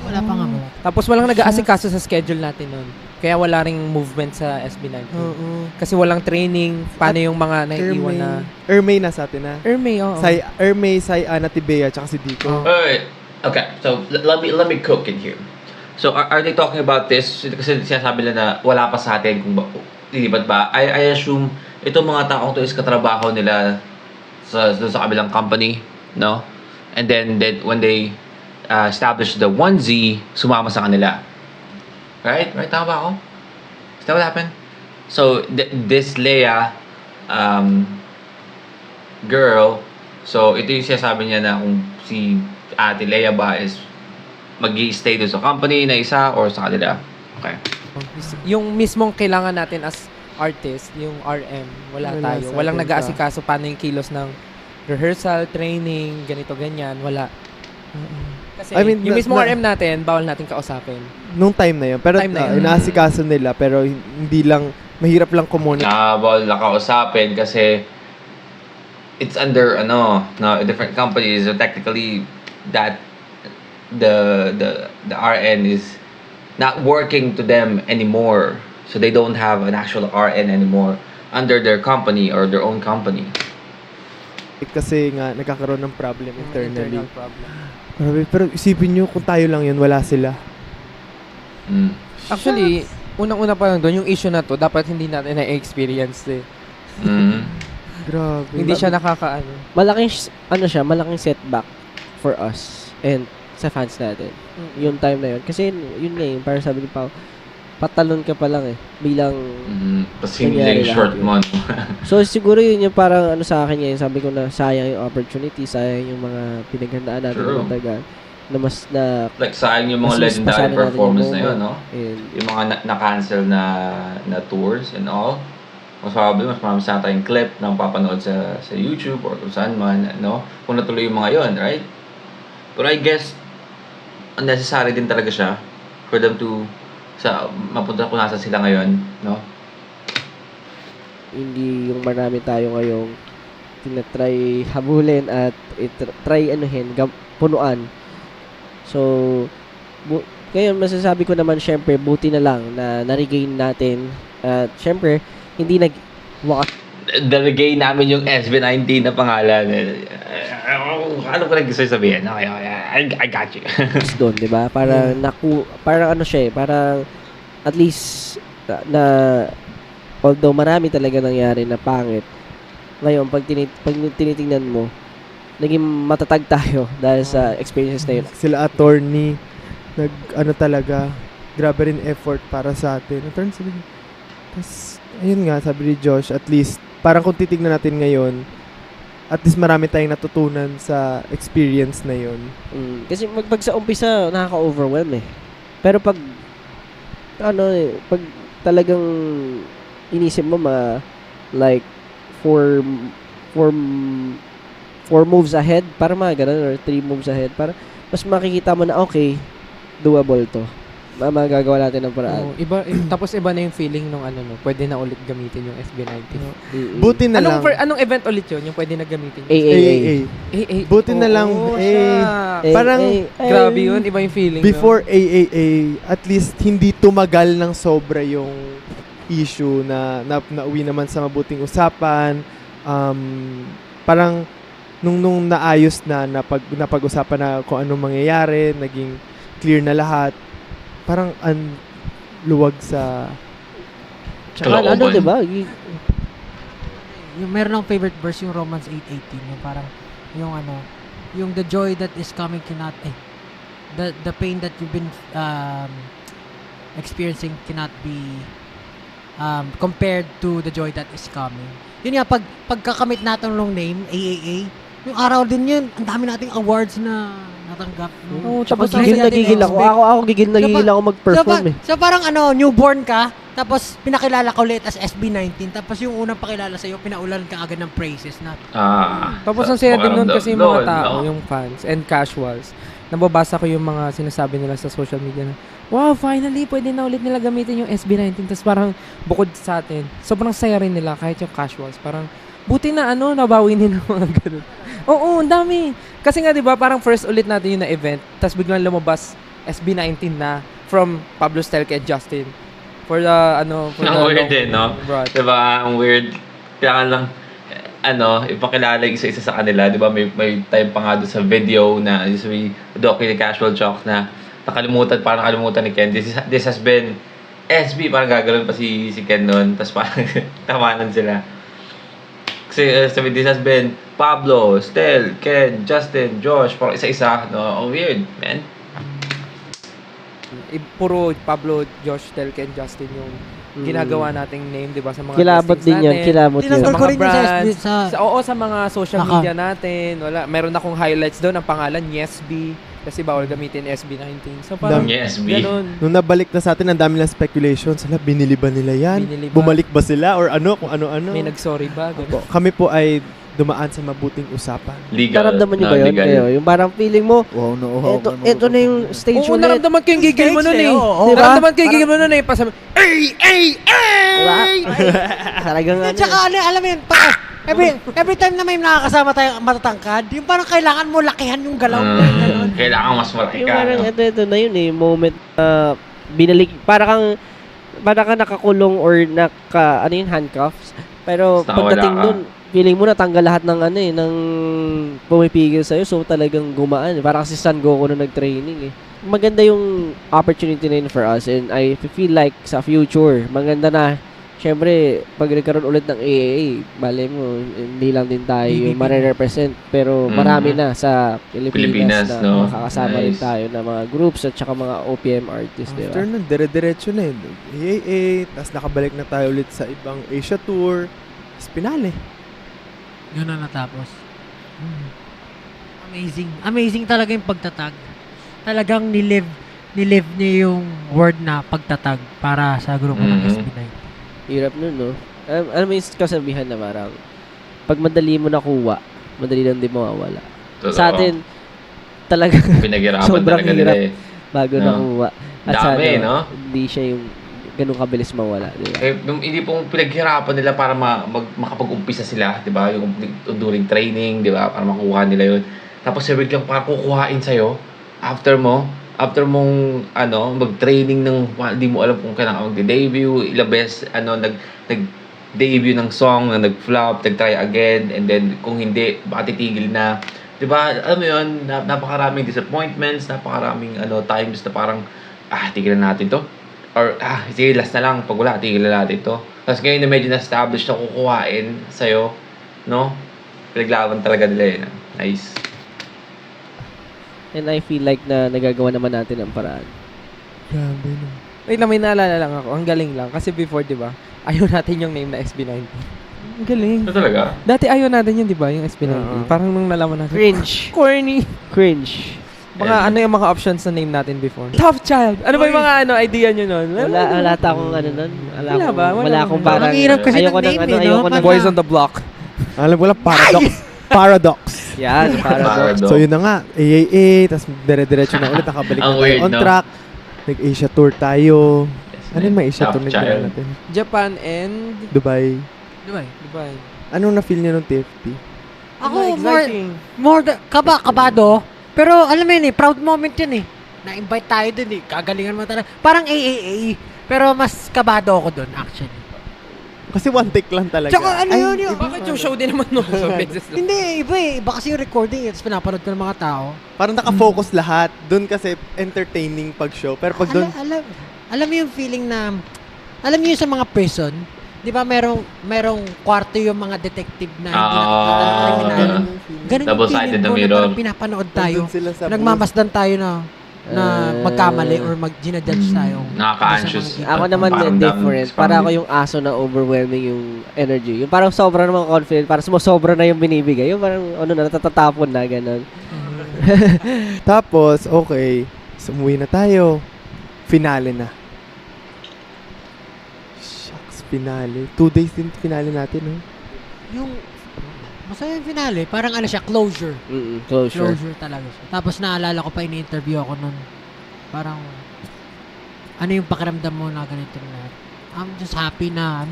D: Wala pa nga mo.
I: Tapos walang nag-aasikaso sa schedule natin nun. Kaya wala ring movement sa SB19.
E: Oo.
I: Kasi walang training, paano yung mga naiiwan na...
E: Ermay na sa atin na.
I: Ermay, oo.
E: Ermay, Sayan, Ate Bea, tsaka si Dico.
A: Alright. Okay, so let me cook in here. So are they talking about this? Kasi sinasabi nila na wala pa sa atin kung lilipat ba. I assume itong mga taong to is katrabaho nila sa kabilang company, no? And then when they establish the onesie, sumama sa kanila. Right? Right, tama ba ako? Is that what happened? So, this Leia girl, so ito yung sinasabi niya na kung si Ate Leia ba is mag-i-stay doon sa company na isa or sa kanila. Okay.
I: Yung mismong kailangan natin as artist, yung RM, wala
E: Wala
I: tayo.
E: sa
I: Walang
E: atin
I: nag-aasikaso paano yung kilos ng rehearsal, training, ganito, ganyan. Wala. Kasi
E: I mean,
I: yung mismong RM natin, bawal natin kausapin.
E: Nung time na yun. Pero
I: Time na yun.
E: inaasikaso nila, pero hindi lang, mahirap lang communicate.
A: Bawal na kausapin kasi it's under a different company, so technically that the RN is not working to them anymore, so they don't have an actual RN anymore under their company or their own company.
E: Kasi nga, nagkakaroon ng problem internally.
I: Internal problem.
E: Grabe, pero isipin nyo, kung tayo lang yun, wala sila.
I: Actually, unang-una pa lang doon, yung issue na to, dapat hindi natin na-experience eh.
E: Grabe.
I: Hindi siya nakakaano.
F: Malaking setback for us and sa fans natin. Yung time na yun. Kasi yun nga yung parang sabi ni Pao, patalon ka pa lang eh. Bilang
A: Tapos hindi lang yung short mo.
F: so siguro yun yung parang sa akin yun. Sabi ko na sayang yung opportunity, sayang yung mga pinaghandaan natin
A: True.
F: na matagal. Na mas na
A: Like sayang yung mga
F: Mas
A: legendary
F: pasado natin
A: performance
F: yung
A: na yun, no?
F: and
A: Yung mga na-cancel na tours and all. Mas probably, mas marami sa tayong clip na papanood sa YouTube or kung saan man, no? Kung natuloy yung mga yun, right? But I guess, unnecessary din talaga siya for them to mapunta kung nasa sila ngayon, no?
F: hindi yung marami tayo ngayong tinatry habulin at try punuan. So, ngayon masasabi ko naman syempre buti na lang na na-regain natin at syempre hindi
A: Delegate namin yung SB19 na pangalan. Ano ko nag-gusto sabihin? Okay, I got you.
F: doon, 'di ba? Parang parang ano siya, parang at least na although marami talaga nangyari na pangit. Ngayon pag tinitingnan mo, naging matatag tayo dahil sa experiences na yun.
E: Sila attorney, talaga, grabe rin effort para sa atin. Attorney sila. Tapos, ayun nga, sabi ni Josh, at least, parang kung titignan natin ngayon, at least marami tayong natutunan sa experience na yun.
F: Kasi pag sa umpisa, nakaka-overwhelm eh. Pero pag talagang inisip mo like, four moves ahead, para mga ganun, or 3 moves ahead, para mas makikita mo na okay, doable to. Magagawa natin ng paraan.
I: Oo, tapos iba na yung feeling nung ano, no, pwede na ulit gamitin yung SB19.
E: Buti na lang.
I: Anong event ulit yun? Yung pwede na gamitin?
F: AAA.
E: Buti na lang, parang
I: grabe yun, iba yung feeling.
E: before AAA, at least hindi tumagal ng sobra yung issue na nauwi naman sa mabuting usapan. Parang nung naayos na napag-usapan na kung anong mangyayari, naging clear na lahat. Parang luwag sa
F: Tsaka ano, diba?
D: Yung meron ng favorite verse yung Romans 8:18, yung parang yung the joy that is coming cannot the pain that you've been experiencing cannot be compared to the joy that is coming. Yun nga, pagkakamit natin ng name AAA, yung araw din yun, ang dami nating awards na natanggap.
F: Tapos nagigil ako. Ako nagigil ako mag-perform
D: So parang newborn ka, tapos pinakilala ka ulit as SB19, tapos yung unang pakilala sa'yo, pinaulan ka agad ng praises na.
I: Tapos ang saya din nun kasi yung mga tao, yung fans and casuals, nababasa ko yung mga sinasabi nila sa social media na, wow, finally, pwede na ulit nila gamitin yung SB19. Tapos parang bukod sa atin, sobrang saya rin nila kahit yung casuals. Parang buti na nabawi nila mga ganun. Oo, ang dami. Kasi nga 'di ba, parang first ulit natin yung na-event, tapos biglang lumabas SB19 na from Pablo Stelke and Justin. For the for
A: ang
I: the
A: weird din, no? Diba, ang weird. Kailangan lang ipakilala yung isa-isa sa kanila, 'di ba? May time pa nga doon sa video na usually Doki Casual Talk na nakalimutan ni Ken. This has been SB, parang gagawin pa si Ken noon, tapos parang tawanan sila. Kasi sabi, this has been Pablo, Stel, Ken, Justin, Josh, parang isa-isa, no? Weird, man.
I: Puro Pablo, Josh, Stel, Ken, Justin yung ginagawa nating name, 'di ba, sa mga
F: kilabot din yan, kilabot yan.
D: Tinanggal ko rin yun
I: sa mga social media natin. Meron akong highlights doon, ang pangalan Yesby, kasi bawal gamitin SB19. So parang ganun.
E: Nung nabalik na sa atin, ang dami lang speculation. Sila, binili ba nila yan? Bumalik ba sila? Or kung ano-ano?
I: May nag-sorry ba?
E: Kami po ay dumaan sa mabuting usapan.
A: Legal.
F: Naramdaman niyo ba yun? Kayo? Yung parang feeling mo, ito na yung stage ulit.
I: Naramdaman ko yung gigil mo nun eh. Naramdaman ko yung gigil mo nun eh. Pasama,
F: Talagang
D: Tsaka alam mo yun, every time na may nakakasama tayong matatangkad, yung parang kailangan mo lakihan yung galaw.
A: Kailangan mas malaki
F: yung
A: ka.
F: parang ito na yun eh, moment binalik, parang kang nakakulong or handcuffs. Pero pagdating nun, feeling mo natanggal lahat ng ng pumipigil sa'yo, so talagang gumaan. Parang si San Goku na nag-training eh. Maganda yung opportunity na yun for us, and I feel like sa future, maganda na. Siyempre, pag nagkaroon ulit ng AAA, malay mo, hindi lang din tayo yung marirepresent, pero marami na sa Pilipinas na makakasama rin tayo na mga groups at saka mga OPM artists, diba?
E: After nun, dire-diretso na yun. AAA, tapos nakabalik na tayo ulit sa ibang Asia Tour, tapos pinali.
D: Yun na natapos. Amazing. Amazing talaga yung pagtatag. Talagang nilive niya yung word na pagtatag para sa grupo ng SB19.
F: Hirap nun, no? Alam mo yung kasabihan na parang pag madali mo nakuha, madali lang din mawawala.
A: Totoo.
F: Sa atin, talaga sobrang hirap bago nakuha. At
A: dami, no?
F: Hindi siya yung ganun kabilis mawala, di ba?
A: Hindi pong pinaghirapan nila para makapag-umpisa sila, di ba? Yung during training, di ba? Para makuha nila yun. Tapos sabi lang para kukuhain sa'yo, after mong mag-training ng hindi mo alam kung kailangan mag-debut, ilang beses nag-debut ng song na nag-flop, nag-try again, and then kung hindi, baka titigil na. 'Di ba? Alam mo 'yun, napakaraming disappointments, napakaraming times na parang tigilan natin 'to. Or sige, last na lang, pag wala, tigilan natin 'to. Tapos ngayon na medyo na-established na kukuhain sa'yo, no? Pinaglaban talaga nila yun. Nice.
F: And I feel like na nagagawa naman natin ang paraan.
E: Grabe no.
I: Wait lang, may naalala lang ako. Ang galing lang. Kasi before, di ba, ayaw natin yung name na SB19. Ang galing.
A: Ito talaga?
I: Dati ayaw natin yun, di ba, yung SB19. Parang nung nalaman natin.
F: Cringe.
I: Corny.
F: Cringe.
I: Ano yung mga options na name natin before? Tough Child. Ano ba yung mga idea nyo nun?
F: Wala akong nun. Wala akong parang.
D: Ang hirap kasi ng name, no?
I: Boys on the Block.
E: Alam ko lang, Paradox.
F: Yan, Paradox.
E: So yun na nga, AAA, tapos dire-diretso na ulit, nakabalik na
A: Ang
E: tayo
A: weird,
E: on
A: no?
E: track. Nag-Asia tour tayo. Ano yung may Asia
A: Top
E: tour na
A: child.
E: ginawa natin?
I: Japan and
E: Dubai.
D: Diba?
I: Dubai.
E: Anong na-feel niya nung TFT?
D: Ako,
I: Exciting.
D: kabado. Pero alam mo yun proud moment yun Na-invite tayo dun Kagalingan mo talaga. Parang AAA. Pero mas kabado ako dun actually.
E: Kasi one take lang talaga.
D: Tsaka ano yun yun?
I: Bakit yung show din naman no? So, beses lang.
D: Hindi, iba Iba kasi yung recording tapos pinapanood ko ng mga tao.
E: Parang naka-focus lahat. Doon kasi entertaining pag-show. Pero pag doon,
D: Alam mo yung feeling na, alam niyo yung sa mga prison, di ba merong kwarto yung mga detective na hindi nakikita ng kriminal. Ganun yung
A: Double-sided
D: feeling
A: na
D: ko na
A: mirror.
D: parang pinapanood tayo.
E: nandun sila sa
D: Nagmamasdan tayo na magkamali or ginajudge tayo.
A: Nakaka-anxious.
F: Ako naman
A: Parang
F: din different.
A: damage
F: Para
A: family.
F: ako yung aso na overwhelming yung energy. Yung parang sobra naman confident. Parang sumosobra na yung binibigay. Yung parang natatatapon na, gano'n.
E: Tapos, okay. Sumuwi na tayo. Finale na. Shucks, finale. 2 days din finale natin, no?
D: Yung masaya yung finale, parang ano siya, closure.
F: Closure.
D: Closure talaga siya. Tapos naalala ko pa ini-interview ako nun. Parang ano yung pakiramdam mo na ganito na. I'm just happy na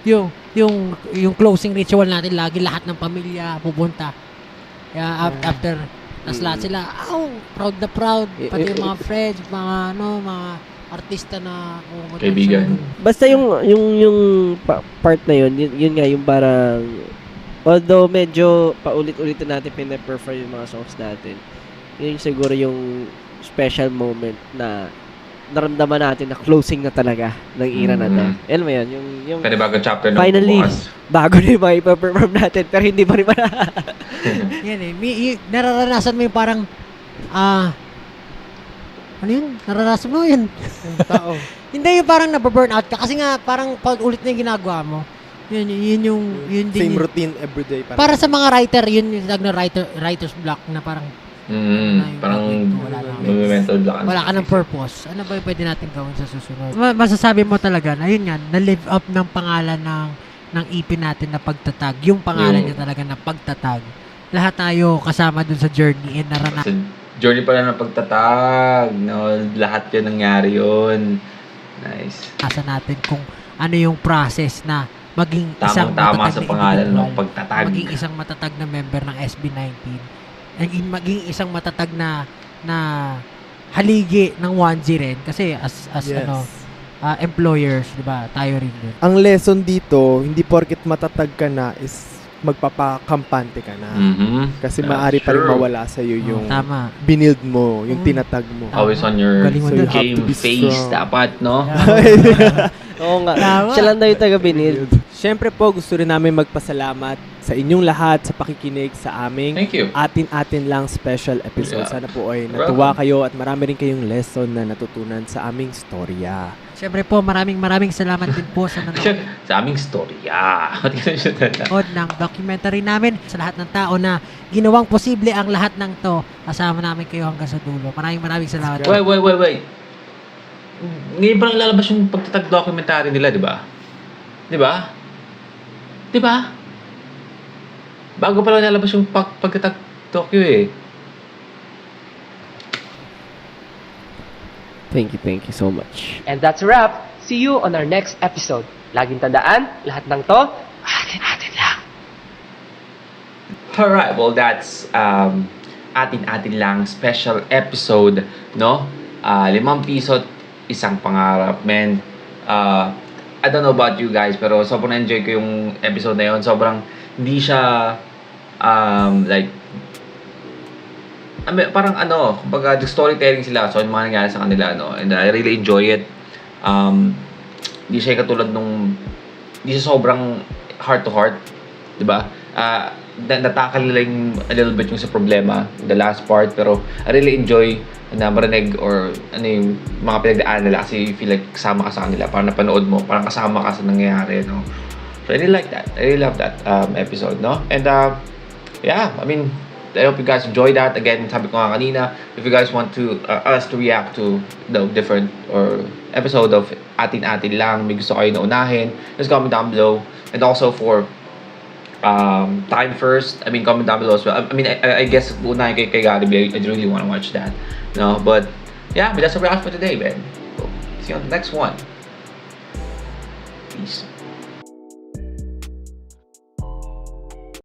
D: yung closing ritual natin lagi lahat ng pamilya pupunta. Kaya after lahat sila, proud na proud pati yung mga friends, mga mga artista na
A: Kaibigan.
F: Basta yung part na yun nga yung parang although medyo paulit-ulitin natin pina-perform yung mga songs natin. Yun siguro yung special moment na naramdaman natin na closing na talaga ng era na to. Alam mo yun, yung
A: Pwede bago chapter na
F: finally,
A: bukas.
F: bago na yung mga ipa-perform natin pero hindi pa rin
D: yan nararanasan mo yung parang ano yun? Naranasan mo yun?
E: Tao.
D: Hindi yung parang nababurn out ka kasi nga parang pag ulit na yung ginagawa mo. Yun din
E: Same
D: yun.
E: routine everyday.
D: Para sa mga writer, yun yung tag na writer's block na parang
A: Parang
D: wala na.
A: mental block.
D: wala ka ng purpose. Ano ba yung pwede natin gawin sa susunod? Masasabi mo talaga na yun nga, na-live up ng pangalan ng EP natin na pagtatag. Yung pangalan niya talaga na pagtatag. Lahat tayo kasama dun sa journey and naranasan.
A: Sa journey pala ng pagtatag, no? Lahat yun nangyari yun. Nice.
D: natin kung ano yung process na maging isang
A: Tamang-tama
D: matatag
A: sa
D: na
A: pangalan ng
D: individual,
A: pagtatag.
D: maging isang matatag na member ng SB19, maging isang matatag na haligi ng 1G rin kasi as
E: Yes.
D: employers, 'di ba? Tayo rin yun.
E: Ang lesson dito, hindi porket matatag ka na is magpapakampante ka na. Kasi maaari pa rin
A: True.
E: mawala sa iyo yung
D: Tama.
E: binild mo, yung tinatag mo.
A: Always on your
D: Galing mo
E: So
D: dun.
E: you have to
A: game
E: be
A: face
E: strong.
A: dapat, no?
F: Oo nga.
D: Tama.
F: Siya lang daw yung taga-binil.
E: Siyempre po, gusto rin namin magpasalamat sa inyong lahat sa pakikinig sa aming
A: Thank you.
E: atin-atin lang special episode.
A: Yeah.
E: Sana po ay
A: Welcome.
E: natuwa kayo at marami rin kayong lesson na natutunan sa aming storya.
D: Siyempre po, maraming salamat din po sa nanonood
A: Sa aming storya.
D: ng documentary namin, sa lahat ng tao na ginawang posible ang lahat ng to. Kasama namin kayo hanggang sa dulo. Maraming salamat.
A: Wait. Ngayon pa lang lalabas yung pagtatag documentary nila, di ba? Di ba? Bago pa lang lalabas yung pagtatag docu eh.
F: Thank you so much.
J: And that's a wrap. See you on our next episode. Laging tandaan, lahat ng to, atin-atin lang.
A: Alright, well that's atin-atin lang special episode, no? 5 piso, isang pangarap, man. I don't know about you guys, pero sobrang enjoy ko yung episode na yun. Sobrang hindi siya parang kumbaga storytelling sila, so yung mga nangyari sa kanila, and I really enjoy it. Hindi siya katulad hindi siya sobrang heart to heart, di ba? Natakal nila yung a little bit yung sa problema, the last part, pero I really enjoy na marinig or yung mga pinagdaan nila kasi you feel like kasama ka sa kanila, parang napanood mo, parang kasama ka sa nangyayari, no? So I really like that. I really love that episode, no? And yeah, I mean, I hope you guys enjoy that. Again, sabi ko nga kanina, if you guys want to us to react to the different or episode of Atin-Atin Lang, may gusto kayo na unahin, just comment down below. And also for Time first. I mean, comment down below as well. I mean, I guess unahin kay Jollibee. I really want to watch that. No, but yeah, but that's a wrap for today, man. So, see you on the next one. Peace.